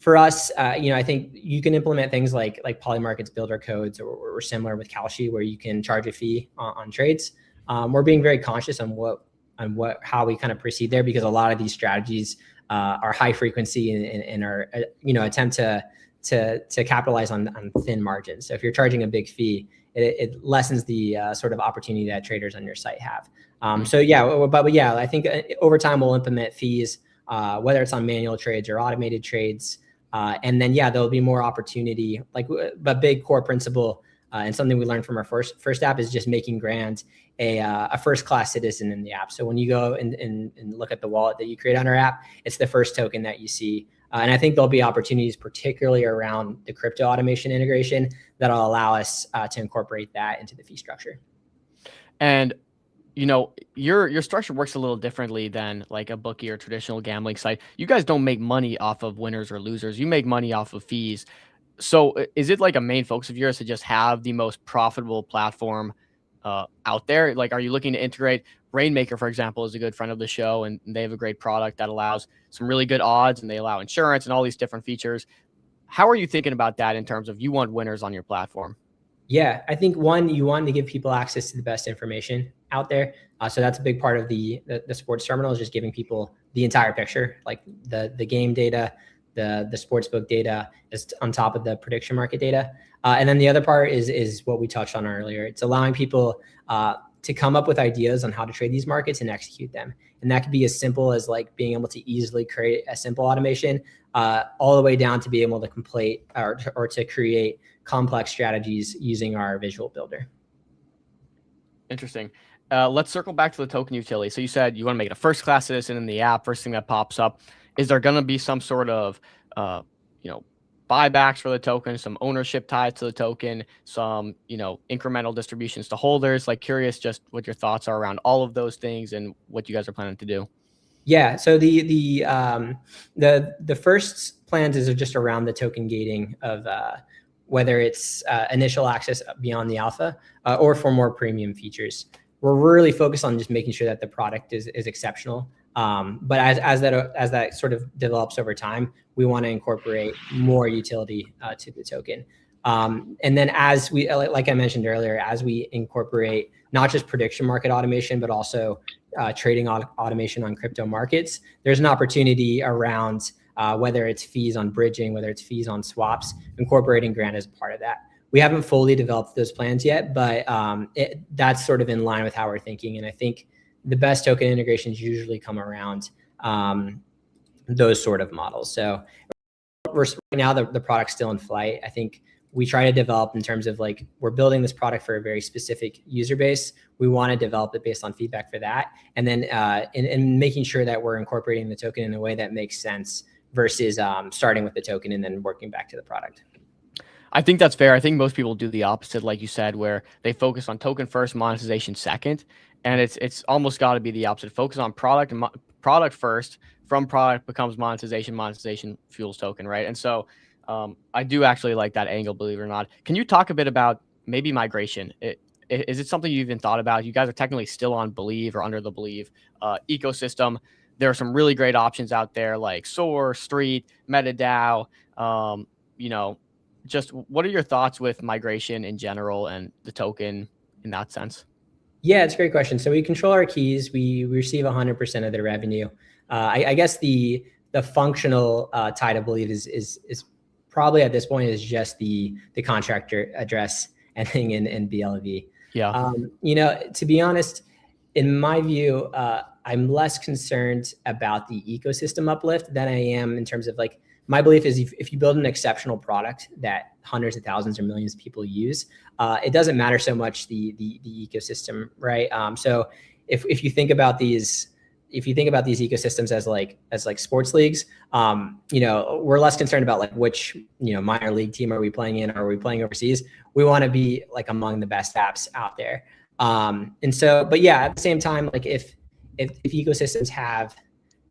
for us, I think you can implement things like Polymarket's builder codes or similar with Kalshi, where you can charge a fee on trades. We're being very conscious on how we kind of proceed there, because a lot of these strategies are high frequency and are attempt to capitalize on thin margins. So if you're charging a big fee, it lessens the sort of opportunity that traders on your site have. So yeah, but yeah, I think over time we'll implement fees, whether it's on manual trades or automated trades. And then, yeah, there'll be more opportunity. Like a big core principle and something we learned from our first app is just making grand a first class citizen in the app. So when you go and look at the wallet that you create on our app, it's the first token that you see. And I think there'll be opportunities, particularly around the crypto automation integration, that'll allow us to incorporate that into the fee structure. And you know, your structure works a little differently than like a bookie or traditional gambling site. You guys don't make money off of winners or losers. You make money off of fees. So is it like a main focus of yours to just have the most profitable platform out there? Like, are you looking to integrate Rainmaker, for example, is a good friend of the show, and they have a great product that allows some really good odds, and they allow insurance and all these different features. How are you thinking about that in terms of you want winners on your platform? Yeah, I think one, you want to give people access to the best information out there. So that's a big part of the sports terminal, is just giving people the entire picture, like the game data, the sportsbook data is on top of the prediction market data. And then the other part is what we touched on earlier. It's allowing people to come up with ideas on how to trade these markets and execute them. And that could be as simple as like being able to easily create a simple automation, all the way down to be able to complete or to create complex strategies using our visual builder. Interesting. Let's circle back to the token utility. So you said you want to make it a first class citizen in the app, first thing that pops up. Is there going to be some sort of, buybacks for the token, some ownership tied to the token, some, incremental distributions to holders? Like, curious just what your thoughts are around all of those things and what you guys are planning to do. Yeah. So the first plans is just around the token gating of whether it's initial access beyond the alpha or for more premium features. We're really focused on just making sure that the product is exceptional. But as that sort of develops over time, we want to incorporate more utility to the token. And then as we, like I mentioned earlier, as we incorporate not just prediction market automation, but also trading automation on crypto markets, there's an opportunity around whether it's fees on bridging, whether it's fees on swaps, incorporating Grant as part of that. We haven't fully developed those plans yet, but that's sort of in line with how we're thinking. And I think the best token integrations usually come around those sort of models. So right now the product's still in flight. I think we try to develop in terms of like, we're building this product for a very specific user base. We want to develop it based on feedback for that. And then in making sure that we're incorporating the token in a way that makes sense versus starting with the token and then working back to the product. I think that's fair. I think most people do the opposite, like you said, where they focus on token first, monetization second. And it's almost got to be the opposite. Focus on product and product first. From product becomes monetization. Monetization fuels token, right? And so I do actually like that angle, believe it or not. Can you talk a bit about maybe migration? Is it something you've even thought about? You guys are technically still on Believe or under the Believe ecosystem. There are some really great options out there like Soar, Street, MetaDAO. Just what are your thoughts with migration in general and the token in that sense? Yeah, it's a great question. So we control our keys. We receive 100% of the revenue. I guess the functional tie to Believe is probably at this point is just the contractor address ending in BLV. Yeah. To be honest, in my view, I'm less concerned about the ecosystem uplift than I am in terms of like, my belief is if you build an exceptional product that hundreds of thousands or millions of people use, it doesn't matter so much the ecosystem, right? So if you think about these ecosystems as like sports leagues, we're less concerned about like which minor league team are we playing in, or are we playing overseas? We want to be like among the best apps out there. But yeah, at the same time, like if ecosystems have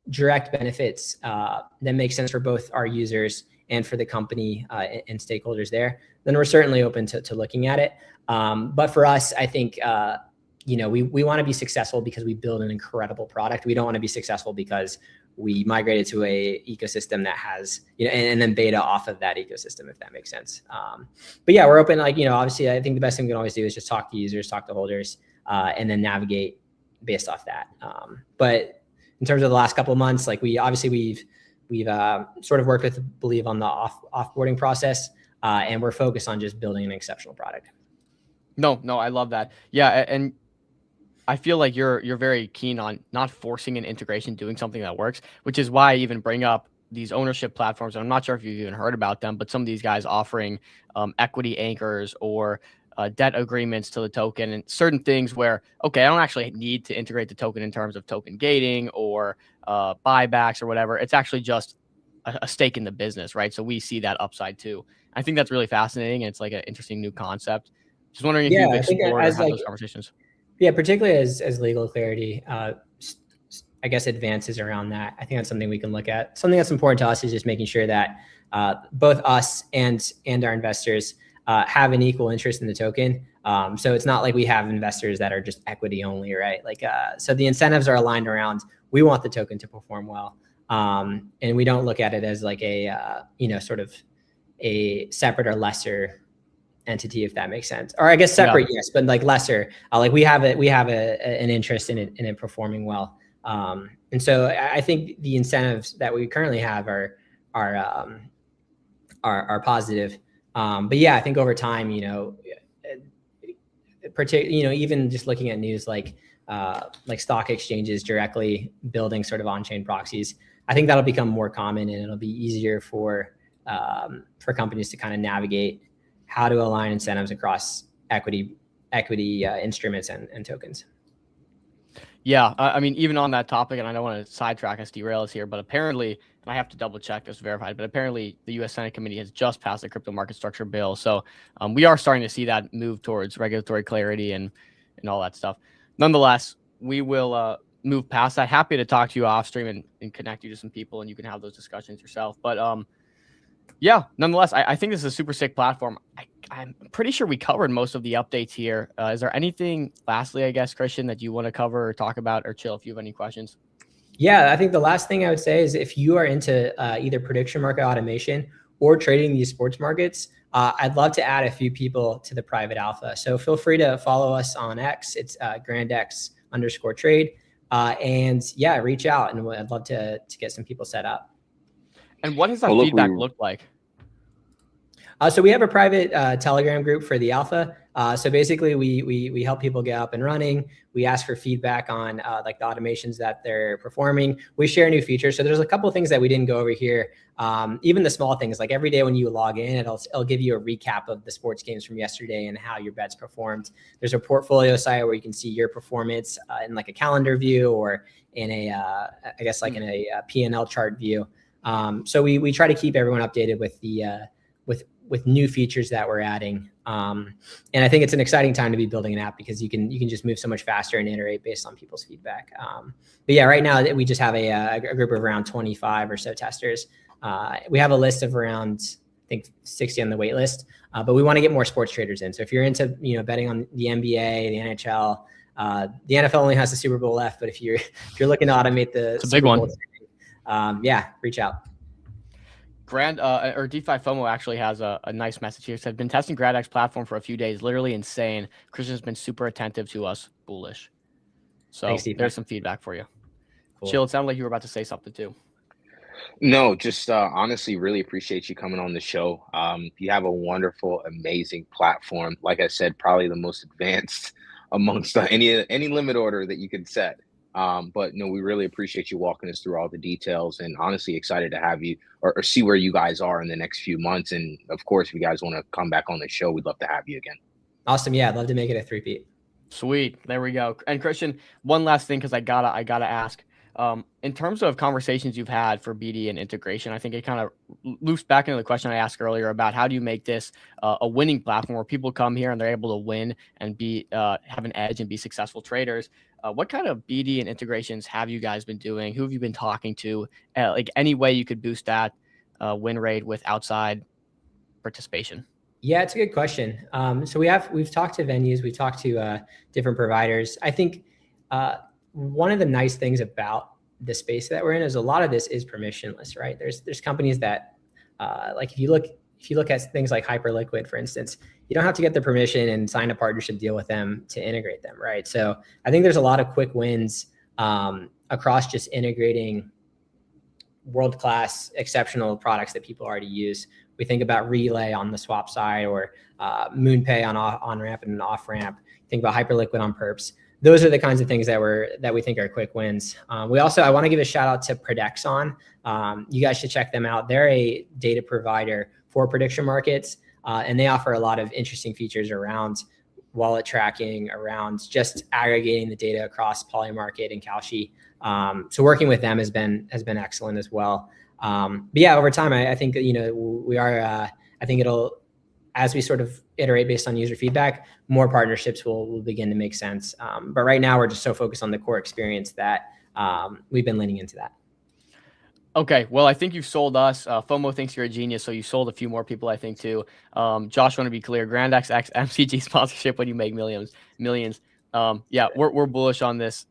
direct benefits that make sense for both our users and for the company and stakeholders there, then we're certainly open to looking at it. But for us, I think we want to be successful because we build an incredible product. We don't want to be successful because we migrated to a ecosystem that has and then beta off of that ecosystem, if that makes sense. But yeah, we're open. Like obviously, I think the best thing we can always do is just talk to users, talk to holders, and then navigate based off that. But in terms of the last couple of months, like we've sort of worked with Believe on the offboarding process, and we're focused on just building an exceptional product. No, I love that. Yeah, and I feel like you're very keen on not forcing an integration, doing something that works, which is why I even bring up these ownership platforms. And I'm not sure if you've even heard about them, but some of these guys offering equity anchors or debt agreements to the token and certain things where, okay, I don't actually need to integrate the token in terms of token gating or buybacks or whatever. It's actually just a stake in the business, right? So we see that upside too. I think that's really fascinating. And it's like an interesting new concept. Just wondering if Yeah, you've I think explored or as had like those conversations. yeah, particularly as legal clarity, I guess advances around that. I think that's something we can look at. Something that's important to us is just making sure that both us and our investors have an equal interest in the token. So it's not like we have investors that are just equity only, right? Like, so the incentives are aligned around, we want the token to perform well. And we don't look at it as like a, sort of a separate or lesser entity, if that makes sense. Or I guess separate, yes, but like lesser, like we have an interest in it performing well. And so I think the incentives that we currently have are positive. But yeah, I think over time, even just looking at news like stock exchanges directly building sort of on-chain proxies, I think that'll become more common, and it'll be easier for companies to kind of navigate how to align incentives across equity instruments and tokens. Yeah, I mean, even on that topic, and I don't want to sidetrack us, derail us here, but apparently, and I have to double check this, verified, but apparently the U.S. Senate Committee has just passed the crypto market structure bill. So we are starting to see that move towards regulatory clarity and all that stuff. Nonetheless, we will move past that. Happy to talk to you off stream and connect you to some people, and you can have those discussions yourself. But yeah, nonetheless, I think this is a super sick platform. I'm pretty sure we covered most of the updates here. Is there anything, lastly, I guess, Christian, that you want to cover or talk about, or Chill, if you have any questions? Yeah, I think the last thing I would say is if you are into either prediction market automation or trading these sports markets, I'd love to add a few people to the private alpha. So feel free to follow us on X. It's GrandX_trade. And yeah, reach out, and I'd love to get some people set up. And what has that feedback looked like? So we have a private Telegram group for the alpha. So basically, we help people get up and running. We ask for feedback on like the automations that they're performing. We share new features. So there's a couple of things that we didn't go over here. Even the small things, like every day when you log in, it'll give you a recap of the sports games from yesterday and how your bets performed. There's a portfolio site where you can see your performance in like a calendar view or in a in a P&L chart view. So we try to keep everyone updated with the with new features that we're adding. And I think it's an exciting time to be building an app because you can just move so much faster and iterate based on people's feedback. But yeah, right now we just have a group of around 25 or so testers. We have a list of around, I think 60 on the wait list, but we want to get more sports traders in. So if you're into, betting on the NBA, the NHL, the NFL only has the Super Bowl left, but if you're looking to automate it's a big one. Yeah, reach out. DeFi FOMO actually has a nice message here. It said, been testing GrandX platform for a few days, literally insane. Christian's been super attentive to us, bullish. So thanks, there's some feedback for you. Cool. Chill, it sounded like you were about to say something too. No, just honestly, really appreciate you coming on the show. You have a wonderful, amazing platform. Like I said, probably the most advanced amongst any limit order that you could set. But no, we really appreciate you walking us through all the details, and honestly excited to have you or see where you guys are in the next few months. And of course, if you guys want to come back on the show, we'd love to have you again. Awesome. Yeah, I'd love to make it a 3-peat. Sweet. There we go. And Christian, one last thing, because I gotta ask. In terms of conversations you've had for BD and integration, I think it kind of loops back into the question I asked earlier about how do you make this a winning platform where people come here and they're able to win and have an edge and be successful traders. What kind of BD and integrations have you guys been doing? Who have you been talking to? Like any way you could boost that win rate with outside participation? Yeah, it's a good question. So we've talked to venues, we've talked to different providers. I think one of the nice things about the space that we're in is a lot of this is permissionless, right? There's companies that like if you look at things like Hyperliquid, for instance, you don't have to get the permission and sign a partnership deal with them to integrate them, right? So I think there's a lot of quick wins across just integrating world-class, exceptional products that people already use. We think about Relay on the swap side, or MoonPay on ramp and off ramp. Think about Hyperliquid on perps. Those are the kinds of things that we think are quick wins. I want to give a shout out to Predexon. You guys should check them out. They're a data provider for prediction markets. And they offer a lot of interesting features around wallet tracking, around just aggregating the data across Polymarket and Kalshi. So working with them has been excellent as well. But yeah, over time, I think that, we are, I think it'll, as we sort of iterate based on user feedback, more partnerships will begin to make sense. But right now we're just so focused on the core experience that we've been leaning into that. Okay, well, I think you've sold us. FOMO thinks you're a genius, so you sold a few more people, I think, too. Josh, want to be clear, GrandX X MCG sponsorship when you make millions. Yeah, we're bullish on this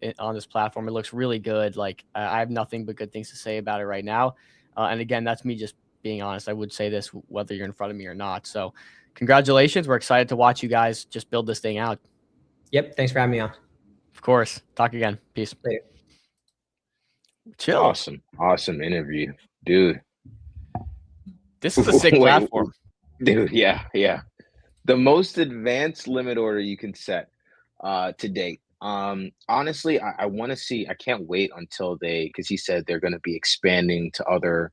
platform. It looks really good. Like, I have nothing but good things to say about it right now. And again, that's me just being honest. I would say this whether you're in front of me or not. So congratulations. We're excited to watch you guys just build this thing out. Yep. Thanks for having me on. Of course. Talk again. Peace. Later. Chill. Awesome interview, dude. This is a sick platform. Dude, yeah. The most advanced limit order you can set to date. Honestly, I want to see. I can't wait until because he said they're going to be expanding to other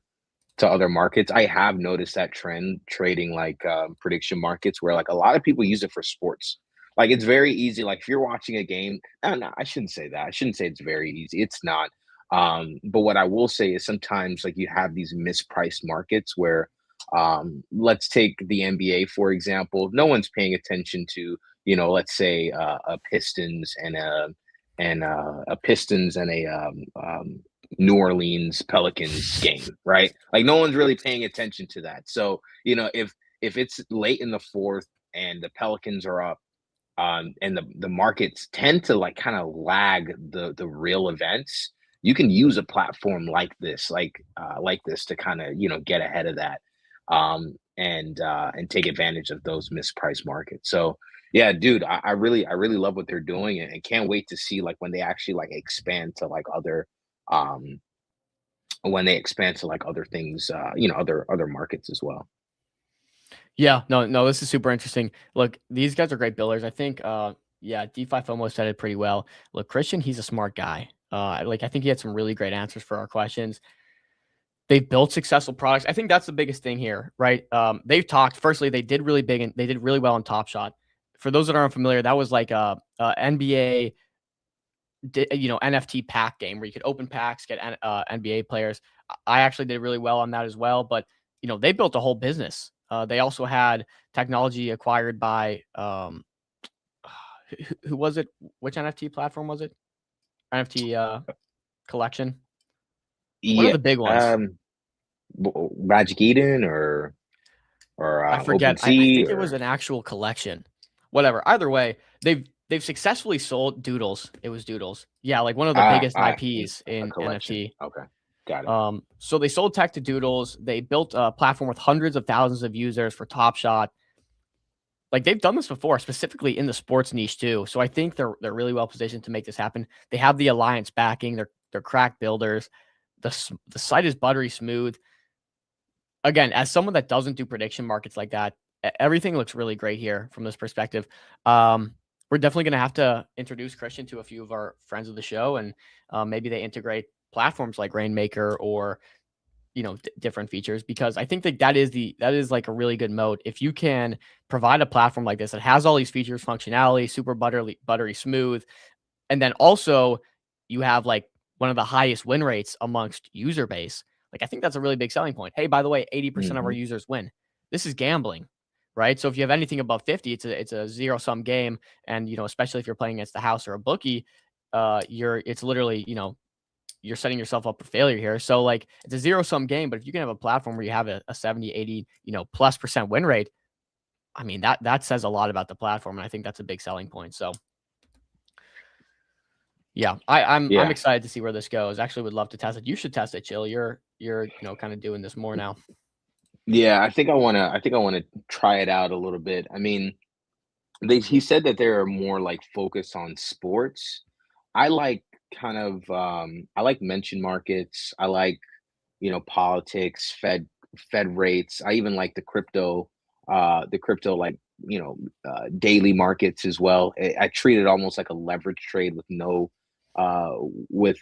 markets. I have noticed that trend trading like prediction markets where like a lot of people use it for sports. Like it's very easy. Like if you're watching a game, no, I shouldn't say that. I shouldn't say it's very easy. It's not. But what I will say is sometimes like you have these mispriced markets where let's take the NBA, for example. No one's paying attention to, let's say a Pistons and a New Orleans Pelicans game, right? Like no one's really paying attention to that. So, if it's late in the fourth and the Pelicans are up, and the markets tend to like kind of lag the real events, you can use a platform like this to kind of, get ahead of that, and take advantage of those mispriced markets. So yeah, dude, I really love what they're doing and can't wait to see like when they actually like expand to like other other things, other markets as well. Yeah, no, this is super interesting. Look, these guys are great builders. I think, DeFi FOMO said it pretty well. Look, Christian, he's a smart guy. I think he had some really great answers for our questions. They've built successful products. I think that's the biggest thing here, right? They've talked. Firstly, they did really big and they did really well on Top Shot. For those that aren't familiar, that was like a NBA, NFT pack game where you could open packs, get NBA players. I actually did really well on that as well. But they built a whole business. They also had technology acquired by who was it? Which NFT platform was it? NFT collection. One of the big ones. Magic Eden or I forget. I think it was an actual collection. Whatever. Either way, they've successfully sold Doodles. It was Doodles. Yeah, like one of the biggest IPs in NFT. Okay. Got it. So they sold tech to Doodles. They built a platform with hundreds of thousands of users for Top Shot. Like they've done this before, specifically in the sports niche too. So I think they're really well positioned to make this happen. They have the alliance backing. They're crack builders. The site is buttery smooth. Again, as someone that doesn't do prediction markets like that, everything looks really great here from this perspective. We're definitely going to have to introduce Christian to a few of our friends of the show, and maybe they integrate platforms like Rainmaker or different features, because I think that is like a really good moat. If you can provide a platform like this that has all these features, functionality, super buttery smooth, and then also you have like one of the highest win rates amongst user base. Like I think that's a really big selling point. Hey, by the way, 80% of our users win. This is gambling, right? So if you have anything above 50, it's a zero sum game, and especially if you're playing against the house or a bookie, it's literally you're setting yourself up for failure here. So like it's a zero sum game, but if you can have a platform where you have a 70, 80, plus % win rate, I mean, that says a lot about the platform. And I think that's a big selling point. So yeah, I'm excited to see where this goes. Actually would love to test it. You should test it, Chill. You're kind of doing this more now. Yeah, I think I want to try it out a little bit. I mean, he said that they're more like focused on sports. I like kind of I like mention markets. I like politics, Fed rates. I even like the crypto like daily markets as well. I treat it almost like a leverage trade with no with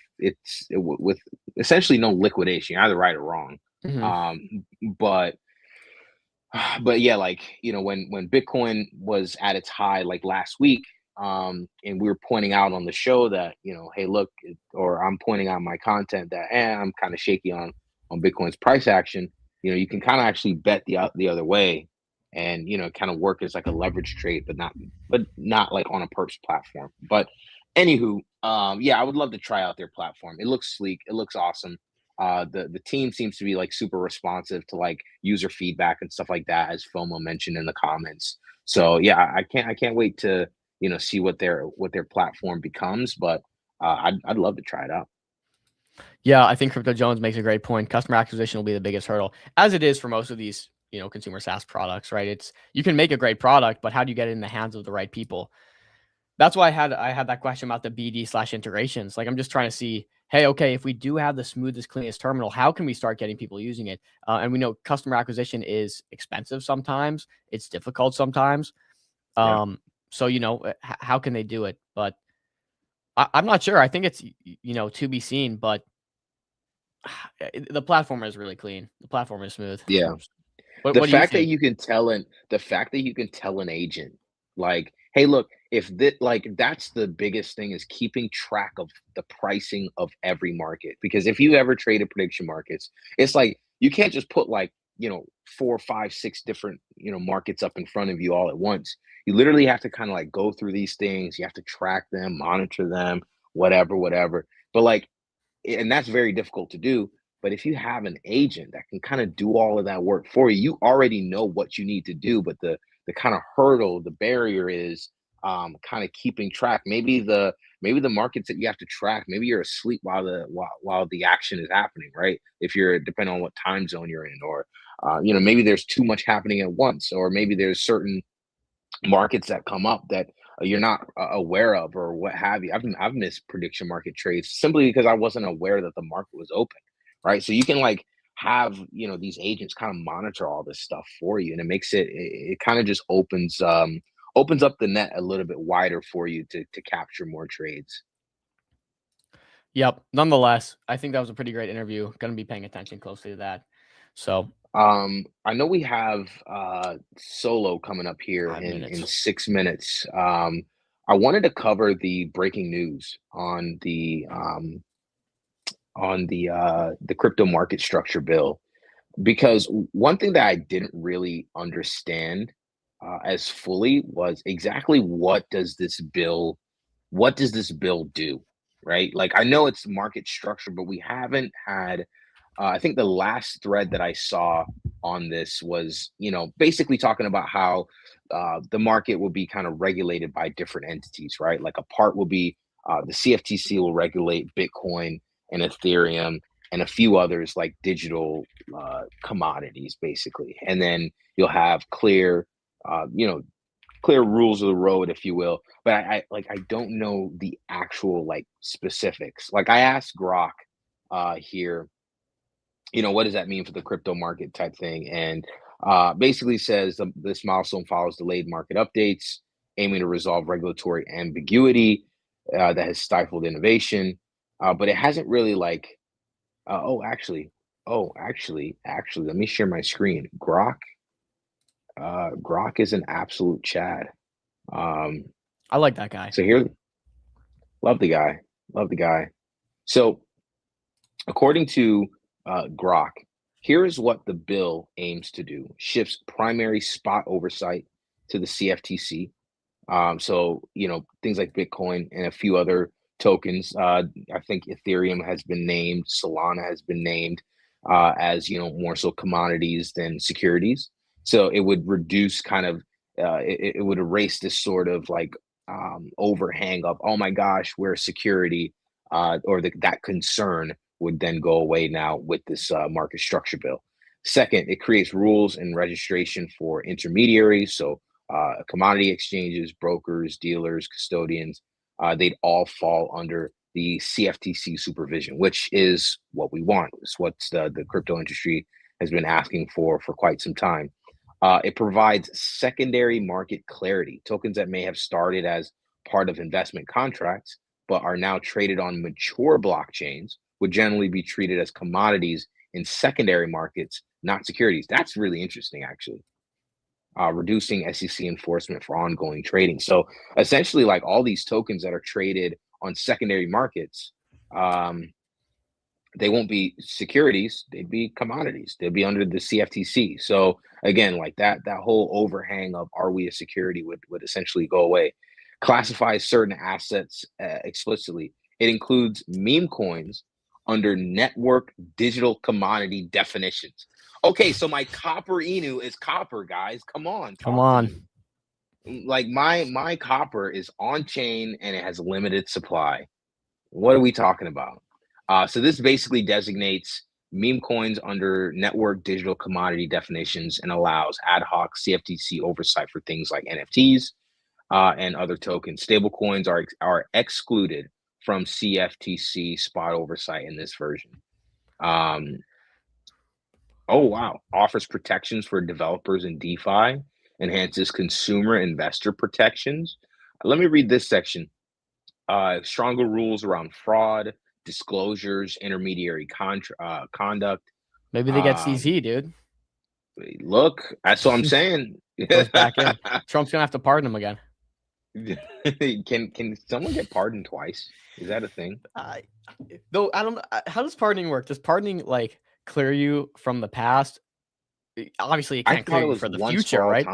essentially no liquidation, either right or wrong. Mm-hmm. But But yeah, like, when Bitcoin was at its high like last week, and we were pointing out on the show that, hey, look, or I'm pointing out my content that I'm kind of shaky on Bitcoin's price action. You can kind of actually bet the other way, and kind of work as like a leverage trade, but not like on a perps platform. But anywho, yeah, I would love to try out their platform. It looks sleek, it looks awesome. The team seems to be like super responsive to like user feedback and stuff like that, as FOMO mentioned in the comments. So yeah, I can't wait to see what their platform becomes. But I'd love to try it out. Yeah, I think Crypto Jones makes a great point. Customer acquisition will be the biggest hurdle, as it is for most of these, consumer SaaS products, right? You can make a great product, but how do you get it in the hands of the right people? That's why I had that question about the BD/integrations. Like, I'm just trying to see, hey, okay, if we do have the smoothest, cleanest terminal, how can we start getting people using it? And we know customer acquisition is expensive sometimes. It's difficult sometimes. Yeah. So, how can they do it? But I'm not sure. I think it's, to be seen, but the platform is really clean. The platform is smooth. Yeah. What The do you fact that think? you can tell an agent, like, hey, look, if that, like, that's the biggest thing, is keeping track of the pricing of every market. Because if you ever traded prediction markets, it's like you can't just put like, 4, 5, 6 different, markets up in front of you all at once. You literally have to kind of like go through these things. You have to track them, monitor them, whatever. But like, and that's very difficult to do. But if you have an agent that can kind of do all of that work for you, you already know what you need to do. But the kind of hurdle, the barrier is kind of keeping track. Maybe the markets that you have to track, maybe you're asleep while the action is happening, right? If you're, depending on what time zone you're in, or maybe there's too much happening at once, or maybe there's certain markets that come up that you're not aware of, or what have you. I've missed prediction market trades simply because I wasn't aware that the market was open, right? So you can like have these agents kind of monitor all this stuff for you, and it makes it kind of just opens up the net a little bit wider for you to capture more trades. Yep. Nonetheless, I think that was a pretty great interview. Going to be paying attention closely to that. So I know we have Solo coming up here 5 in minutes. 6 minutes. I wanted to cover the breaking news on the crypto market structure bill, because one thing that I didn't really understand as fully was exactly what does this bill do, right? Like, I know it's market structure, but we haven't had. I think the last thread that I saw on this was, basically talking about how the market will be kind of regulated by different entities, right? Like, a part will be the CFTC will regulate Bitcoin and Ethereum and a few others, like digital commodities, basically. And then you'll have clear rules of the road, if you will. But I don't know the actual like specifics. Like, I asked Grok here, what does that mean for the crypto market type thing? And basically says this milestone follows delayed market updates aiming to resolve regulatory ambiguity that has stifled innovation. But it hasn't really like, actually, let me share my screen. Grok is an absolute Chad. I like that guy. So here, love the guy. So according to Grok, here is what the bill aims to do: shifts primary spot oversight to the CFTC. So things like Bitcoin and a few other tokens. I think Ethereum has been named, Solana has been named as more so commodities than securities. So it would reduce kind of it would erase this sort of like overhang of, oh my gosh, we're a security, or that concern would then go away now with this market structure bill. Second, it creates rules and registration for intermediaries. So commodity exchanges, brokers, dealers, custodians, they'd all fall under the CFTC supervision, which is what we want. It's what the crypto industry has been asking for quite some time. It provides secondary market clarity. Tokens that may have started as part of investment contracts, but are now traded on mature blockchains, would generally be treated as commodities in secondary markets, not securities. That's really interesting, actually. reducing SEC enforcement for ongoing trading. So essentially, like all these tokens that are traded on secondary markets, they won't be securities, they'd be commodities. They'd be under the CFTC. So again, like that whole overhang of are we a security would essentially go away. Classifies certain assets explicitly. It includes meme coins under network digital commodity definitions. Okay, so my copper Inu is copper, guys. Come on. Come on. Like my copper is on chain and it has limited supply. What are we talking about? So this basically designates meme coins under network digital commodity definitions and allows ad hoc CFTC oversight for things like NFTs and other tokens. Stable coins are excluded from CFTC spot oversight in this version. Oh, wow. Offers protections for developers in DeFi, enhances consumer investor protections. Let me read this section. Stronger rules around fraud, disclosures, intermediary conduct. Maybe they get CZ, dude. Look, that's what I'm saying. Goes back in. Trump's gonna have to pardon him again. Can someone get pardoned twice? Is that a thing? Though I don't know. How does pardoning work? Does pardoning like clear you from the past? Obviously, it can't clear you for the future, right?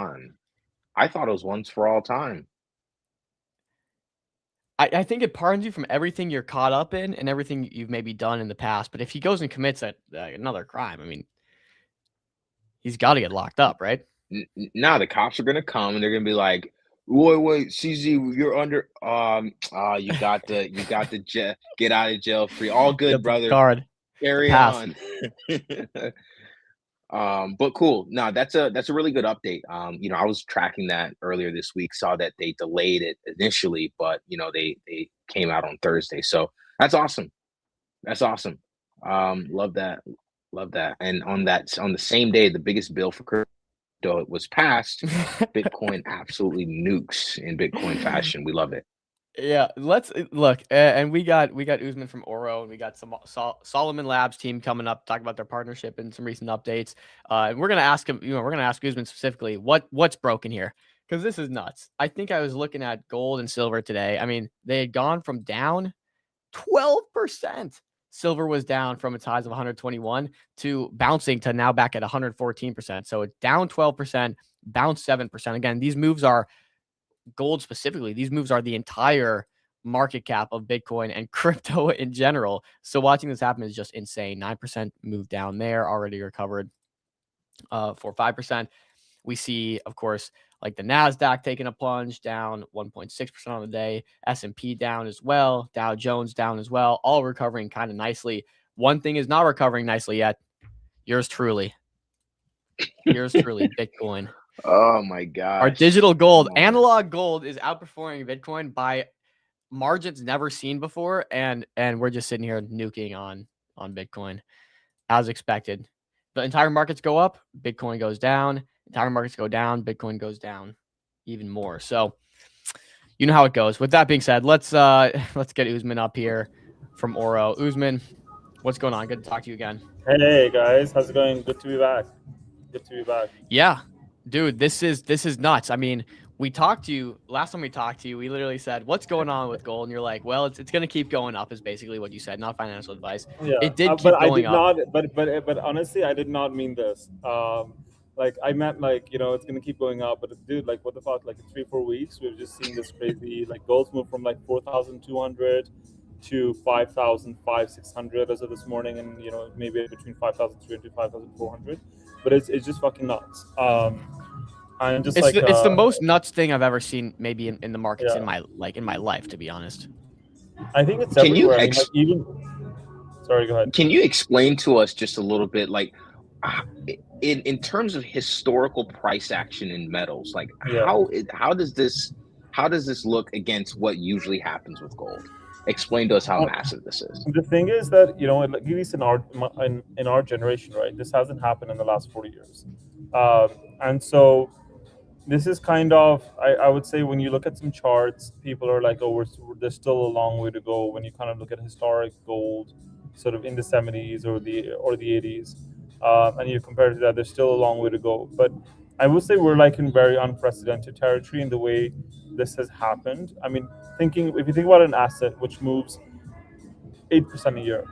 I thought it was once for all time. I think it pardons you from everything you're caught up in and everything you've maybe done in the past. But if he goes and commits another crime, I mean, he's got to get locked up, right? Now the cops are gonna come and they're gonna be like, "Wait, CZ, you're under. You got the get out of jail free. All good, brother. Card. Carry on." But cool. No, that's a really good update. I was tracking that earlier this week, saw that they delayed it initially, but they came out on Thursday. So that's awesome. That's awesome. Love that. And on the same day, the biggest bill for crypto was passed. Bitcoin absolutely nukes in Bitcoin fashion. We love it. Yeah, let's look, and we got Usman from Oro, and we got some Solomon Labs team coming up, talk about their partnership and some recent updates. And we're gonna ask him, we're gonna ask Usman specifically what's broken here, because this is nuts. I think I was looking at gold and silver today. I mean, they had gone from down 12%. Silver was down from its highs of 121 to bouncing to now back at 114%. So it's down 12%, bounced 7%. Again, these moves are gold specifically. These moves are the entire market cap of Bitcoin and crypto in general. So watching this happen is just insane. 9% move down there, already recovered for 5%. We see, of course, like the NASDAQ taking a plunge, down 1.6% on the day. S&P down as well. Dow Jones down as well. All recovering kind of nicely. One thing is not recovering nicely yet. Yours truly. Bitcoin. Oh my God. Our digital gold, analog gold, is outperforming Bitcoin by margins never seen before. And we're just sitting here nuking on Bitcoin as expected. The entire markets go up, Bitcoin goes down. Entire markets go down, Bitcoin goes down even more. So you know how it goes. With that being said, let's get Usman up here from Oro. Usman, what's going on? Good to talk to you again. Hey guys, how's it going? Good to be back. Yeah, dude, this is nuts. I mean, we talked to you last time. We talked to you. We literally said, "What's going on with gold?" And you're like, "Well, it's going to keep going up." Is basically what you said. Not financial advice. Yeah, it did keep but going up. But honestly, I did not mean this. Like I meant like it's gonna keep going up. But dude, like what the fuck? Like in 3-4 weeks, we've just seen this crazy like gold's move from like 4,200 to 5,500-600 as of this morning, and maybe between 5,300 to 5,400. But it's just fucking nuts. I'm just it's the most nuts thing I've ever seen, maybe in the markets in my life, to be honest. I think it's everywhere. Sorry, go ahead. Can you explain to us just a little bit, like in terms of historical price action in metals, like how does this look against what usually happens with gold? Explain to us how massive this is. The thing is that at least in our generation, right? This hasn't happened in the last 40 years, and so this is kind of I would say when you look at some charts, people are like, oh, there's still a long way to go. When you kind of look at historic gold, sort of in the 70s or the 80s, and you compare it to that, there's still a long way to go. But I would say we're like in very unprecedented territory in the way this has happened. I mean, if you think about an asset which moves 8% a year,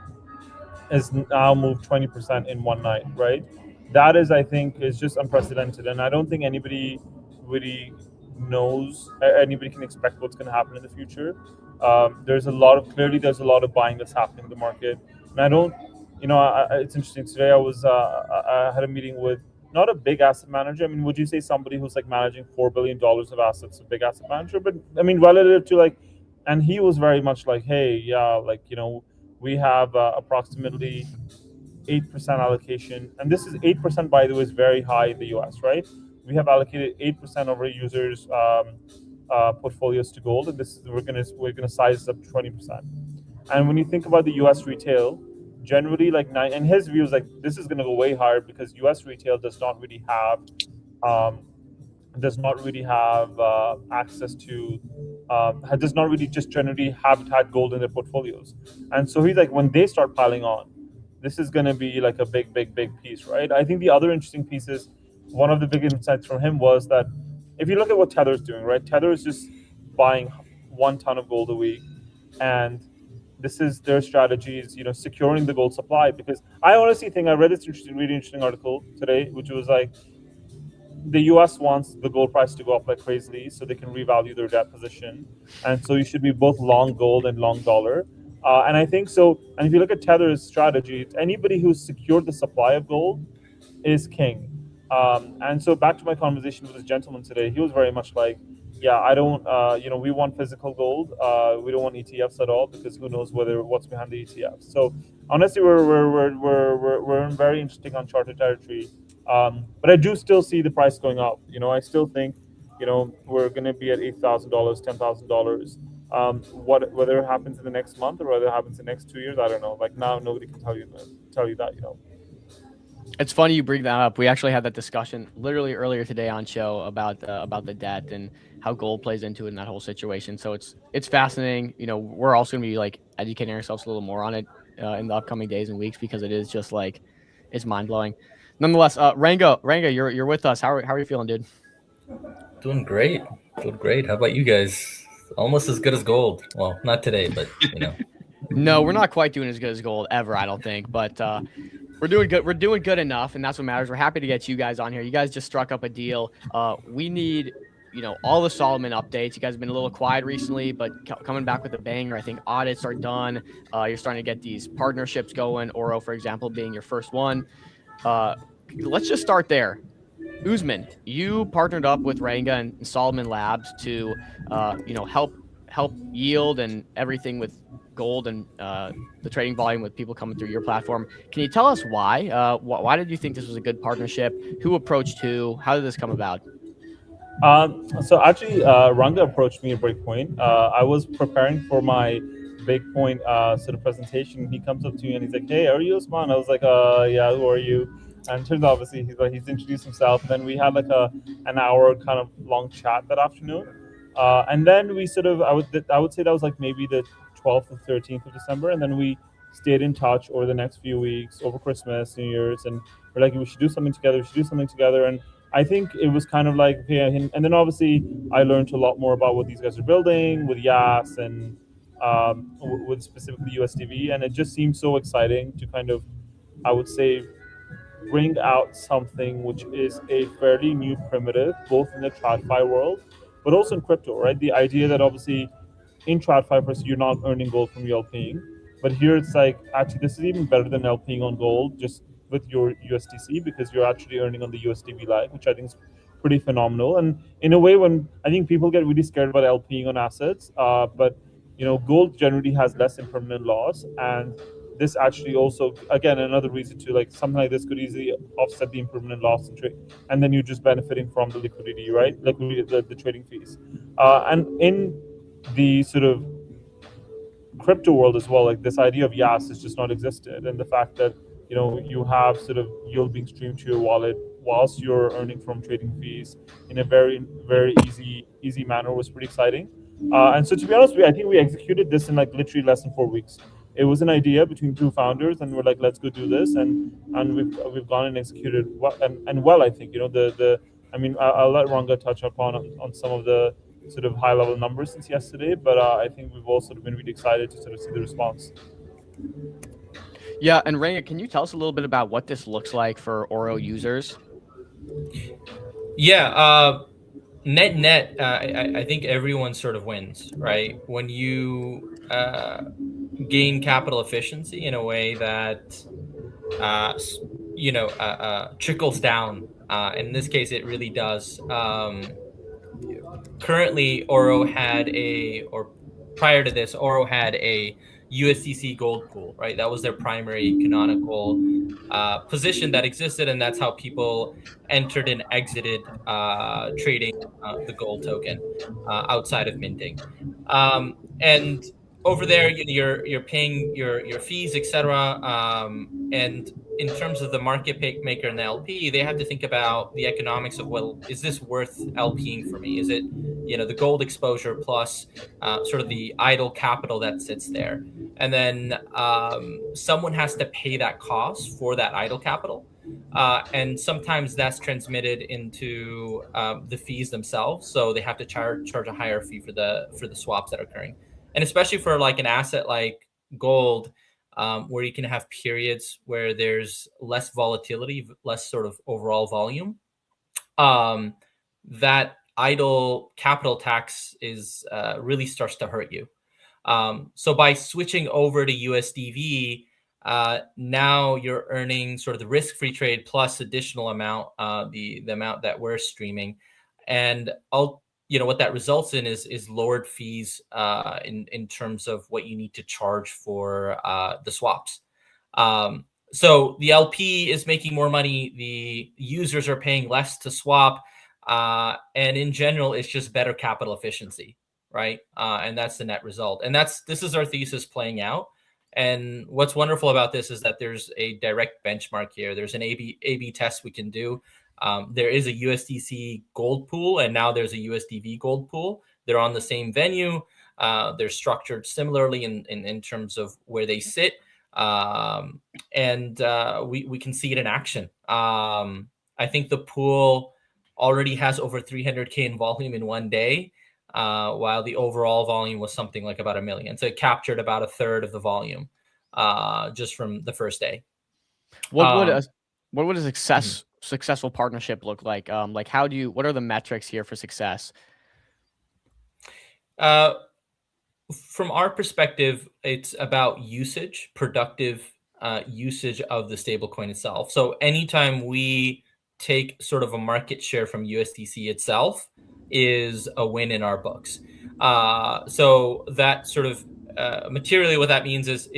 has now moved 20% in one night, right? That is, I think, is just unprecedented, and I don't think anybody really knows. Anybody can expect what's going to happen in the future. There's a lot of buying that's happening in the market, and I don't, it's interesting. Today I had a meeting with not a big asset manager. I mean, would you say somebody who's like managing $4 billion of assets, a big asset manager? But I mean, relative to like, and he was very much like, hey, yeah, like, we have approximately 8% allocation, and this is 8%, by the way, is very high in the US, right? We have allocated 8% of our users' portfolios to gold, and we're gonna size this up to 20%. And when you think about the US retail, generally like and his view is like this is gonna go way higher because US retail does not really have access to does not really just generally have had gold in their portfolios. And so he's like, when they start piling on, this is going to be like a big piece, right? I think the other interesting piece is one of the big insights from him was that if you look at what Tether's doing, right? Tether is just buying 1 ton of gold a week, and this is their strategy is securing the gold supply. Because I honestly think I read this really interesting article today, which was like, the US wants the gold price to go up like crazily so they can revalue their debt position. And so you should be both long gold and long dollar. And I think so. And if you look at Tether's strategy, anybody who's secured the supply of gold is king. And so back to my conversation with this gentleman today, he was very much like, yeah, I don't, we want physical gold. We don't want ETFs at all because who knows what's behind the ETFs. So honestly, we're in very interesting uncharted territory. But I do still see the price going up. I still think, we're going to be at $8,000, $10,000. Whether it happens in the next month or whether it happens in the next 2 years, I don't know. Like now, nobody can tell you that. It's funny you bring that up. We actually had that discussion literally earlier today on show about the debt and how gold plays into it in that whole situation. So it's fascinating. We're also going to be like educating ourselves a little more on it in the upcoming days and weeks because it is just like it's mind blowing. Nonetheless, Ranga, you're with us. How are you feeling, dude? Doing great. How about you guys? Almost as good as gold. Well, not today, but No, we're not quite doing as good as gold ever, I don't think. But we're doing good. We're doing good enough, and that's what matters. We're happy to get you guys on here. You guys just struck up a deal. We need, all the Solomon updates. You guys have been a little quiet recently, but coming back with a banger. I think audits are done. You're starting to get these partnerships going. Oro, for example, being your first one. Let's just start there. Usman, you partnered up with Ranga and Solomon Labs to, help yield and everything with gold and the trading volume with people coming through your platform. Can you tell us why? Why did you think this was a good partnership? Who approached who? How did this come about? So actually, Ranga approached me at Breakpoint. I was preparing for my Breakpoint sort of presentation. He comes up to me and he's like, "Hey, are you Usman?" I was like, "Yeah, who are you?" And turns out, obviously, he's introduced himself. And then we had like an hour kind of long chat that afternoon. And then we sort of, I would say that was like maybe the 12th or 13th of December. And then we stayed in touch over the next few weeks, over Christmas, New Year's. And we're like, we should do something together. And I think it was kind of like, okay. And then obviously I learned a lot more about what these guys are building with Yas and with specifically USDV. And it just seemed so exciting to kind of, I would say, bring out something which is a fairly new primitive, both in the TradFi world, but also in crypto, right? The idea that obviously in TradFi, first, you're not earning gold from your LPing, but here it's like, actually, this is even better than LPing on gold, just with your USDC, because you're actually earning on the USDV Live, which I think is pretty phenomenal. And in a way, when I think people get really scared about LPing on assets, but gold generally has less impermanent loss, and this actually also, again, another reason to like something like this could easily offset the impermanent loss in trade, and then you're just benefiting from the liquidity, right? Like the trading fees. And in the sort of crypto world as well, like this idea of Yas has just not existed, and the fact that you have sort of yield being streamed to your wallet whilst you're earning from trading fees in a very, very easy manner was pretty exciting. And so to be honest with you, I think we executed this in like literally less than 4 weeks. It was an idea between two founders, and we're like, let's go do this, and we've gone and executed well, and well, I think the I mean, I'll let Ranga touch upon on some of the sort of high level numbers since yesterday, but I think we've all sort of been really excited to sort of see the response. Yeah, and Ranga, can you tell us a little bit about what this looks like for Oro users? Yeah, net, I think everyone sort of wins, right? When you gain capital efficiency in a way that trickles down. In this case, it really does. Currently, prior to this, Oro had a USDC gold pool, right? That was their primary canonical position that existed, and that's how people entered and exited trading the gold token outside of minting. And over there, you're paying your fees, etc. And in terms of the market maker and the LP, they have to think about the economics of, well, is this worth LPing for me? Is it, the gold exposure plus sort of the idle capital that sits there? And then someone has to pay that cost for that idle capital. And sometimes that's transmitted into the fees themselves. So they have to charge a higher fee for the swaps that are occurring. And especially for like an asset like gold, where you can have periods where there's less volatility, less sort of overall volume, that idle capital tax is really starts to hurt you. So by switching over to USDV, now you're earning sort of the risk-free trade plus additional amount, the amount that we're streaming, and what that results in is lowered fees in terms of what you need to charge for the swaps. So the LP is making more money, the users are paying less to swap, and in general, it's just better capital efficiency, right? And that's the net result. And this is our thesis playing out. And what's wonderful about this is that there's a direct benchmark here. There's an A/B test we can do. There is a USDC gold pool, and now there's a USDV gold pool. They're on the same venue. They're structured similarly in terms of where they sit. And we can see it in action. I think the pool already has over 300K in volume in one day, while the overall volume was something like about 1 million. So it captured about a third of the volume just from the first day. What would a successful partnership look like? What are the metrics here for success? From our perspective, it's about usage, productive usage of the stablecoin itself. So anytime we take sort of a market share from USDC itself is a win in our books. So that sort of materially what that means is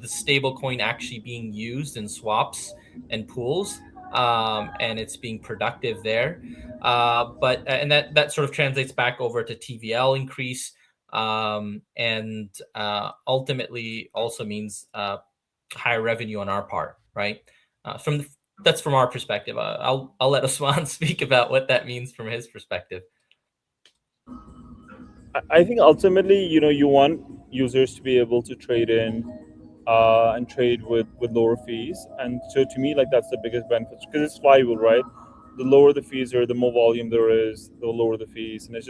the stablecoin actually being used in swaps and pools, and it's being productive there. But that sort of translates back over to TVL increase, and ultimately also means higher revenue on our part, right? That's from our perspective. I'll let Usman speak about what that means from his perspective. I think ultimately, you want users to be able to trade in and trade with lower fees. And so to me, like, that's the biggest benefit, because it's flywheel, right? The lower the fees are, the more volume there is, the lower the fees. And it's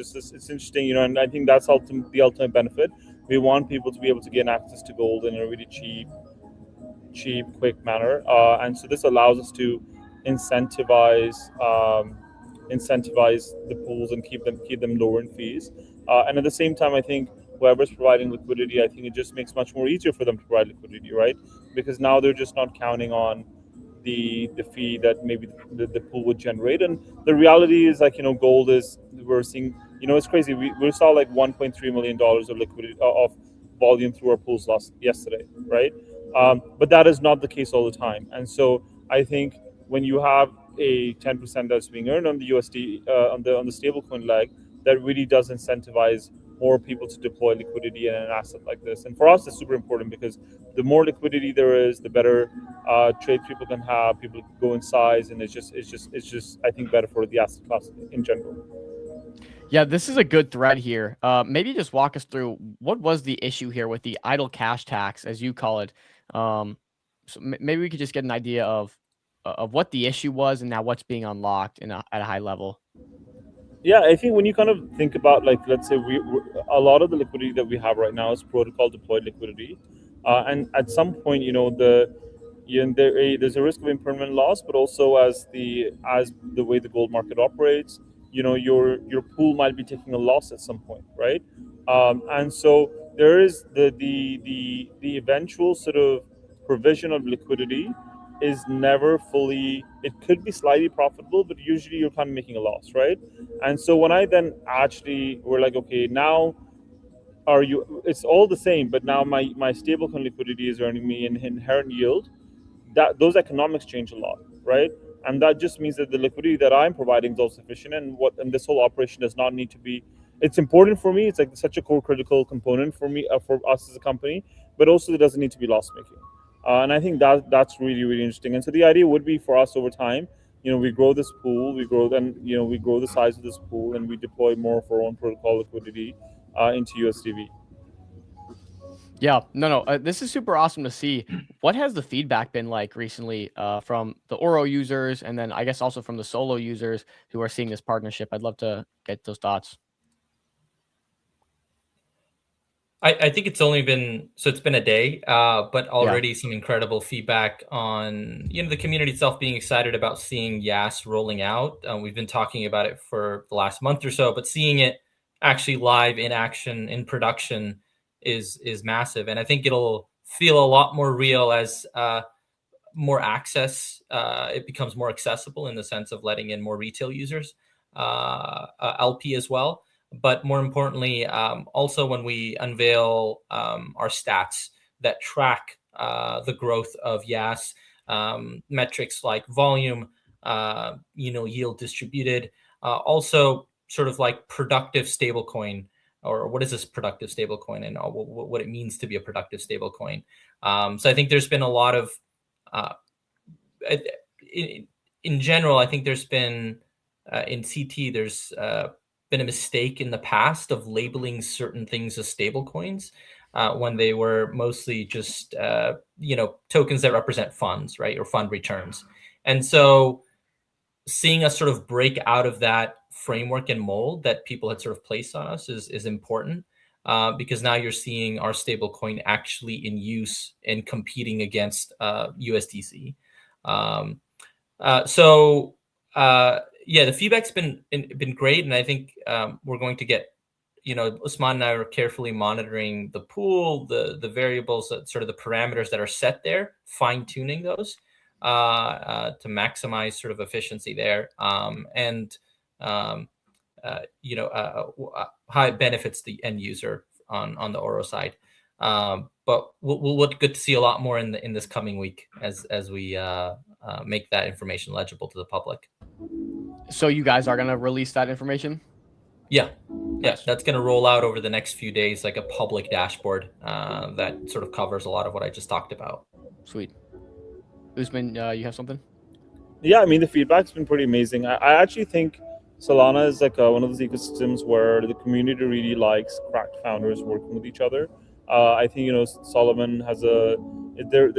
interesting, and I think that's the ultimate benefit. We want people to be able to gain access to gold in a really cheap, quick manner. And so this allows us to incentivize the pools and keep them lower in fees. And at the same time, I think whoever's providing liquidity, I think it just makes much more easier for them to provide liquidity, right? Because now they're just not counting on the fee that maybe the pool would generate. And the reality is, like, gold is, we're seeing, it's crazy. We saw like $1.3 million of liquidity of volume through our pools yesterday, right? But that is not the case all the time. And so I think when you have a 10% that's being earned on the USD on the stablecoin leg, that really does incentivize more people to deploy liquidity in an asset like this. And for us, it's super important, because the more liquidity there is, the better trades people can have. People go in size, and it's just I think better for the asset class in general. Yeah, this is a good thread here. Maybe just walk us through what was the issue here with the idle cash tax, as you call it. So maybe we could just get an idea of of what the issue was and now what's being unlocked at a high level? Yeah, I think when you kind of think about, like, let's say a lot of the liquidity that we have right now is protocol deployed liquidity, and at some point, there's a risk of impermanent loss, but also as the way the gold market operates, your pool might be taking a loss at some point, right? And so there is the eventual sort of provision of liquidity is never fully. It could be slightly profitable, but usually you're kind of making a loss, right? And so when I then actually we're like, okay, now it's all the same, but now my stablecoin liquidity is earning me an inherent yield. That those economics change a lot, right? And that just means that the liquidity that I'm providing is also sufficient, and this whole operation does not need to be. It's important for me. It's like such a core critical component for me, for us as a company, but also it doesn't need to be loss making. And I think that's really, really interesting. And so the idea would be for us over time, we grow this pool, we grow the size of this pool, and we deploy more of our own protocol liquidity into USDV. Yeah, no, this is super awesome to see. What has the feedback been like recently from the Oro users, and then I guess also from the Solo users who are seeing this partnership? I'd love to get those thoughts. I think it's been a day, but already some incredible feedback on, the community itself being excited about seeing Yas rolling out. We've been talking about it for the last month or so, but seeing it actually live in action in production is massive. And I think it'll feel a lot more real as more access, it becomes more accessible in the sense of letting in more retail users, LP as well. But more importantly, also when we unveil our stats that track the growth of Yas, metrics like volume, yield distributed, also sort of like productive stablecoin, or what is this productive stablecoin, and what it means to be a productive stablecoin. So I think there's been a lot of, in general, I think there's been in CT, there's been a mistake in the past of labeling certain things as stable coins when they were mostly just tokens that represent funds, right, or fund returns. And so seeing us sort of break out of that framework and mold that people had sort of placed on us is important, because now you're seeing our stable coin actually in use and competing against USDC. Yeah, the feedback's been great, and I think we're going to get, Usman and I are carefully monitoring the pool, the variables, sort of the parameters that are set there, fine tuning those to maximize sort of efficiency there, and how it benefits the end user on the Oro side. But we'll look good to see a lot more in this coming week as we make that information legible to the public. So you guys are going to release that information? Yeah, that's going to roll out over the next few days, like a public dashboard that sort of covers a lot of what I just talked about. Sweet. Usman, you have something? Yeah, I mean, the feedback's been pretty amazing. I actually think Solana is like one of those ecosystems where the community really likes cracked founders working with each other. I think, Solomon has they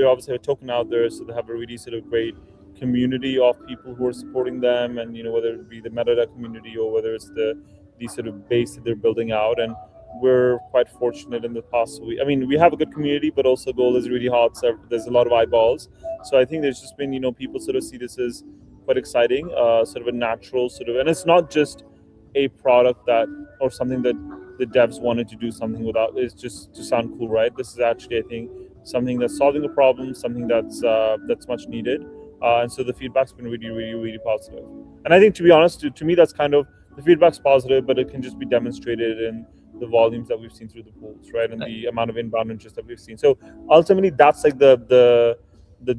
obviously have a token out there, so they have a really sort of great community of people who are supporting them, and whether it be the metadata community or whether it's the sort of base that they're building out. And we're quite fortunate in the past week. I mean, we have a good community, but also gold is really hot, so there's a lot of eyeballs. So I think there's just been people sort of see this as quite exciting, sort of a natural sort of, and it's not just a product that or something that the devs wanted to do something without. It's just to sound cool, right? This is actually, I think, something that's solving a problem, something that's much needed. And so the feedback's been really, really, really positive. And I think, to be honest, to me, that's kind of, the feedback's positive, but it can just be demonstrated in the volumes that we've seen through the pools, right? And the amount of inbound interest that we've seen. So ultimately, that's like the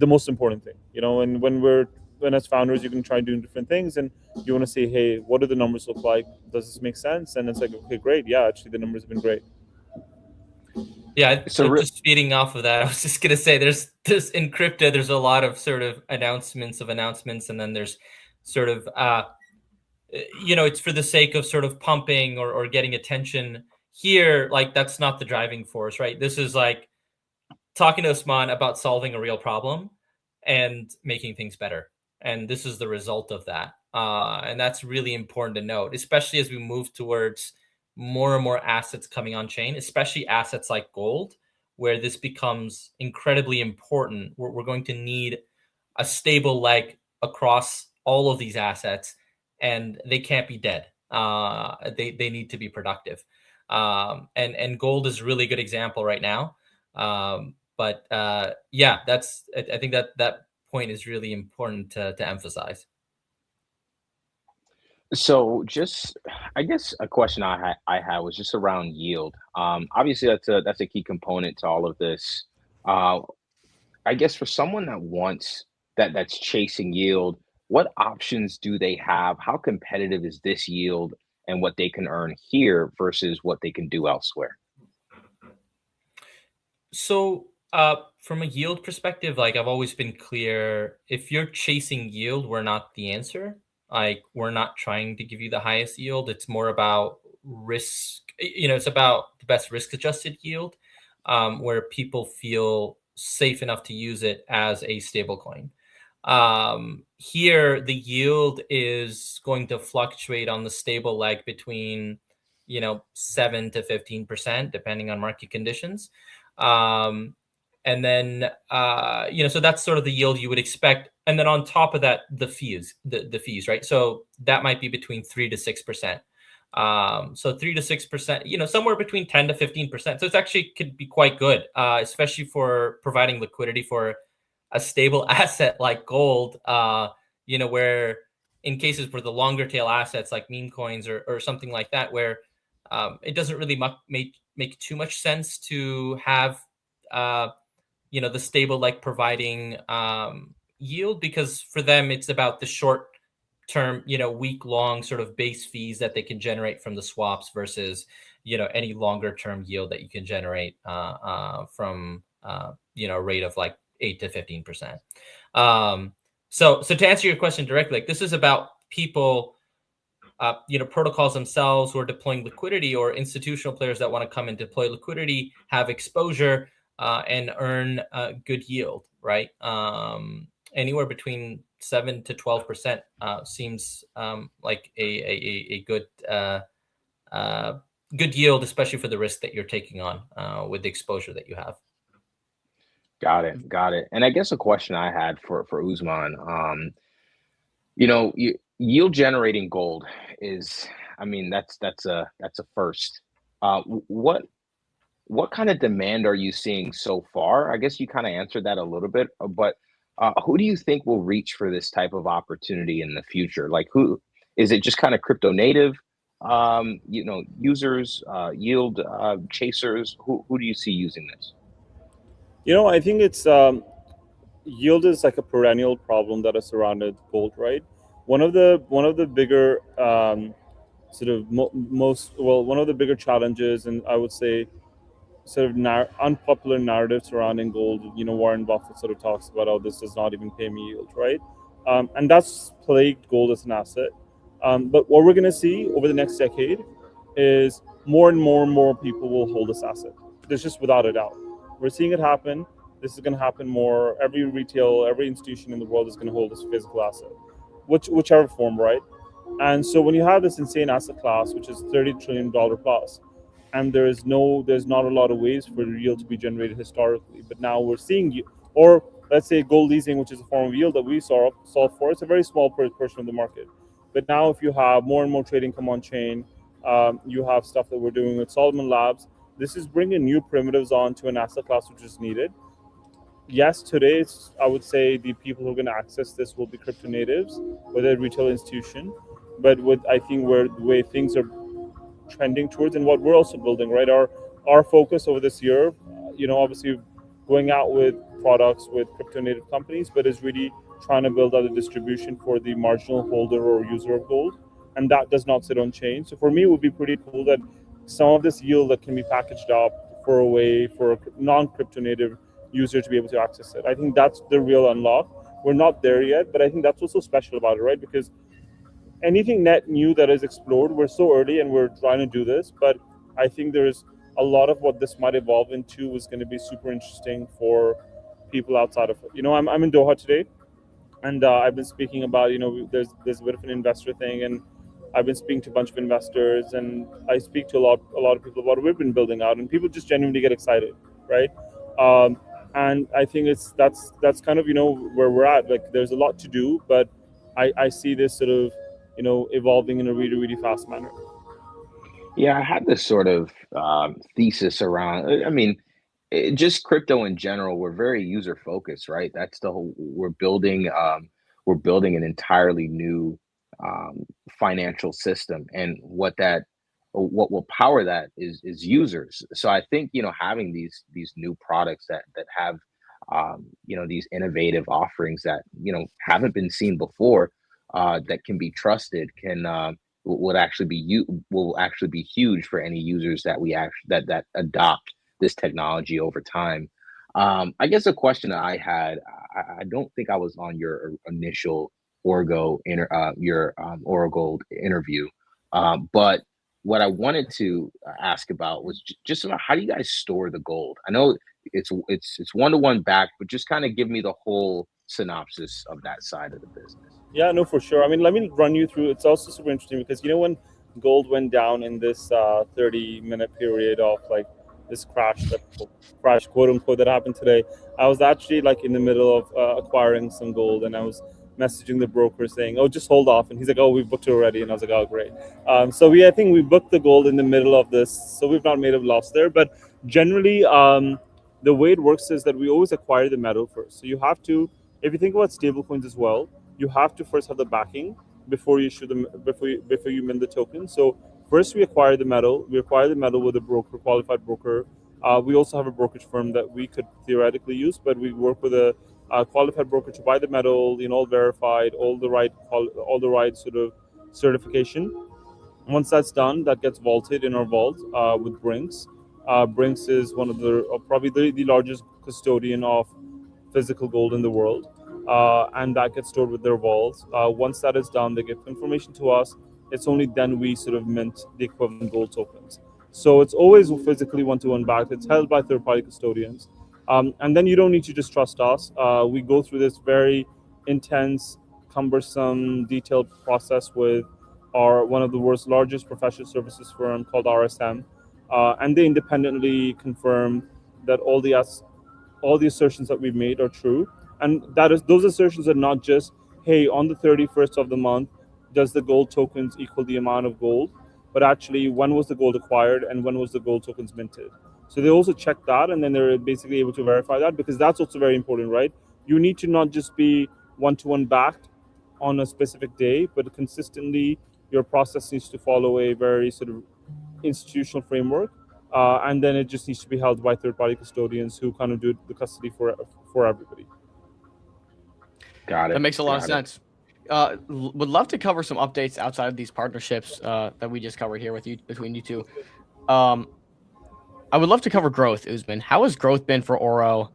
most important thing, and when as founders, you can try doing different things, and you want to say, hey, what do the numbers look like? Does this make sense? And it's like, okay, great. Yeah, actually, the numbers have been great. Yeah, so just feeding off of that, I was just gonna say, there's in crypto, there's a lot of sort of announcements, and then there's sort of it's for the sake of sort of pumping or getting attention. Here, like, that's not the driving force, right? This is like talking to Usman about solving a real problem and making things better. and this is the result of that. And that's really important to note, especially as we move towards more and more assets coming on chain, especially assets like gold, where this becomes incredibly important. We're going to need a stable leg across all of these assets, and they can't be dead. They need to be productive. And gold is a really good example right now. But yeah, I think that point is really important to emphasize. So just, I guess a question I had was just around yield. Obviously that's a key component to all of this. Uh, I guess for someone that wants that's chasing yield, what options do they have? How competitive is this yield and what they can earn here versus what they can do elsewhere? So, from a yield perspective, like I've always been clear, if you're chasing yield, we're not the answer. Like we're not trying to give you the highest yield. It's more about risk. It's about the best risk adjusted yield, where people feel safe enough to use it as a stable coin. Here, the yield is going to fluctuate on the stable leg between, 7 to 15%, depending on market conditions. And then, so that's sort of the yield you would expect. And then on top of that, the fees, the fees, right? So that might be between 3 to 6%. So 3 to 6%, somewhere between 10 to 15%. So it's actually could be quite good, especially for providing liquidity for a stable asset like gold, where in cases where the longer tail assets like meme coins or something like that, where it doesn't really make too much sense to have, the stable like providing yield, because for them, it's about the short term, week long sort of base fees that they can generate from the swaps versus, any longer term yield that you can generate from, a rate of like 8 to 15%. So to answer your question directly, like this is about people, protocols themselves who are deploying liquidity, or institutional players that want to come and deploy liquidity, have exposure and earn good yield, right? Anywhere between 7 to 12% seems like a good good yield, especially for the risk that you're taking on with the exposure that you have. Got it. And I guess a question I had for Usman, yield generating gold is, I mean, that's a first. What kind of demand are you seeing so far? I guess you kind of answered that a little bit, but who do you think will reach for this type of opportunity in the future? Like, who is it? Just kind of crypto native, users, yield chasers? Who do you see using this? I think it's yield is like a perennial problem that has surrounded gold, right? One of the bigger one of the bigger challenges, and I would say sort of unpopular narrative surrounding gold. Warren Buffett sort of talks about how this does not even pay me yield, right? And that's plagued gold as an asset. But what we're going to see over the next decade is more and more people will hold this asset. There's just without a doubt. We're seeing it happen. This is going to happen more. Every institution in the world is going to hold this physical asset, whichever form, right? And so when you have this insane asset class, which is $30 trillion plus, and there's not a lot of ways for yield to be generated historically, but now we're seeing, or let's say gold leasing, which is a form of yield that we solve for, it's a very small portion of the market. But now if you have more and more trading come on chain, you have stuff that we're doing with Solomon Labs. This is bringing new primitives onto an asset class which is needed. Yes, today I would say the people who are going to access this will be crypto natives, whether a retail institution. But I think the way things are trending towards, and what we're also building, right? Our focus over this year, obviously going out with products with crypto native companies, but is really trying to build out a distribution for the marginal holder or user of gold, and that does not sit on chain. So for me, it would be pretty cool that some of this yield that can be packaged up for a way for a non-crypto native user to be able to access it. I think that's the real unlock. We're not there yet, but I think that's what's so special about it, right? Because anything net new that is explored, we're so early and we're trying to do this, but I think there's a lot of what this might evolve into is going to be super interesting for people outside of it. I'm in Doha today. And I've been speaking about, there's a bit of an investor thing, and I've been speaking to a bunch of investors, and I speak to a lot of people about what we've been building out, and people just genuinely get excited, right? And I think that's kind of where we're at. Like, there's a lot to do, but I see this sort of evolving in a really, really fast manner. Yeah, I had this sort of thesis around. I mean, just crypto in general. We're very user focused, right? That's the whole. We're building an entirely new financial system, and what will power that is users. So I think having these new products that have these innovative offerings that haven't been seen before, that can be trusted, will actually be huge for any users that adopt this technology over time. I guess a question that I had, I don't think I was on your initial Oro Gold interview, but what I wanted to ask about was just about how do you guys store the gold? I know it's 1-to-1 back, but just kind of give me the whole synopsis of that side of the business. Yeah, no, for sure. I mean, let me run you through. It's also super interesting because when gold went down in this 30-minute period of like this crash, quote unquote, that happened today, I was actually like in the middle of acquiring some gold, and I was messaging the broker saying, "Oh, just hold off." And he's like, "Oh, we've booked it already." And I was like, "Oh, great." So I think we booked the gold in the middle of this, so we've not made a loss there. But generally, the way it works is that we always acquire the metal first. So you have to, if you think about stablecoins as well, you have to first have the backing before you issue them, before you mint the token. So first we acquire the metal. We acquire the metal with a broker, qualified broker. We also have a brokerage firm that we could theoretically use, but we work with a qualified broker to buy the metal, all verified, all the right sort of certification. Once that's done, that gets vaulted in our vault with Brinks. Brinks is one of probably the largest custodian of physical gold in the world, and that gets stored with their vaults. Once that is done, they give information to us. It's only then we sort of mint the equivalent gold tokens. So it's always physically 1-to-1 backed. It's held by third-party custodians. And then you don't need to just trust us. We go through this very intense, cumbersome, detailed process with one of the world's largest professional services firm called RSM. And they independently confirm that all the assertions that we've made are true. And those assertions are not just, hey, on the 31st of the month, does the gold tokens equal the amount of gold? But actually, when was the gold acquired and when was the gold tokens minted? So they also check that, and then they're basically able to verify that, because that's also very important, right? You need to not just be 1-to-1 backed on a specific day, but consistently your process needs to follow a very sort of institutional framework. And then it just needs to be held by third-party custodians who kind of do the custody for everybody. Got it. That makes a lot of sense. Would love to cover some updates outside of these partnerships that we just covered here between you two. I would love to cover growth, Usman. How has growth been for Oro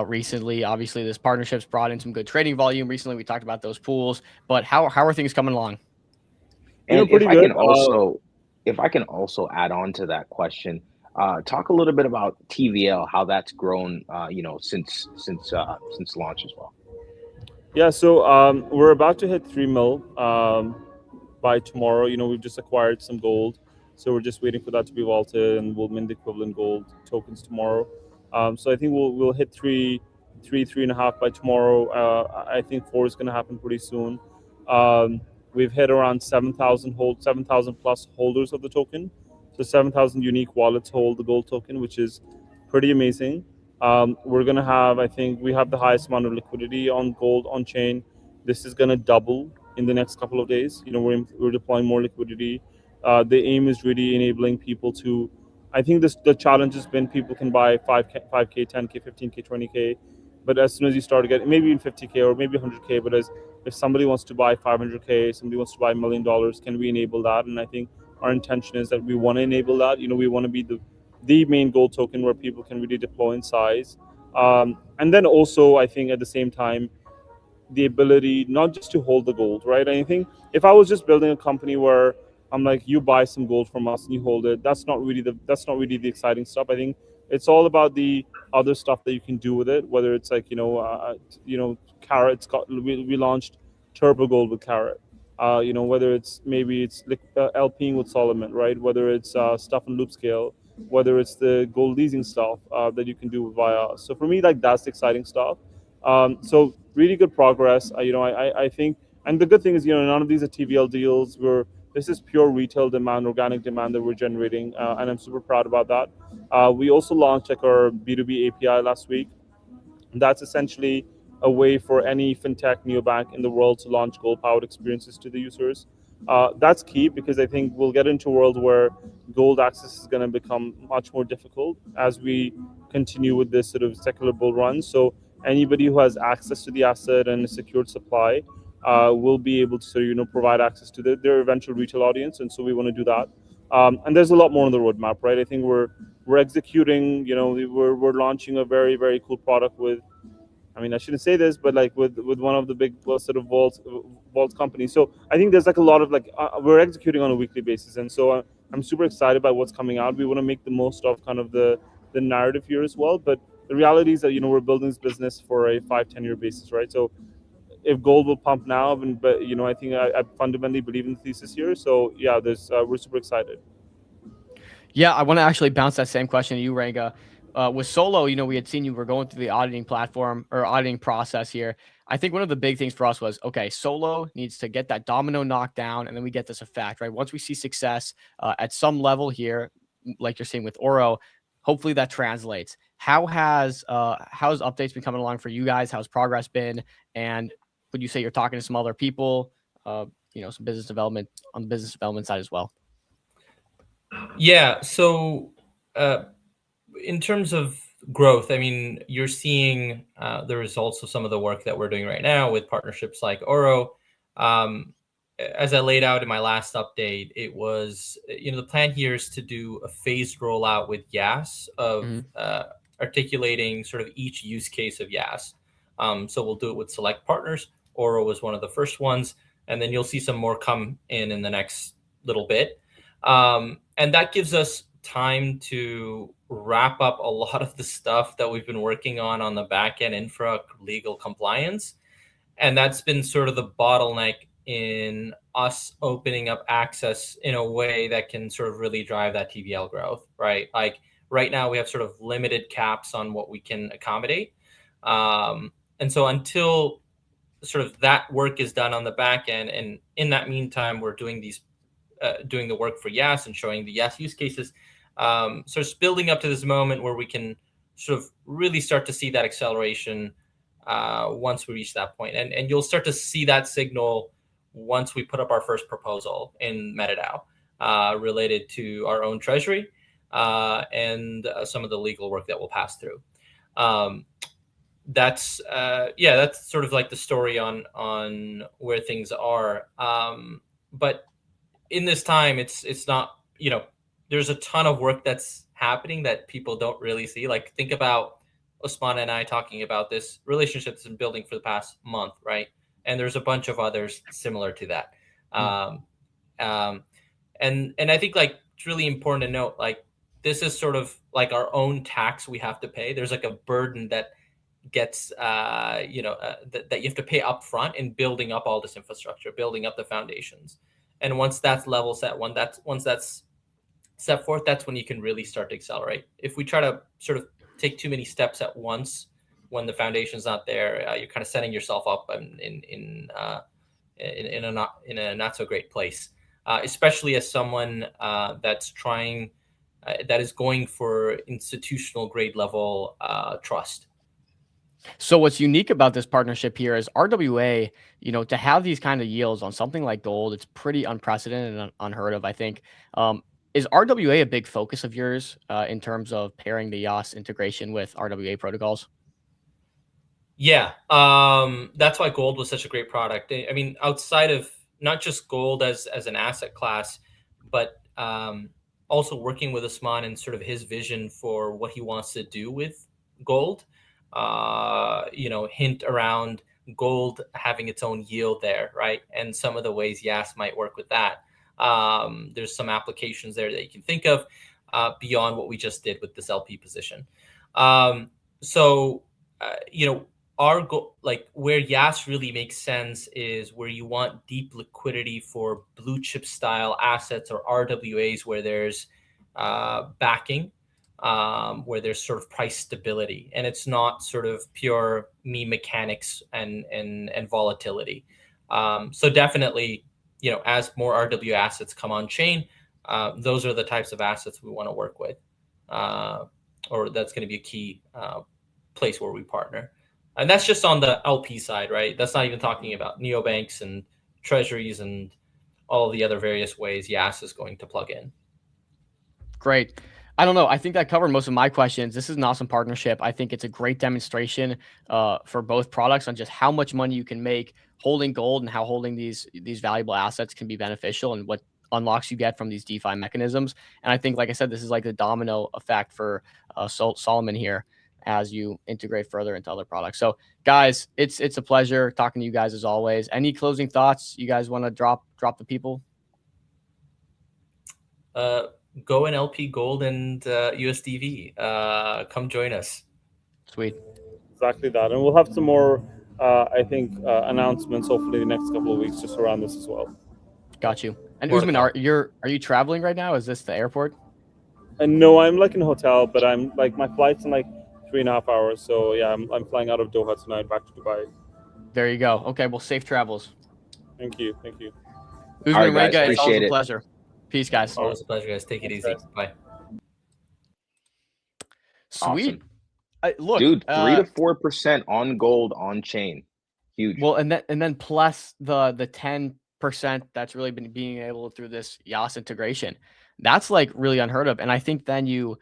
recently? Obviously, this partnership's brought in some good trading volume recently. We talked about those pools, but how are things coming along? And if I can also add on to that question, talk a little bit about TVL, how that's grown, since launch as well. Yeah, so we're about to hit 3 mil by tomorrow. We've just acquired some gold, so we're just waiting for that to be vaulted, and we'll mint the equivalent gold tokens tomorrow. So I think we'll hit 3.5 by tomorrow. I think 4 is going to happen pretty soon. We've hit around 7,000 plus holders of the token. So 7,000 unique wallets hold the gold token, which is pretty amazing. We're going to have, I think we have the highest amount of liquidity on gold on chain. This is going to double in the next couple of days. We're deploying more liquidity. The aim is really enabling people to, I think the challenge has been people can buy 5K, 10K, 15K, 20K. But as soon as you start to get maybe even 50K or maybe 100K, but if somebody wants to buy 500K, somebody wants to buy $1 million, can we enable that? And I think our intention is that we want to enable that. We want to be the main gold token where people can really deploy in size. And then also, I think at the same time, the ability not just to hold the gold, right? I think if I was just building a company where I'm like, you buy some gold from us and you hold it, that's not really the exciting stuff. I think It's all about the other stuff that you can do with it, whether it's like Carat. We launched Turbo Gold with Carat. Whether it's maybe it's LPing with Solomon, right? Whether it's stuff in Loop Scale, whether it's the gold leasing stuff that you can do via us. So for me, like that's the exciting stuff. So really good progress. I think, and the good thing is, none of these are TVL deals. This is pure retail demand, organic demand that we're generating, and I'm super proud about that. We also launched like our B2B API last week. That's essentially a way for any fintech neobank in the world to launch gold-powered experiences to the users. That's key because I think we'll get into a world where gold access is going to become much more difficult as we continue with this sort of secular bull run. So anybody who has access to the asset and a secured supply will be able to provide access to their eventual retail audience, and so we want to do that. And there's a lot more on the roadmap, right? I think we're executing. We're launching a very, very cool product with. I mean, I shouldn't say this, but like with one of the big sort of vault companies. So I think there's like a lot of we're executing on a weekly basis, and so I'm super excited about what's coming out. We want to make the most of kind of the narrative here as well. But the reality is that we're building this business for a 5-10 year basis, right? So if gold will pump now, but I think I fundamentally believe in the thesis here. So yeah, we're super excited. Yeah, I want to actually bounce that same question to you, Ranga. With Solo, we had seen you were going through the auditing platform or auditing process here. I think one of the big things for us was, okay, Solo needs to get that domino knocked down, and then we get this effect, right? Once we see success at some level here, like you're seeing with Oro, hopefully that translates. How's updates been coming along for you guys? How's progress been? And would you say you're talking to some other people, some business development on the business development side as well? Yeah. So in terms of growth, I mean, you're seeing the results of some of the work that we're doing right now with partnerships like Oro. As I laid out in my last update, it was, the plan here is to do a phased rollout with Yas of articulating sort of each use case of Yas. So we'll do it with select partners. Oro was one of the first ones, and then you'll see some more come in the next little bit. And that gives us time to wrap up a lot of the stuff that we've been working on the back end infra, legal compliance. And that's been sort of the bottleneck in us opening up access in a way that can sort of really drive that TVL growth, right? Like right now we have sort of limited caps on what we can accommodate. And so until sort of that work is done on the back end, and in that meantime, we're doing the work for Yas and showing the Yas use cases. So it's building up to this moment where we can sort of really start to see that acceleration once we reach that point. And you'll start to see that signal once we put up our first proposal in MetaDAO related to our own treasury and some of the legal work that we'll pass through. That's sort of like the story on where things are. But in this time, it's not, there's a ton of work that's happening that people don't really see. Like think about Usman and I talking about this relationship that's been building for the past month, right? And there's a bunch of others similar to that. And I think like it's really important to note, like this is sort of like our own tax we have to pay. There's like a burden that gets that you have to pay up front in building up all this infrastructure, building up the foundations. And once that's level set, once that's set forth, that's when you can really start to accelerate. If we try to sort of take too many steps at once when the foundation's not there, you're kind of setting yourself up in a not so great place, especially as someone that's trying that is going for institutional grade level trust. So what's unique about this partnership here is RWA, to have these kind of yields on something like gold, it's pretty unprecedented and unheard of, I think. Is RWA a big focus of yours in terms of pairing the Yas integration with RWA protocols? Yeah, that's why gold was such a great product. I mean, outside of not just gold as an asset class, but also working with Usman and sort of his vision for what he wants to do with gold. Hint around gold having its own yield there, right? And some of the ways Yas might work with that. There's some applications there that you can think of. beyond what we just did with this LP position. So our goal, like where Yas really makes sense is where you want deep liquidity for blue chip style assets or RWAs where there's backing, where there's sort of price stability, and it's not sort of pure meme mechanics and volatility. So definitely, as more RW assets come on chain, those are the types of assets we want to work with, or that's going to be a key place where we partner. And that's just on the LP side, right? That's not even talking about neobanks and treasuries and all the other various ways Yas is going to plug in. Great. I don't know. I think that covered most of my questions. This is an awesome partnership. I think it's a great demonstration for both products on just how much money you can make holding gold and how holding these valuable assets can be beneficial and what unlocks you get from these DeFi mechanisms. And I think, like I said, this is like the domino effect for Solomon here as you integrate further into other products. So guys, it's a pleasure talking to you guys as always. Any closing thoughts you guys want to drop the people? Go in LP Gold and USDV. Come join us. Sweet. Exactly that. And we'll have some more, I think, announcements hopefully the next couple of weeks just around this as well. Got you. And Usman, are you traveling right now? Is this the airport? And no, I'm like in a hotel, but I'm like my flight's in like 3.5 hours. So yeah, I'm flying out of Doha tonight back to Dubai. There you go. Okay, well, safe travels. Thank you. Thank you. Usman, All right, guys, it's always appreciate a it. pleasure. Peace, guys. Always a pleasure, guys. Take it easy. Bye. Sweet. Awesome. Look, dude, 3 to 4% on gold on chain. Huge. Well, and then plus the 10% that's really been being able through this Yas integration. That's like really unheard of. And I think then you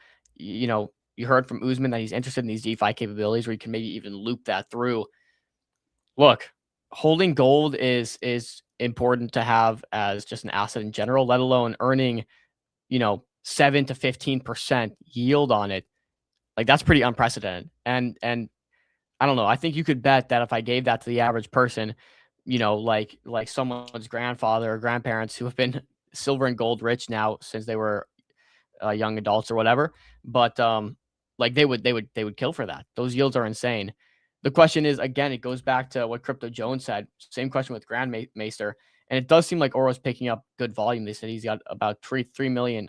heard from Usman that he's interested in these DeFi capabilities where you can maybe even loop that through. Look, holding gold is important to have as just an asset in general, let alone earning, 7 to 15% yield on it. Like that's pretty unprecedented. And I don't know. I think you could bet that if I gave that to the average person, like someone's grandfather or grandparents who have been silver and gold rich now since they were young adults or whatever, but like they would kill for that. Those yields are insane. The question is, again, it goes back to what Crypto Jones said. Same question with Grandmaster, and it does seem like Oro's picking up good volume. They said he's got about 3 million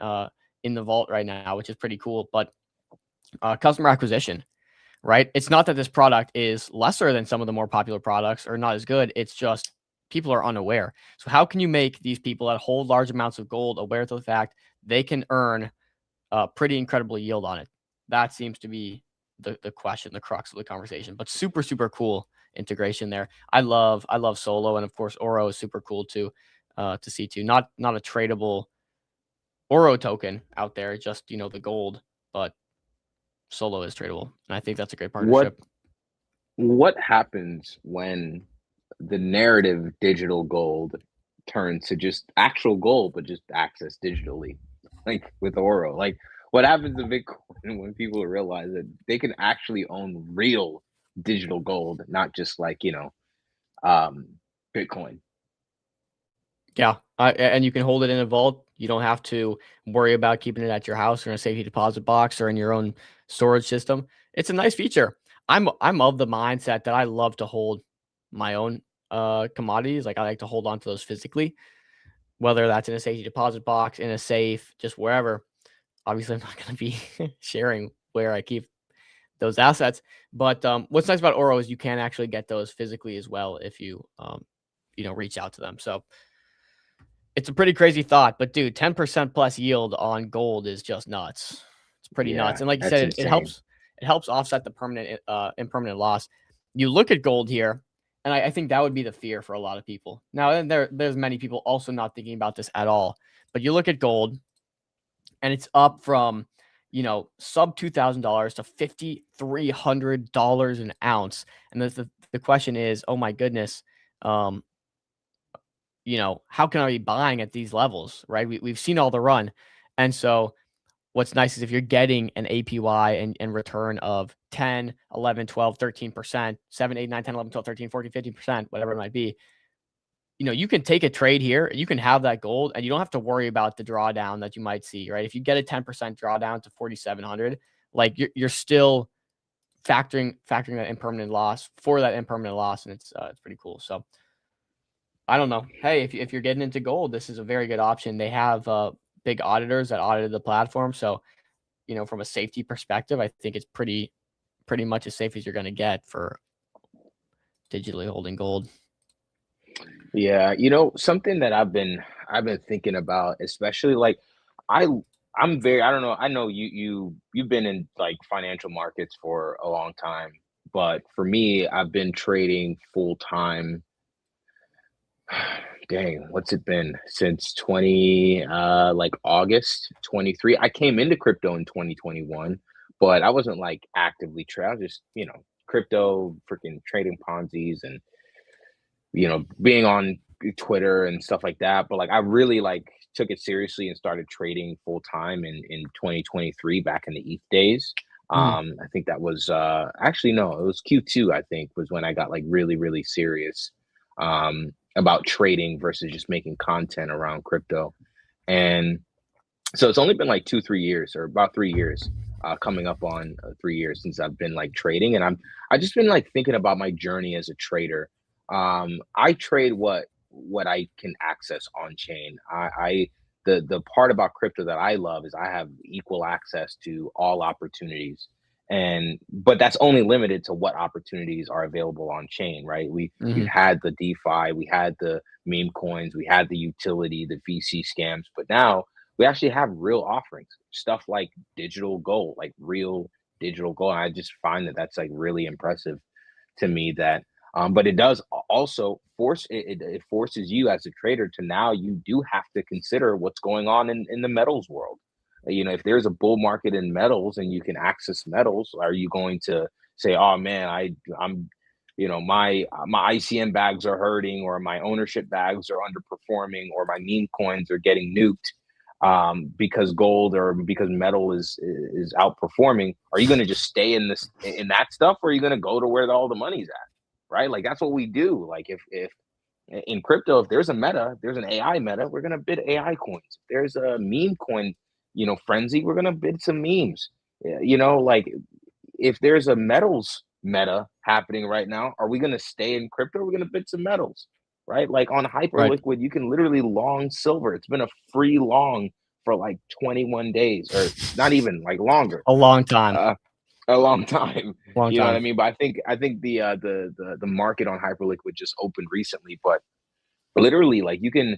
in the vault right now, which is pretty cool. But customer acquisition, right? It's not that this product is lesser than some of the more popular products or not as good. It's just people are unaware. So how can you make these people that hold large amounts of gold aware of the fact they can earn pretty incredible yield on it? That seems to be the question, the crux of the conversation. But super, super cool integration there. I love Solo, and of course Oro is super cool to see too. Not a tradable Oro token out there, just the gold, but Solo is tradable, and I think that's a great partnership. What happens when the narrative digital gold turns to just actual gold, but just accessed digitally, like with Oro? Like, what happens to Bitcoin when people realize that they can actually own real digital gold, not just like Bitcoin? Yeah, and you can hold it in a vault. You don't have to worry about keeping it at your house or in a safety deposit box or in your own storage system. It's a nice feature. I'm of the mindset that I love to hold my own commodities. Like I like to hold on to those physically, whether that's in a safety deposit box, in a safe, just wherever. Obviously, I'm not going to be sharing where I keep those assets. But what's nice about Oro is you can actually get those physically as well if you reach out to them. So it's a pretty crazy thought, but dude, 10% plus yield on gold is just nuts. It's pretty nuts. And like you said, it helps offset the impermanent loss. You look at gold here, and I think that would be the fear for a lot of people. Now, there's many people also not thinking about this at all, but you look at gold and it's up from, sub $2,000 to $5,300 an ounce. And the question is, oh my goodness, how can I be buying at these levels, right? We've seen all the run. And so what's nice is if you're getting an APY and return of 10, 11, 12, 13%, 7, 8, 9, 10, 11, 12, 13, 14, 15%, whatever it might be, you can take a trade here, you can have that gold, and you don't have to worry about the drawdown that you might see, right? If you get a 10% drawdown to 4,700, like you're still factoring that impermanent loss for that impermanent loss, and it's pretty cool. So I don't know. Hey, if you're getting into gold, this is a very good option. They have big auditors that audited the platform, so from a safety perspective, I think it's pretty much as safe as you're going to get for digitally holding gold. Yeah, something that I've been thinking about, especially like I'm very, I don't know, I know you've been in like financial markets for a long time, but for me, I've been trading full time. Dang, what's it been since like August 23? I came into crypto in 2021, but I wasn't like actively trading. I was just, crypto, freaking trading Ponzi's and being on Twitter and stuff like that. But like I really like took it seriously and started trading full time in 2023 back in the ETH days. I think that was actually no, it was Q2, I think, was when I got like really, really serious about trading versus just making content around crypto. And so it's only been like 2-3 years, or about 3 years, coming up on 3 years since I've been like trading. And I just been like thinking about my journey as a trader. I trade what I can access on chain. The part about crypto that I love is I have equal access to all opportunities, but that's only limited to what opportunities are available on chain, right? We had the DeFi, we had the meme coins, we had the utility, the VC scams, but now we actually have real offerings, stuff like digital gold, like real digital gold. And I just find that that's like really impressive to me. That but it does also it forces you as a trader to, now you do have to consider what's going on in the metals world. If there's a bull market in metals and you can access metals, are you going to say, oh man, I'm my ICM bags are hurting, or my ownership bags are underperforming, or my meme coins are getting nuked because gold or because metal is outperforming? Are you going to just stay in that stuff, or are you going to go to where all the money's at? Right? Like that's what we do. Like if in crypto, if there's a meta, there's an AI meta, we're gonna bid AI coins. If there's a meme coin, frenzy, we're gonna bid some memes. Like if there's a metals meta happening right now, are we gonna stay in crypto? We're gonna bid some metals, right? Like on Hyperliquid, you can literally long silver. It's been a free long for like 21 days, or not even, like longer. A long time. A long time. Long you know time. what I mean? But I think the market on Hyperliquid just opened recently, but literally like you can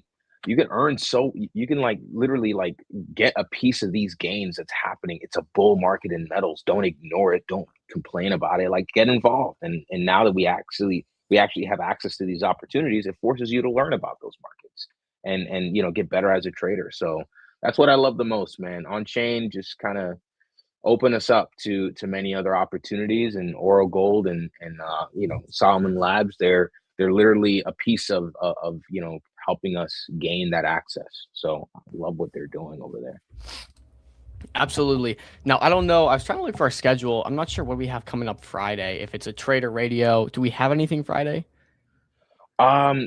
earn, so you can like literally like get a piece of these gains that's happening. It's a bull market in metals. Don't ignore it. Don't complain about it. Like get involved. And now that we actually have access to these opportunities, it forces you to learn about those markets and get better as a trader. So that's what I love the most, man. On chain just kind of open us up to many other opportunities, and Oro Gold and Solomon Labs, they're literally a piece of helping us gain that access. So I love what they're doing over there. Absolutely. Now, I don't know, I was trying to look for our schedule. I'm not sure what we have coming up Friday. If it's a Trader Radio, do we have anything Friday?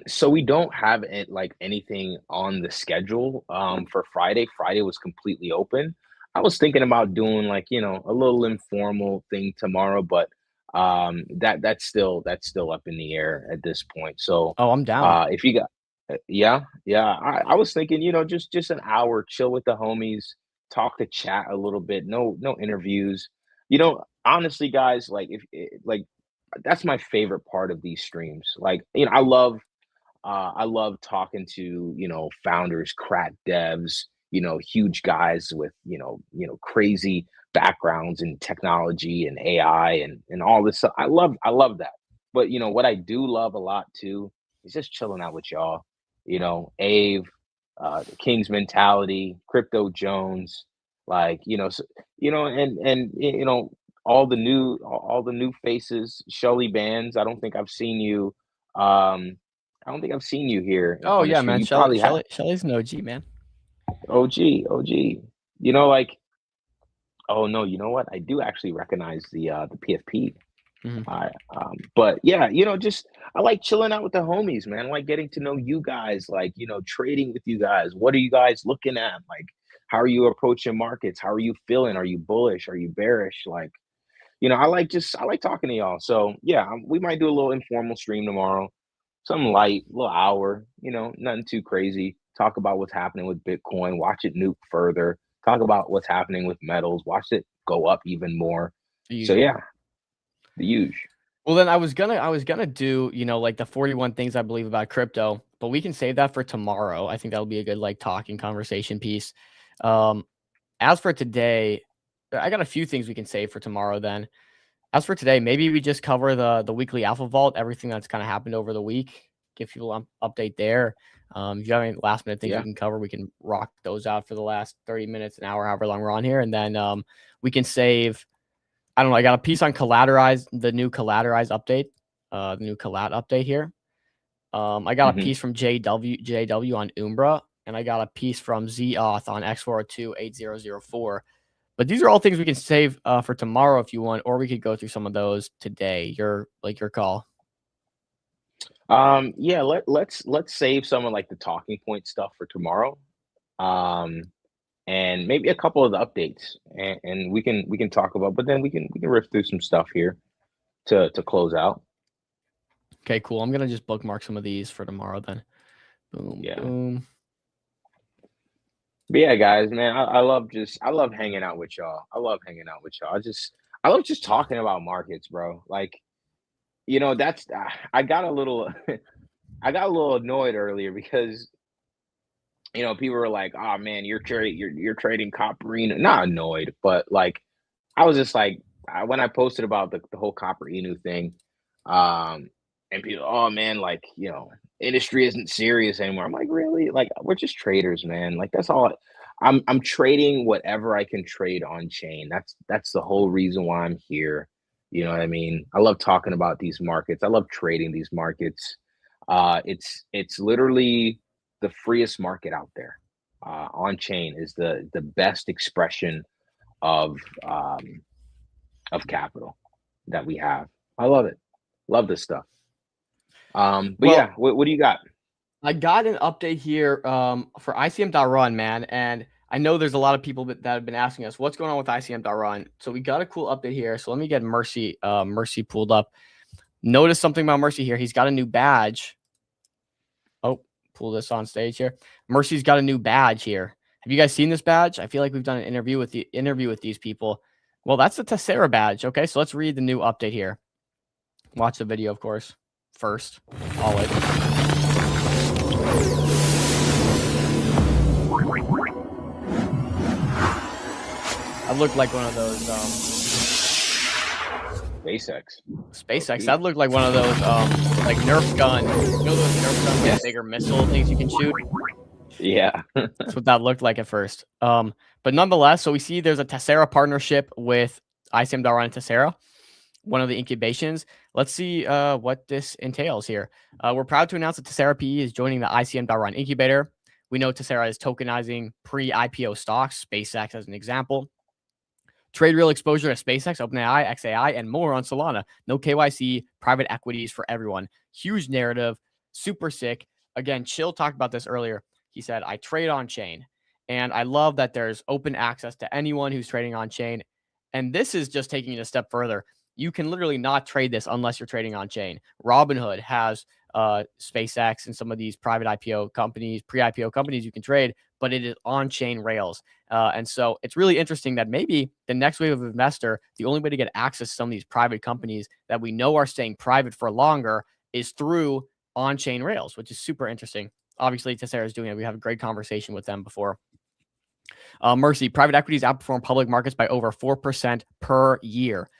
So we don't have it like anything on the schedule for Friday. Friday was completely open. I was thinking about doing like, a little informal thing tomorrow, but that's still up in the air at this point. So I'm down. If you got I was thinking, just an hour, chill with the homies, talk to chat a little bit, no interviews. Honestly, guys, like like that's my favorite part of these streams. Like, I love talking to, founders, crack devs, huge guys with, crazy backgrounds in technology and AI and all this stuff. I love that. But, what I do love a lot too is just chilling out with y'all, Ave, the King's Mentality, Crypto Jones, like, all the new faces, Shelly Bands. I don't think I've seen you. I don't think I've seen you here. Oh yeah, man. Shelly's an OG, man. OG. Like, oh no, you know what? I do actually recognize the PFP. Mhm. But yeah, just I like chilling out with the homies, man. I like getting to know you guys, like, trading with you guys. What are you guys looking at? Like, how are you approaching markets? How are you feeling? Are you bullish? Are you bearish? Like, I like talking to y'all. So yeah, we might do a little informal stream tomorrow, something light, a little hour, nothing too crazy. Talk about what's happening with Bitcoin, watch it nuke further, talk about what's happening with metals, watch it go up even more. The So usual. yeah, the huge. Well, then I was gonna do, like the 41 things I believe about crypto, but we can save that for tomorrow. I think that'll be a good like talking conversation piece. As for today, I got a few things we can save for tomorrow then. As for today, maybe we just cover the weekly Alpha Vault, everything that's kind of happened over the week. Give people an update there. If you have any last minute things we can cover, we can rock those out for the last 30 minutes, an hour, however long we're on here. And then we can save, I don't know, I got a piece on the new Collateralize update, the new Collat update here. I got a piece from JW on Umbra, and I got a piece from ZAuth on X4028004. But these are all things we can save for tomorrow if you want, or we could go through some of those today. Your call. Yeah, let's save some of like the talking point stuff for tomorrow. And maybe a couple of the updates, and we can talk about, but then we can riff through some stuff here to close out. Okay, cool. I'm gonna just bookmark some of these for tomorrow then. Boom, boom. But yeah, guys, man, I love hanging out with y'all. I love just talking about markets, bro. Like, that's I got a little annoyed earlier because people were like, "Oh man, you're trading Copper Inu." Not annoyed, but like I was just like when I posted about the whole Copper Inu thing, and people, "Oh man, like industry isn't serious anymore." I'm like, really? Like we're just traders, man. Like that's all. I'm trading whatever I can trade on chain. That's the whole reason why I'm here. You know what I mean? I love talking about these markets. I love trading these markets. It's literally the freest market out there. On chain is the best expression of capital that we have. I love it. Love this stuff. But yeah, what do you got? I got an update here for ICM.run, man. And I know there's a lot of people that have been asking us what's going on with ICM.run. So we got a cool update here. So let me get Mercy pulled up. Notice something about Mercy here. He's got a new badge. Oh, pull this on stage here. Mercy's got a new badge here. Have you guys seen this badge? I feel like we've done an interview with these people. Well, that's the Tessera badge. Okay, so let's read the new update here. Watch the video, of course, first. Always. I look like one of those SpaceX. That looked like one of those like Nerf gun. You know those Nerf guns with bigger missile things you can shoot? Yeah. That's what that looked like at first. But nonetheless, so we see there's a Tessera partnership with ICM.run and Tessera, one of the incubations. Let's see what this entails here. We're proud to announce that Tessera PE is joining the ICM.run incubator. We know Tessera is tokenizing pre-IPO stocks, SpaceX as an example. Trade real exposure to SpaceX, OpenAI, XAI, and more on Solana. No KYC, private equities for everyone. Huge narrative, super sick. Again, Chill talked about this earlier. He said, I trade on chain. And I love that there's open access to anyone who's trading on chain. And this is just taking it a step further. You can literally not trade this unless you're trading on chain. Robinhood has SpaceX and some of these private IPO companies, pre-IPO companies you can trade, but it is on-chain rails. And so it's really interesting that maybe the next wave of investor, the only way to get access to some of these private companies that we know are staying private for longer is through on-chain rails, which is super interesting. Obviously, Tessera is doing it. We have a great conversation with them before. Mercy, private equities outperform public markets by over 4% per year.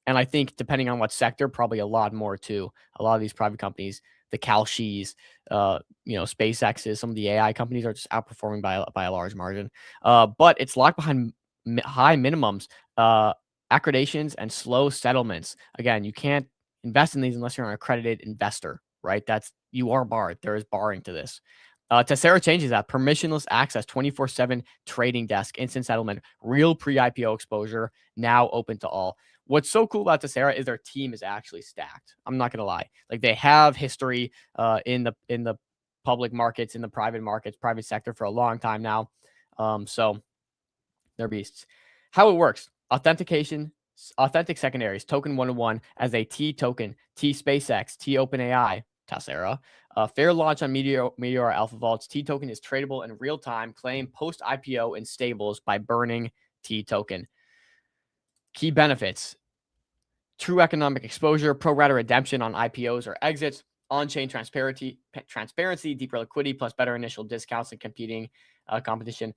And I think depending on what sector, probably a lot more too. A lot of these private companies, the Kalshis, SpaceX's, some of the AI companies are just outperforming by a large margin. But it's locked behind high minimums, accreditations, and slow settlements. Again, you can't invest in these unless you're an accredited investor, right? You are barred. There is barring to this. Tessera changes that. Permissionless access, 24/7 trading desk, instant settlement, real pre-IPO exposure, now open to all. What's so cool about Tessera is their team is actually stacked. I'm not gonna lie. Like they have history in the public markets, in the private markets, private sector for a long time now. So they're beasts. How it works: authentication, authentic secondaries, token 101 as a T token, T SpaceX, T OpenAI, Tessera. Fair launch on Meteor Alpha Vaults. T token is tradable in real time. Claim post IPO in stables by burning T token. Key benefits: true economic exposure, pro rata redemption on IPOs or exits, on-chain transparency, deeper liquidity, plus better initial discounts and competing competition.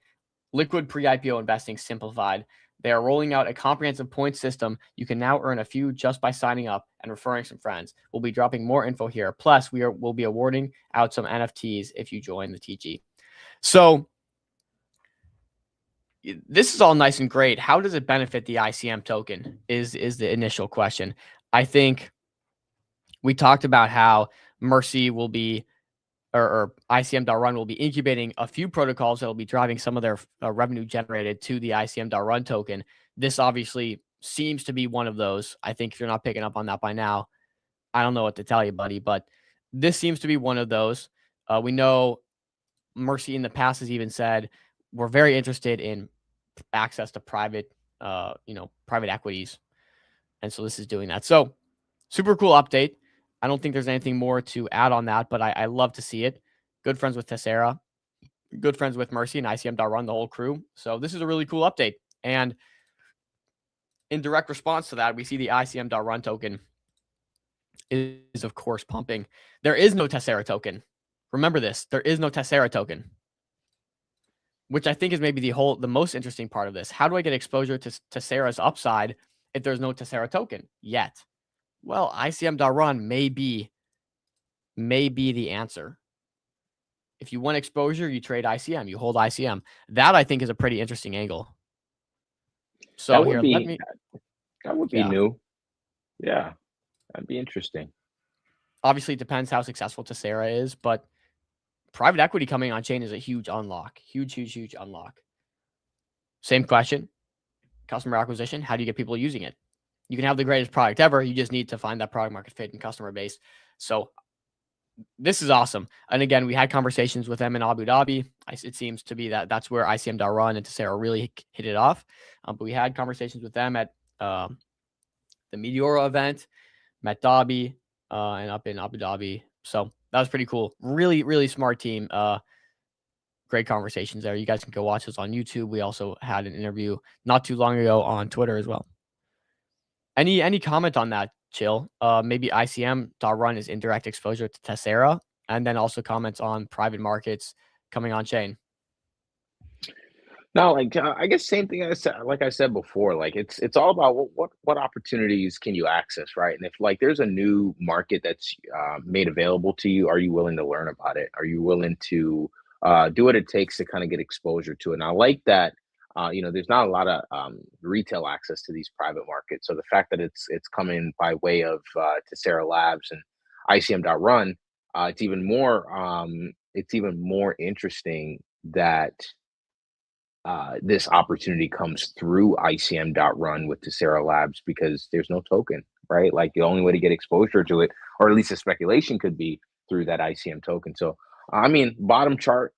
Liquid pre-IPO investing simplified. They are rolling out a comprehensive point system. You can now earn a few just by signing up and referring some friends. We'll be dropping more info here. Plus, we'll be awarding out some NFTs if you join the TG. So this is all nice and great. How does it benefit the ICM token is the initial question. I think we talked about how Mercy will be, or ICM.run will be incubating a few protocols that will be driving some of their revenue generated to the ICM.run token. This obviously seems to be one of those. I think if you're not picking up on that by now, I don't know what to tell you, buddy, but this seems to be one of those. We know Mercy in the past has even said, we're very interested in access to private equities. And so this is doing that. So super cool update. I don't think there's anything more to add on that, but I love to see it. Good friends with Tessera, good friends with Mercy and ICM.run, the whole crew. So this is a really cool update. And in direct response to that, we see the ICM.run token is of course pumping. There is no Tessera token. Remember this, there is no Tessera token, which I think is maybe the most interesting part of this. How do I get exposure to Tessera's upside if there's no Tessera token yet? Well, ICM.run may be the answer. If you want exposure, you trade ICM, you hold ICM. That I think is a pretty interesting angle. So that would here, be, that would be Yeah. new. Yeah, that'd be interesting. Obviously, it depends how successful Tessera is, but private equity coming on chain is a huge unlock. Huge unlock. Same question. Customer acquisition. How do you get people using it? You can have the greatest product ever. You just need to find that product market fit and customer base. So this is awesome. And again, we had conversations with them in Abu Dhabi. It seems to be that's where ICM.run and Tessera really hit it off. But we had conversations with them at the Meteora event, met Dhabi, and up in Abu Dhabi. So that was pretty cool. Really, really smart team. Great conversations there. You guys can go watch this on YouTube. We also had an interview not too long ago on Twitter as well. Any comment on that, Chill? Maybe ICM.run is indirect exposure to Tessera, and then also comments on private markets coming on chain. No, like I guess same thing I said before. Like it's all about what opportunities can you access, right? And if like there's a new market that's made available to you, are you willing to learn about it? Are you willing to do what it takes to kind of get exposure to it? And I like that. There's not a lot of retail access to these private markets. So the fact that it's coming by way of Tessera Labs and ICM.run, it's even more interesting that this opportunity comes through ICM.run with Tessera Labs because there's no token, right? Like the only way to get exposure to it, or at least the speculation could be through that ICM token. So, I mean, bottom chart,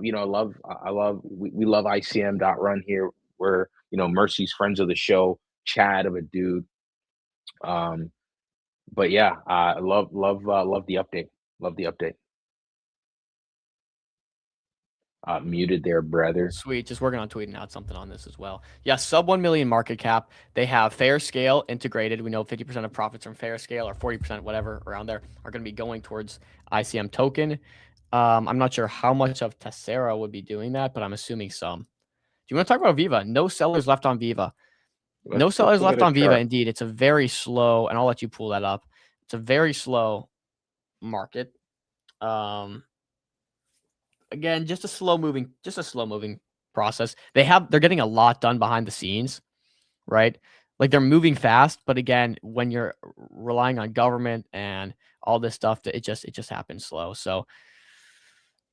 we love ICM.run here. We're, Mercy's friends of the show, Chad of a dude. But yeah, love the update. Love the update. Muted there, brother. Sweet. Just working on tweeting out something on this as well. Yeah, sub 1 million market cap. They have Fair Scale integrated. We know 50% of profits from Fair Scale or 40%, whatever, around there, are going to be going towards ICM token. I'm not sure how much of Tessera would be doing that, but I'm assuming some. Do you want to talk about Viva? No sellers left on Viva. No sellers left on Viva, indeed. It's a very slow, and I'll let you pull that up. It's a very slow market. Again, just a slow moving process. They're getting a lot done behind the scenes, right? Like they're moving fast, but again, when you're relying on government and all this stuff, it just happens slow. So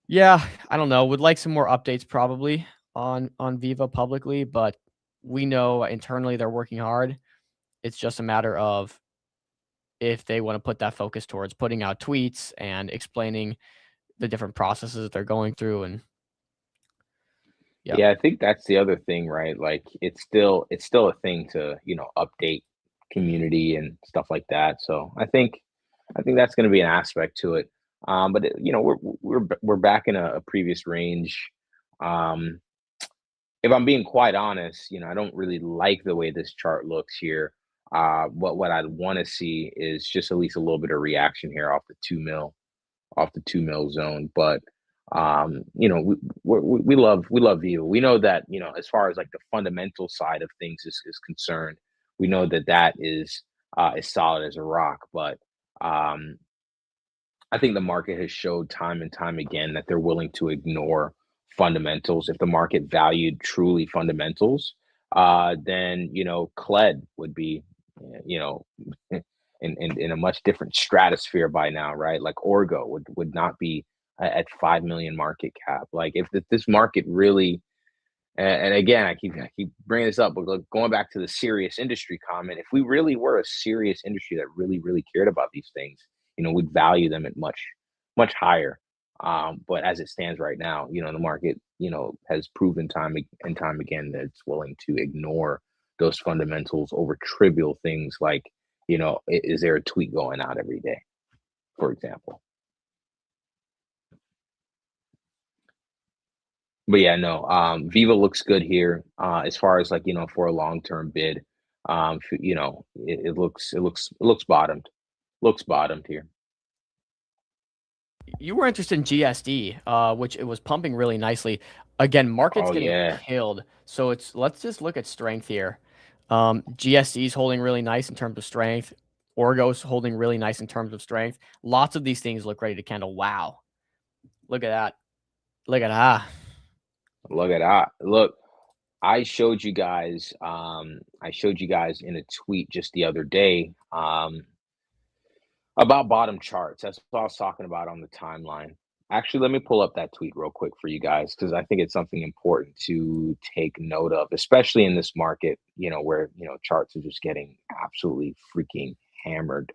yeah, I don't know. Would like some more updates probably on Viva publicly, but we know internally they're working hard. It's just a matter of if they want to put that focus towards putting out tweets and explaining the different processes that they're going through. And yeah, Yeah, I think that's the other thing, right? Like it's still a thing to, update community and stuff like that. So I think that's going to be an aspect to it. But we're back in a previous range. Um, if I'm being quite honest, I don't really like the way this chart looks here. What I'd want to see is just at least a little bit of reaction here off the 2 mil zone. But we love Viva. We know that, as far as like the fundamental side of things is concerned, we know that is as solid as a rock. But I think the market has showed time and time again that they're willing to ignore fundamentals. If the market valued truly fundamentals, then CLED would be, you know, in a much different stratosphere by now, right? Like Orgo would not be at 5 million market cap. Like if this market really, and again, I keep bringing this up, but going back to the serious industry comment, if we really were a serious industry that really cared about these things, we'd value them at much higher. But as it stands right now, the market, has proven time and time again that it's willing to ignore those fundamentals over trivial things like, is there a tweet going out every day, for example. But yeah, no, Viva looks good here. As far as like, for a long-term bid, it looks bottomed. Looks bottomed here. You were interested in GSD, which it was pumping really nicely. Again, market's getting killed. So let's just look at strength here. GSD is holding really nice in terms of strength. Orgo's holding really nice in terms of strength. Lots of these things look ready to candle. Wow. Look at that. Look at that. Look at that. Look, I showed you guys in a tweet just the other day about bottom charts. That's what I was talking about on the timeline. Actually, let me pull up that tweet real quick for you guys, because I think it's something important to take note of, especially in this market, where, charts are just getting absolutely freaking hammered.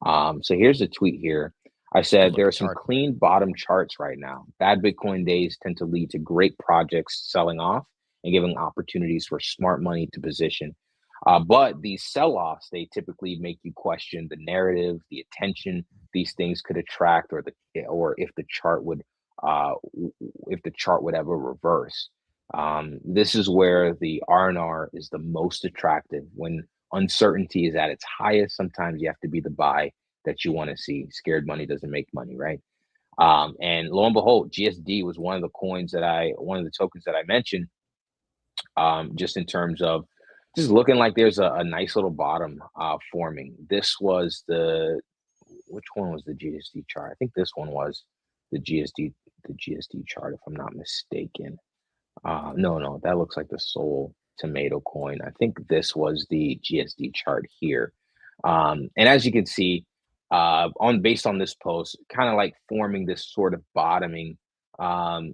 So here's the tweet here. I said there are some clean bottom charts right now. Bad Bitcoin days tend to lead to great projects selling off and giving opportunities for smart money to position. But these sell-offs, they typically make you question the narrative, the attention these things could attract, or if the chart would ever reverse. This is where the R&R is the most attractive. When uncertainty is at its highest, sometimes you have to be the buy that you want to see. Scared money doesn't make money, right? And lo and behold, GSD was one of the tokens that I mentioned, just in terms of just looking like there's a nice little bottom forming. Which one was the GSD chart? I think this one was the GSD chart, if I'm not mistaken. No, that looks like the Sol Tomato coin. I think this was the GSD chart here. And as you can see, based on this post, kind of like forming this sort of bottoming.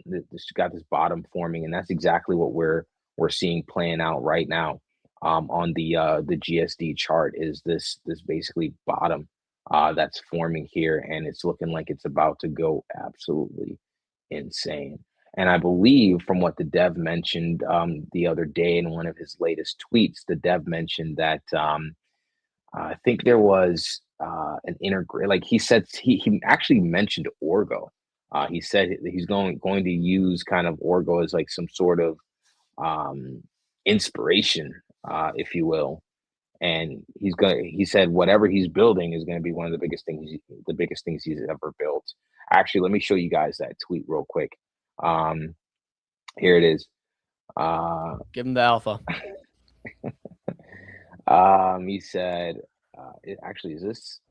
This got this bottom forming, and that's exactly what we're seeing playing out right now. On the GSD chart is this basically bottom that's forming here, and it's looking like it's about to go absolutely insane. And I believe from what the dev mentioned the other day in one of his latest tweets, the dev mentioned that I think there was an like he said, he actually mentioned Orgo. He said he's going to use kind of Orgo as like some sort of inspiration, if you will. And he said whatever he's building is going to be one of the biggest things he's ever built. Actually, let me show you guys that tweet real quick. Here it is. Give him the alpha. He said, it actually is this.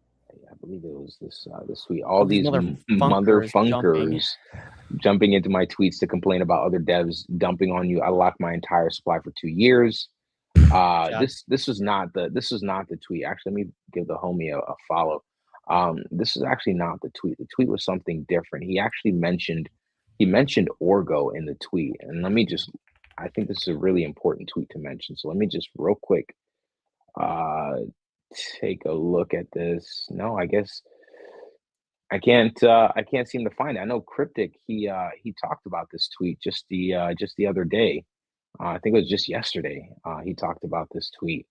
I believe it was this tweet. All these motherfunkers jumping into my tweets to complain about other devs dumping on you. I locked my entire supply for 2 years. This was not the tweet. Actually, let me give the homie a follow. This is actually not the tweet. The tweet was something different. He actually mentioned Orgo in the tweet. And I think this is a really important tweet to mention. So let me just real quick Uh, take a look at this. No, I guess I can't seem to find it. I know Cryptic, he talked about this tweet just the other day. I think it was just yesterday. He talked about this tweet.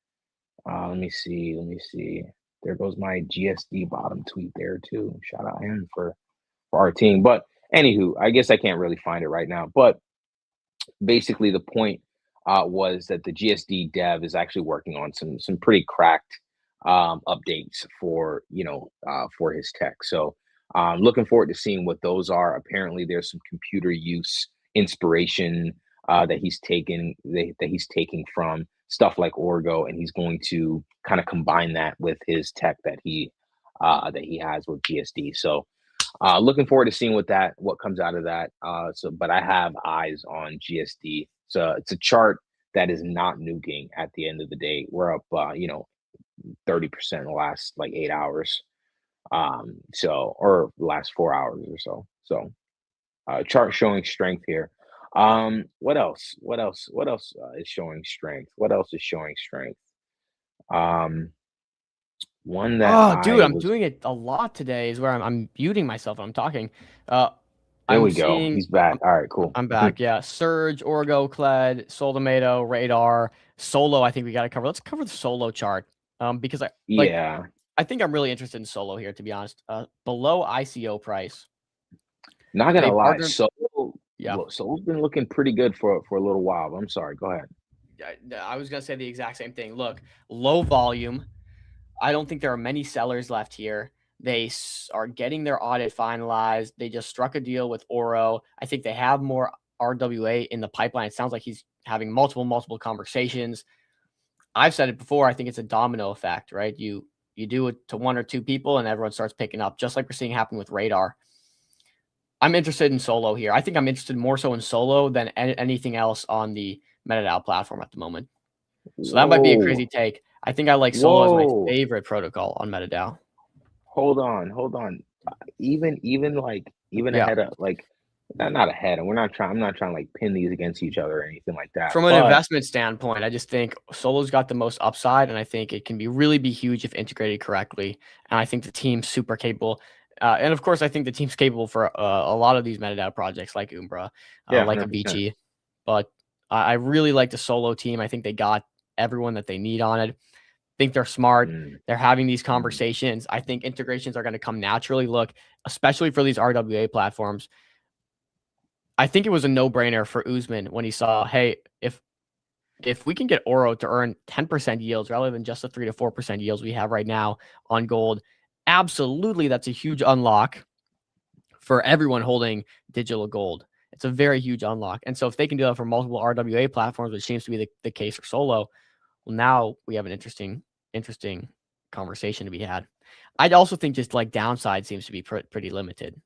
Let me see. Let me see. There goes my GSD bottom tweet there too. Shout out him for our team. But anywho, I guess I can't really find it right now. But basically, the point was that the GSD dev is actually working on some pretty cracked updates for for his tech. So looking forward to seeing what those are. Apparently, there's some computer use inspiration that he's taking from stuff like Orgo, and he's going to kind of combine that with his tech that he has with GSD. So looking forward to seeing what comes out of that. But I have eyes on GSD. So it's a chart that is not nuking at the end of the day. We're up 30% in the last like 8 hours. Or the last 4 hours or so. So chart showing strength here. What else? What else is showing strength? What else is showing strength? One that Dude, I I'm was doing it a lot today. Is where I'm muting myself when I'm talking. there I'm we go. seeing. He's back. All right, cool. I'm back. Yeah, Surge, Orgo, Kled, Sol Tomato, Radar, Solo. I think we got to cover. Let's cover the Solo chart. Because Yeah. I think I'm really interested in Solo here, to be honest. Below ICO price. Not They gonna lie, partnered. Yeah. Solo's been looking pretty good for a little while. I'm sorry. Go ahead. I was gonna say the exact same thing. Look, low volume. I don't think there are many sellers left here. They are getting their audit finalized. They just struck a deal with Oro. I think they have more RWA in the pipeline. It sounds like he's having multiple conversations. I've said it before. I think it's a domino effect, right? You do it to one or two people, and everyone starts picking up, just like we're seeing happen with Radar. I'm interested in Solo here. I think I'm interested more so in Solo than anything else on the MetaDAO platform at the moment. So that might be a crazy take. I think I like Solo as my favorite protocol on MetaDAO. Hold on. Even ahead of like not ahead. And I'm not trying to like pin these against each other or anything like that. From an investment standpoint, I just think Solo's got the most upside, and I think it can really be huge if integrated correctly. And I think the team's super capable. And of course, I think the team's capable for a lot of these MetaDAO projects like Umbra, like 100%. Avicii. But I really like the Solo team. I think they got everyone that they need on it. I think they're smart. They're having these conversations. I think integrations are going to come naturally. Look, especially for these RWA platforms, I think it was a no-brainer for Usman when he saw, hey, if we can get Oro to earn 10% yields rather than just the 3 to 4% yields we have right now on gold, absolutely that's a huge unlock for everyone holding digital gold. It's a very huge unlock. And so if they can do that for multiple RWA platforms, which seems to be the case for Solo, well, now we have an interesting conversation to be had. I'd also think just like downside seems to be pretty limited,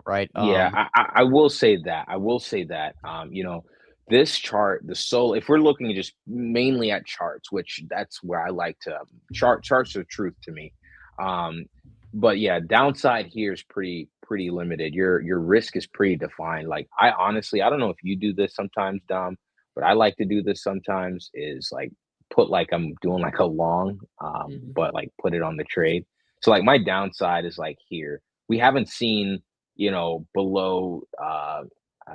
right? Yeah, I will say that. This chart, the Solo, if we're looking just mainly at charts, which that's where I like to charts are truth to me. But yeah, downside here is pretty limited. Your risk is pretty defined. Like I don't know if you do this sometimes, Dom, but I like to do this sometimes is like put like I'm doing like a long, but like put it on the trade. So like my downside is like here. We haven't seen, below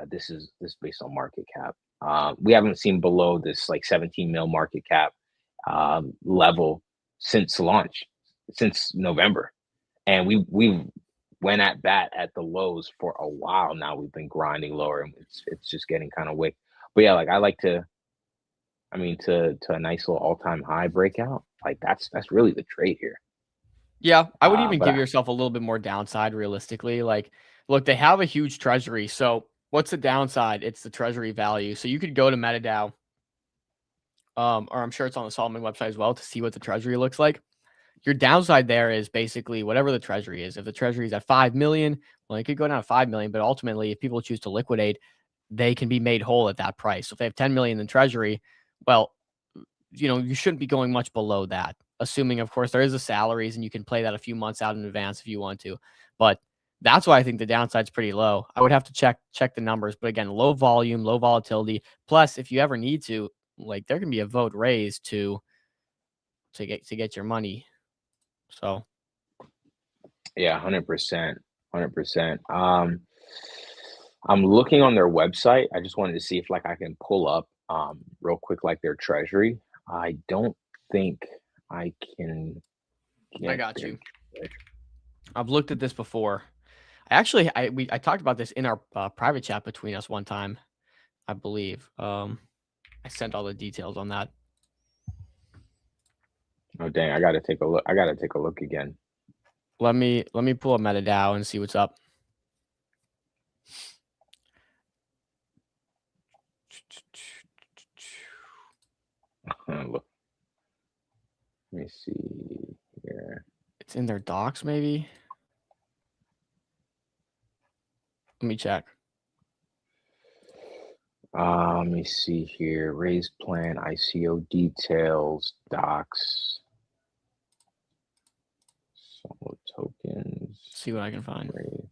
this is based on market cap. We haven't seen below this like 17 mil market cap level since launch, since November. And we went at bat at the lows for a while now. We've been grinding lower, and it's just getting kind of wick. But yeah, like I like to a nice little all-time high breakout. Like that's really the trade here. Yeah, I would even give yourself a little bit more downside realistically. Like, look, they have a huge treasury. So what's the downside? It's the treasury value. So you could go to MetaDAO, or I'm sure it's on the Solomon website as well to see what the treasury looks like. Your downside there is basically whatever the treasury is. If the treasury is at 5 million, well, it could go down to 5 million, but ultimately if people choose to liquidate, they can be made whole at that price. So if they have 10 million in treasury, well, you shouldn't be going much below that, assuming of course there is a salaries and you can play that a few months out in advance if you want to. But that's why I think the downside's pretty low. I would have to check the numbers, but again, low volume, low volatility. Plus, if you ever need to, like there can be a vote raised to to get your money. So Yeah, 100%. 100%. I'm looking on their website. I just wanted to see if like I can pull up real quick like their treasury. I don't think I can I get got their you. treasury. I've looked at this before. I talked about this in our private chat between us one time, I believe. I sent all the details on that. Oh dang, I gotta take a look. I gotta take a look again. Let me pull up MetaDAO and see what's up. Look. Let me see here. It's in their docs, maybe. Let me check. Let me see here. Raise plan, ICO details, docs, solo tokens. See what I can find. Raise.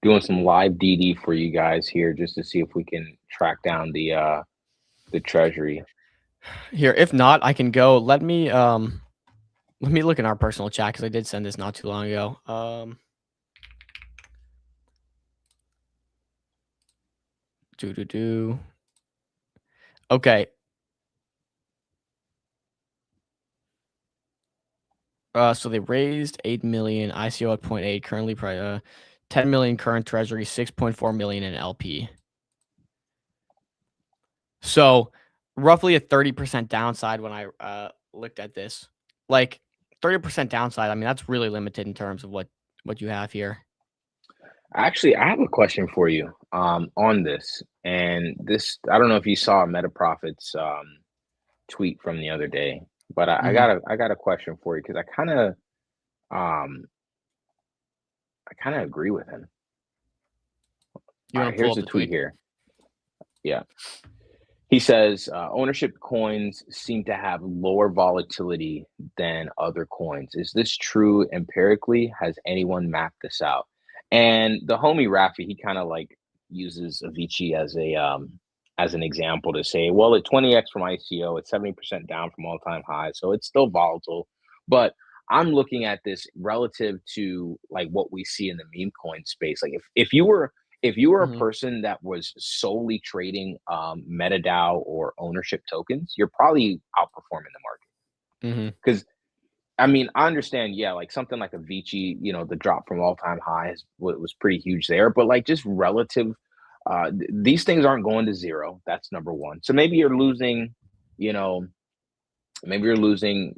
Doing some live DD for you guys here just to see if we can track down the treasury. Here, if not, I can go. Let me look in our personal chat because I did send this not too long ago. Okay. So they raised 8 million, ICO at 0.8, currently 10 million current treasury, 6.4 million in LP. So roughly a 30% downside when I looked at this. Like 30% downside, I mean, that's really limited in terms of what you have here. Actually, I have a question for you on this. And this, I don't know if you saw MetaProfit's tweet from the other day, but I got a question for you because I kind of agree with him. You want to pull here's up the the tweet tweet here. Yeah. He says ownership coins seem to have lower volatility than other coins. Is this true empirically? Has anyone mapped this out? And the homie Rafi, he kind of like uses Avicii as an example to say, well, at 20x from ICO, it's 70% down from all-time highs, so it's still volatile. But I'm looking at this relative to like what we see in the meme coin space. Like if you were a person that was solely trading MetaDAO or ownership tokens, you're probably outperforming the market. Because I mean, I understand, yeah, like something like Avicii, you know, the drop from all-time highs was pretty huge there, but like just relative, these things aren't going to zero. That's number one. So maybe you're losing, you know, 20%,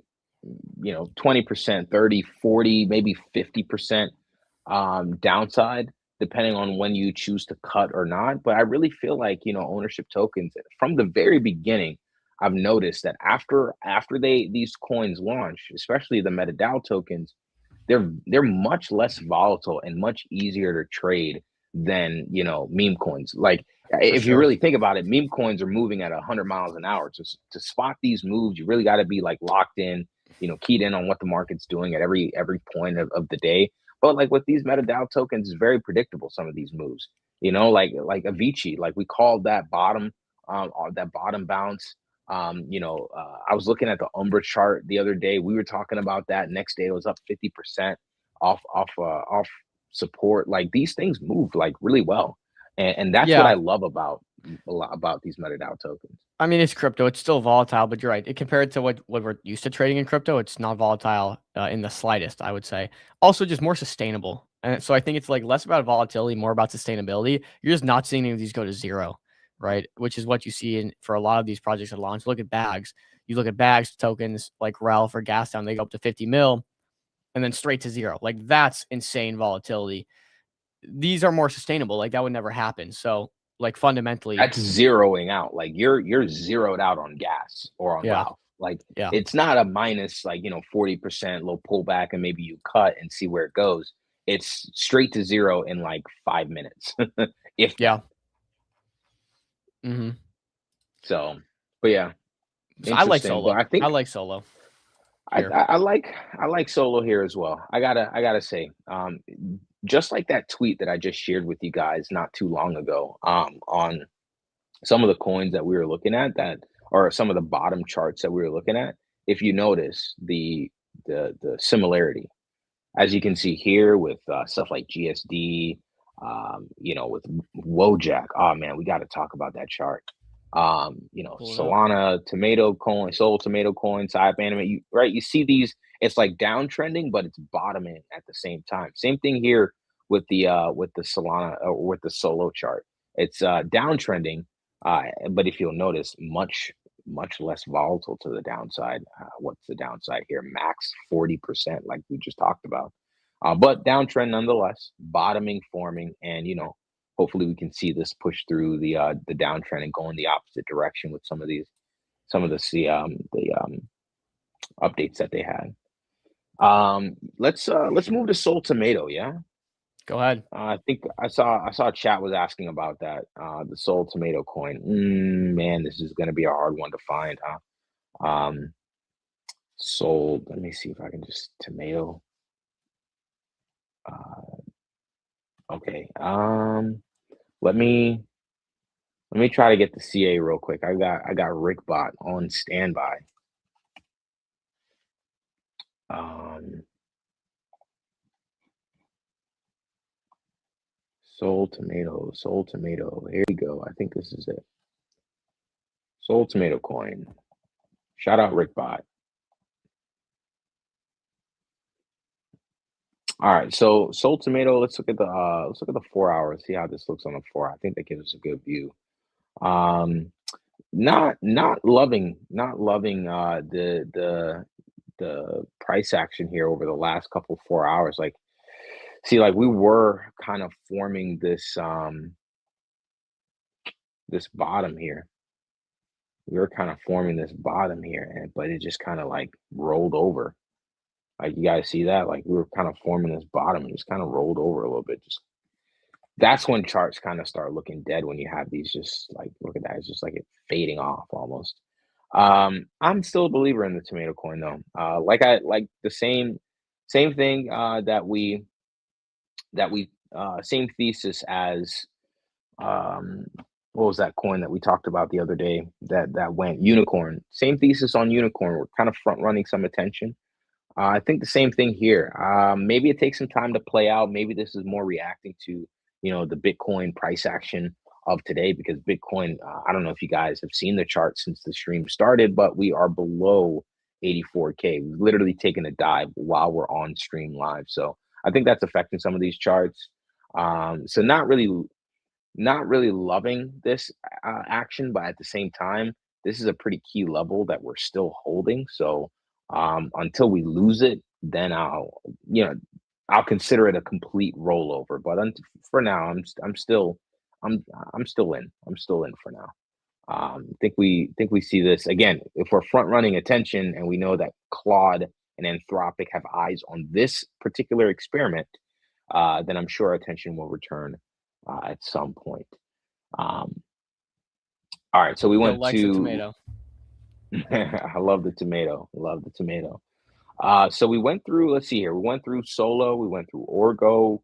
30, 40, maybe 50% downside, depending on when you choose to cut or not. But I really feel like, you know, ownership tokens from the very beginning, I've noticed that after these coins launch, especially the MetaDAO tokens, they're much less volatile and much easier to trade than, you know, meme coins. Like if you really think about it, meme coins are moving at 100 miles an hour. To spot these moves, you really got to be like locked in, you know, keyed in on what the market's doing at every point of the day. But like with these MetaDAO tokens, it's very predictable, some of these moves. You know, like Avicii, like we called that bottom bounce. I was looking at the Umbra chart the other day. We were talking about that. Next day it was up 50% off support. Like these things move like really well, and that's what I love about these MetaDAO tokens. I mean, it's crypto. It's still volatile, but you're right. Compared to what we're used to trading in crypto, it's not volatile in the slightest, I would say. Also, just more sustainable. And so I think it's like less about volatility, more about sustainability. You're just not seeing any of these go to zero, right? Which is what you see for a lot of these projects that launch. Look at Bags. You look at Bags tokens like Ralph or Gastown, they go up to 50 mil and then straight to zero. Like that's insane volatility. These are more sustainable. Like that would never happen. So like fundamentally, that's zeroing out. Like you're zeroed out on gas or on Ralph. Like it's not a minus, like, 40% little pullback and maybe you cut and see where it goes. It's straight to zero in like 5 minutes. So, but yeah. So I like Solo. I like Solo. here. I like Solo here as well. I gotta say, just like that tweet that I just shared with you guys not too long ago, on some of the coins that we were looking at, that or some of the bottom charts that we were looking at. If you notice the similarity, as you can see here with stuff like GSD, with Wojak. Oh man, we got to talk about that chart. Pull it up. Solana, tomato coin, Sol tomato coin, Cyp Anime. You see these, it's like downtrending, but it's bottoming at the same time. Same thing here with the Solana or with the Solo chart. It's downtrending, but if you'll notice, much less volatile to the downside. What's the downside here? Max 40%, like we just talked about. But downtrend nonetheless, bottoming, forming, and hopefully we can see this push through the downtrend and go in the opposite direction with some of the updates that they had. Let's move to Sol Tomato, yeah. Go ahead. I think I saw chat was asking about that. The Sol Tomato coin. Man, this is going to be a hard one to find, huh? Sol. Let me see if I can just tomato. Okay. Let me try to get the CA real quick. I got Rickbot on standby. Sol Tomato. Here you go. I think this is it. Sol Tomato coin. Shout out Rickbot. All right, so Sol Tomato. Let's look at the 4 hours. See how this looks on the 4 hour. I think that gives us a good view. Not loving the price action here over the last couple 4 hours. Like, see, like we were kind of forming this this bottom here. We were kind of forming this bottom here, but it just kind of like rolled over. Like, you guys see that? Like, we were kind of forming this bottom and just kind of rolled over a little bit. Just that's when charts kind of start looking dead, when you have these just like, look at that, it's just like it fading off almost. I'm still a believer in the tomato coin though. Like the same thing that we same thesis as what was that coin that we talked about the other day that went Unicorn? Same thesis on Unicorn. We're kind of front running some attention. I think the same thing here. Maybe it takes some time to play out. Maybe this is more reacting to, the Bitcoin price action of today, because Bitcoin, I don't know if you guys have seen the chart since the stream started, but we are below 84K. We've literally taken a dive while we're on stream live. So I think that's affecting some of these charts. So not really loving this action, but at the same time, this is a pretty key level that we're still holding. So until we lose it, then I'll consider it a complete rollover. But for now, I'm still in. I'm still in for now. Think we see this again. If we're front running attention and we know that Claude and Anthropic have eyes on this particular experiment, then I'm sure attention will return at some point. All right, so we went to tomato. I love the tomato. So we went through, let's see here. We went through Solo, we went through Orgo.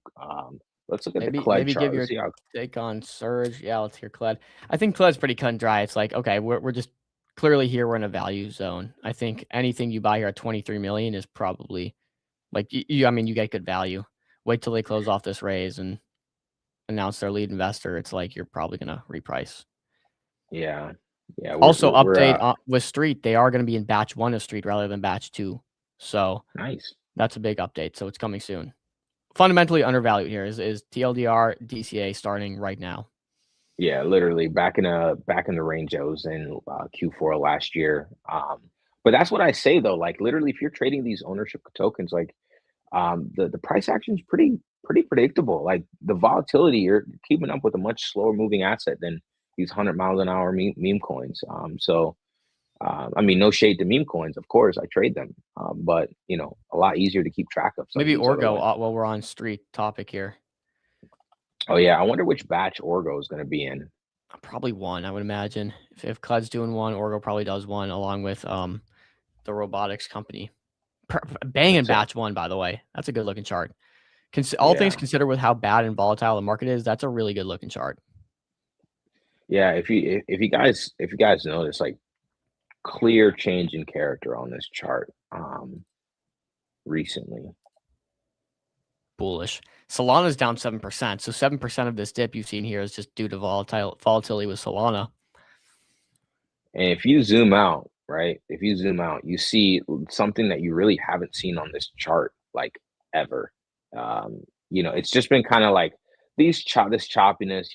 Let's look at the Cled maybe chart. give your take on Surge. Yeah, let's hear Cled. I think Cled's pretty cut and dry. It's like, okay, we're just clearly here. We're in a value zone. I think anything you buy here at 23 million is probably like, you get good value. Wait till they close off this raise and announce their lead investor. It's like, you're probably going to reprice. Yeah. Also, update with Street. They are going to be in batch 1 of Street rather than batch 2. So nice. That's a big update. So it's coming soon. Fundamentally undervalued here is TLDR DCA starting right now. Yeah, literally back in the range I was in Q4 last year. But that's what I say though. Like, literally, if you're trading these ownership tokens, like the price action is pretty predictable. Like, the volatility, you're keeping up with a much slower moving asset than these 100 miles an hour meme coins. No shade to meme coins, of course, I trade them, but a lot easier to keep track of. Maybe Orgo while we're on Street topic here. Oh yeah, I wonder which batch Orgo is going to be in. Probably 1, I would imagine. If Cled's doing 1, Orgo probably does 1, along with the robotics company. Banging That's it. batch one, by the way. That's a good looking chart. All things Yeah. considered, with how bad and volatile the market is, that's a really good looking chart. Yeah, if you guys notice, like, clear change in character on this chart recently. Bullish. Solana's down 7%. So 7% of this dip you've seen here is just due to volatility with Solana. And if you zoom out, right? If you zoom out, you see something that you really haven't seen on this chart like ever. It's just been kind of like this choppiness,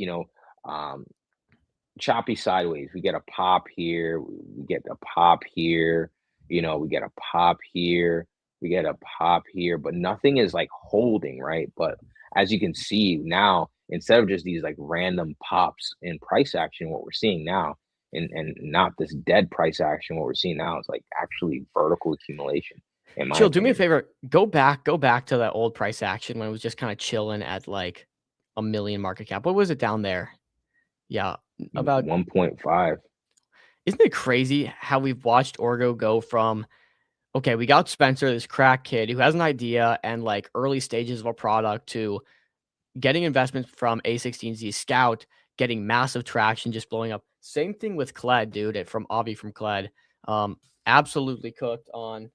choppy sideways. We get a pop here, we get a pop here, we get a pop here, we get a pop here, but nothing is like holding, right? But as you can see now, instead of just these like random pops in price action, what we're seeing now, and not this dead price action, what we're seeing now is like actually vertical accumulation. Chill, do me a favor. Go back to that old price action when it was just kind of chilling at like 1 million market cap. What was it down there? Yeah, about 1.5. Isn't it crazy how we've watched Orgo go from, okay, we got Spencer, this crack kid who has an idea and like early stages of a product, to getting investments from A16Z Scout, getting massive traction, just blowing up. Same thing with Kled, dude, from Avi from Kled. Absolutely cooked on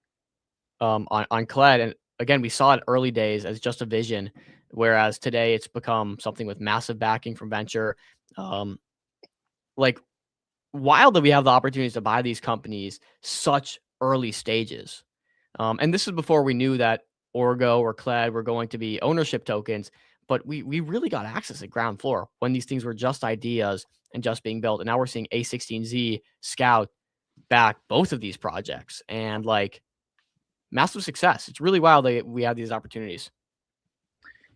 Kled. And again, we saw it early days as just a vision, whereas today it's become something with massive backing from venture. Like, wild that we have the opportunities to buy these companies such early stages. And this is before we knew that Orgo or Kled were going to be ownership tokens, but we really got access at ground floor when these things were just ideas and just being built. And now we're seeing A16Z Scout back both of these projects and like massive success. It's really wild that we have these opportunities.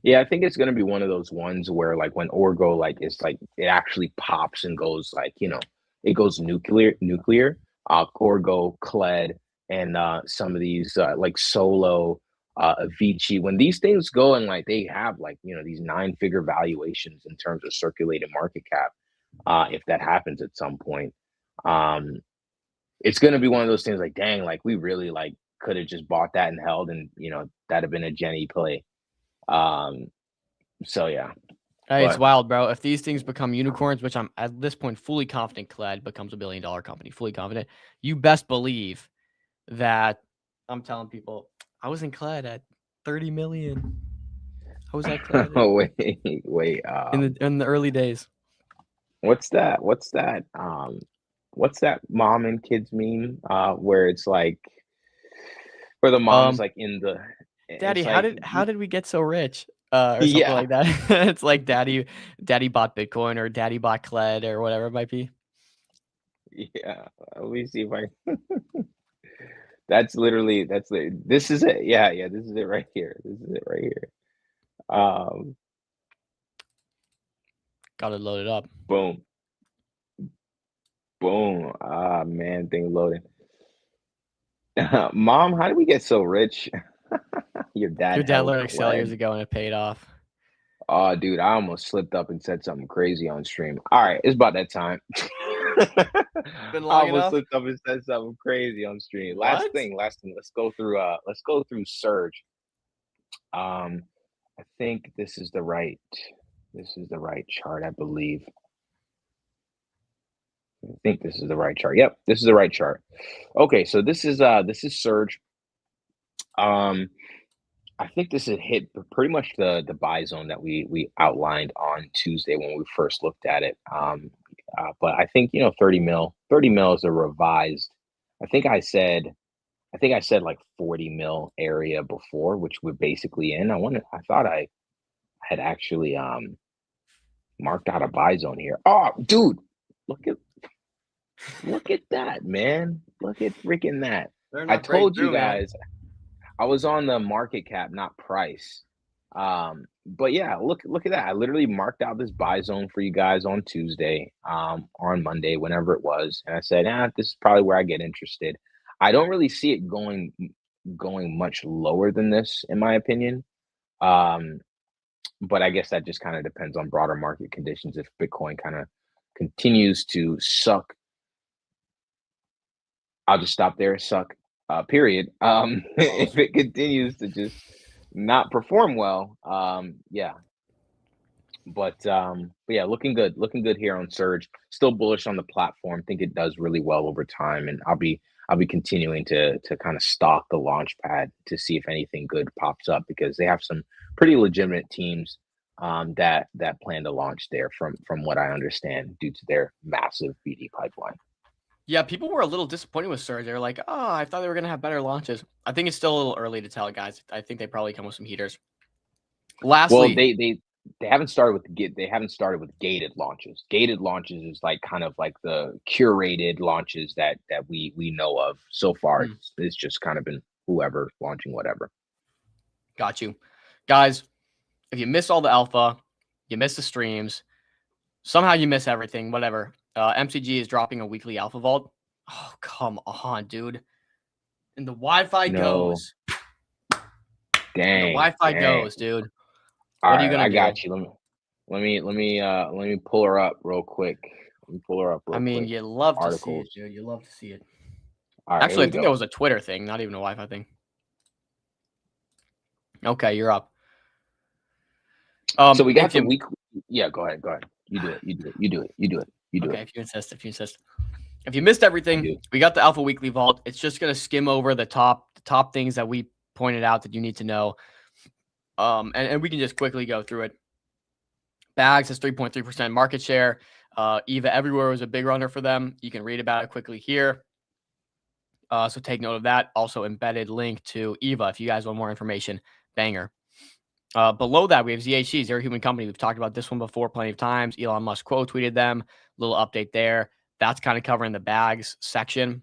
Yeah, I think it's going to be one of those ones where like when Orgo like is like it actually pops and goes like, it goes nuclear, Orgo, Kled, and some of these like Solo, Avicii, when these things go and like they have like, these 9-figure valuations in terms of circulated market cap, if that happens at some point, it's going to be one of those things like, dang, like we really like could have just bought that and held, and that'd have been a Jenny play. So yeah. Hey, it's wild, bro. If these things become unicorns, which I'm at this point fully confident Kled becomes $1 billion company, fully confident, you best believe that I'm telling people I was in Kled at 30 million. I was at Kled. Oh, wait. In the early days. What's that mom and kids meme where it's like where the mom's like in the Daddy, like, how did we get so rich? Or something like that. It's like daddy bought Bitcoin or daddy bought Kled or whatever it might be. Yeah, let me see if I this is it. Yeah, this is it right here. Got it loaded up. Boom. Ah, man, thing loading. Mom, how did we get so rich? Your dad learned Excel years ago and it paid off. Oh, dude, I almost slipped up and said something crazy on stream. All right, it's about that time. Been long I almost enough? slipped up and said something crazy on stream. Last thing. Let's go through Surge. I think this is the right chart, I believe. I think this is the right chart. Yep, this is the right chart. Okay, so this is Surge. I think this had hit pretty much the buy zone that we outlined on Tuesday when we first looked at it. But I think 30 mil is a revised. I think I said like 40 mil area before, which we're basically in. I thought I had actually marked out a buy zone here. Oh, dude, look at that, man. Look at freaking that. I told you guys. I was on the market cap, not price. But yeah, look at that. I literally marked out this buy zone for you guys on Tuesday, or on Monday, whenever it was. And I said, this is probably where I get interested. I don't really see it going much lower than this, in my opinion. But I guess that just kind of depends on broader market conditions. If Bitcoin kind of continues to suck, I'll just stop there. Suck. period. If it continues to just not perform well, yeah. But yeah, looking good here on Surge. Still bullish on the platform. Think it does really well over time, and I'll be continuing to kind of stalk the launch pad to see if anything good pops up, because they have some pretty legitimate teams that plan to launch there from what I understand, due to their massive BD pipeline. Yeah, people were a little disappointed with Surge. They were like, "Oh, I thought they were gonna have better launches." I think it's still a little early to tell, guys. I think they probably come with some heaters. Lastly, Well, they haven't started with gated launches. Gated launches is like kind of like the curated launches that we know of so far. It's just kind of been whoever launching whatever. got you, guys. If you miss all the alpha, you miss the streams, somehow you miss everything. Whatever. MCG is dropping a weekly alpha vault. Oh, come on, dude. And the Wi-Fi goes. Dang. The Wi-Fi goes, dude. All What are you right, gonna I do? got you. Let me pull her up real quick. I mean, you love to see it, Articles. dude. You love to see it. All right, Actually, I here we think go. that was a Twitter thing, not even a Wi-Fi thing. Okay, you're up. So we got if the you- week. Yeah, go ahead. You do it. Okay, if you insist. If you missed everything, we got the Alpha Weekly Vault. It's just gonna skim over the top things that we pointed out that you need to know. And we can just quickly go through it. Bags has 3.3% market share. EVA Everywhere was a big runner for them. You can read about it quickly here. So take note of that. Also embedded link to EVA if you guys want more information. Banger. Below that, we have ZHC, Zero Human Company. We've talked about this one before plenty of times. Elon Musk quote tweeted them. Little update there. That's kind of covering the bags section.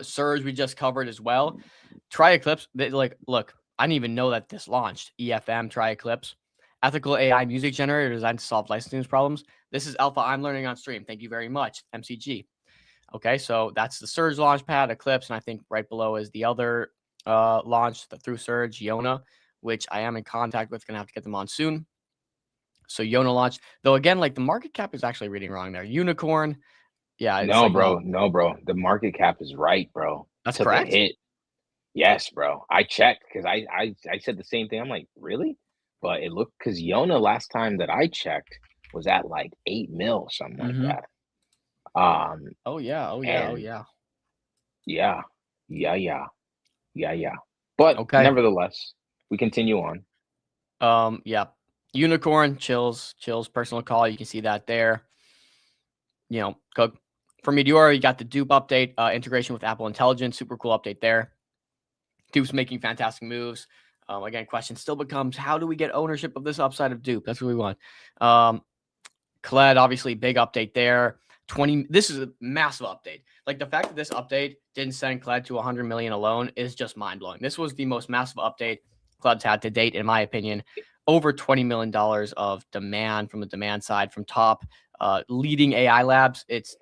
Surge we just covered as well. Try Eclipse. Look, I didn't even know that this launched. EFM, Try Eclipse. Ethical AI music generator designed to solve licensing problems. This is alpha I'm learning on stream. Thank you very much, MCG. Okay, so that's the Surge launchpad, Eclipse, and I think right below is the other launch through Surge, Yona, which I am in contact with. Gonna have to get them on soon. So Yona launch, though again, like the market cap is actually reading wrong there. Unicorn, yeah. It's No, like, bro. The market cap is right, bro. That's Took a correct? hit. Yes, bro. I checked because I said the same thing. I'm like, really? But it looked, because Yona last time that I checked was at like 8 mil, something like that. Oh yeah. Yeah. But Okay. nevertheless, we continue on. Yeah. Unicorn, chills, personal call. You can see that there. You know, for Meteora, you got the Dupe update, integration with Apple Intelligence. Super cool update there. Dupe's making fantastic moves. Again, question still becomes, how do we get ownership of this upside of Dupe? That's what we want. Kled, obviously, big update there. This is a massive update. Like the fact that this update didn't send Kled to 100 million alone is just mind blowing. This was the most massive update Kled's had to date, in my opinion. Over $20 million of demand from the demand side from top leading AI labs. It's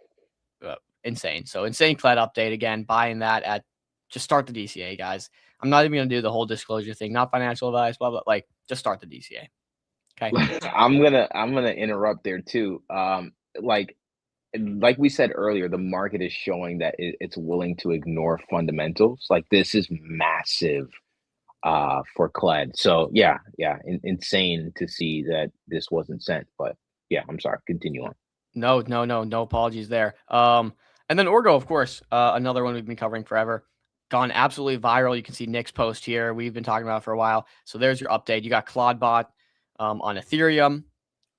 insane. So insane Kled update again. Buying that at just start the DCA, guys. I'm not even gonna do the whole disclosure thing. Not financial advice, blah blah. Like just start the DCA. Okay. I'm gonna interrupt there too. Like we said earlier, the market is showing that it's willing to ignore fundamentals. Like this is massive for Kled. So yeah, insane to see that this wasn't sent. But yeah, I'm sorry. Continue on. No apologies there. And then Orgo, of course, another one we've been covering forever. Gone absolutely viral. You can see Nick's post here. We've been talking about it for a while. So there's your update. You got Claudbot on Ethereum,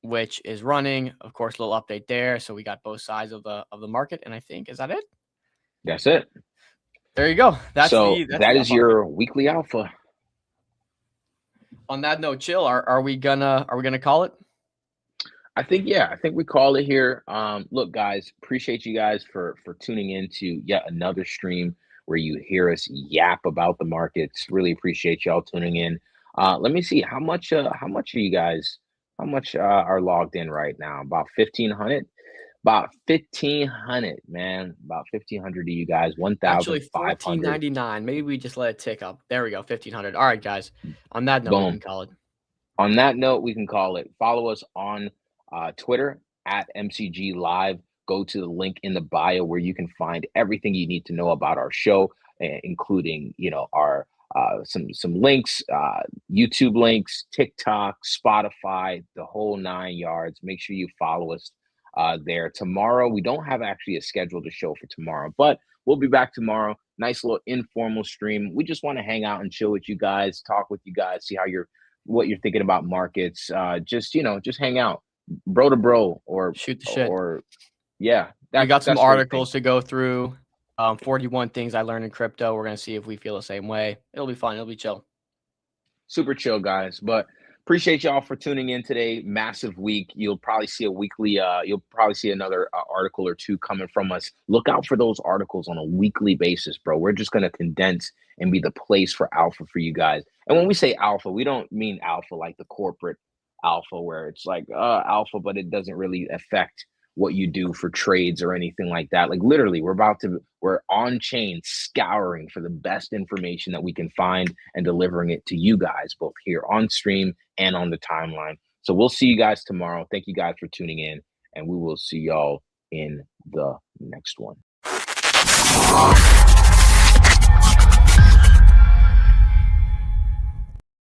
which is running. Of course, a little update there. So we got both sides of the market. And I think, is that it? That's it. There you go. That's that is your weekly alpha. On that note, chill. Are we gonna call it? I think we call it here. Look, guys, appreciate you guys for tuning in to yet another stream where you hear us yap about the markets. Really appreciate y'all tuning in. Let me see how much are you guys? How much are logged in right now? About 1,500. About 1,500, man. About 1,500 of you guys. 1,500. Actually, 1,499. Maybe we just let it tick up. There we go. 1,500. All right, guys. On that note, Boom. we can call it. On that note, we can call it. Follow us on Twitter at MCG Live. Go to the link in the bio where you can find everything you need to know about our show. including, you know, our some links, YouTube links, TikTok, Spotify, the whole 9 yards. Make sure you follow us there. Tomorrow, we don't have actually a schedule to show for tomorrow, but we'll be back tomorrow. Nice little informal stream. We just want to hang out and chill with you guys, talk with you guys, see what you're thinking about markets. Just, you know, just hang out, bro to bro, or Shoot the shit. or yeah. We got some that's the thing. articles to go through. 41 things I learned in crypto. We're gonna see if we feel the same way. It'll be fun. It'll be chill. Super chill, guys. But appreciate y'all for tuning in today. Massive week. You'll probably see a weekly, you'll probably see another article or two coming from us. Look out for those articles on a weekly basis, bro. We're just going to condense and be the place for alpha for you guys. And when we say alpha, we don't mean alpha like the corporate alpha where it's like alpha, but it doesn't really affect what you do for trades or anything like that. Like literally, we're on chain scouring for the best information that we can find and delivering it to you guys, both here on stream and on the timeline. So we'll see you guys tomorrow. Thank you guys for tuning in, and we will see y'all in the next one.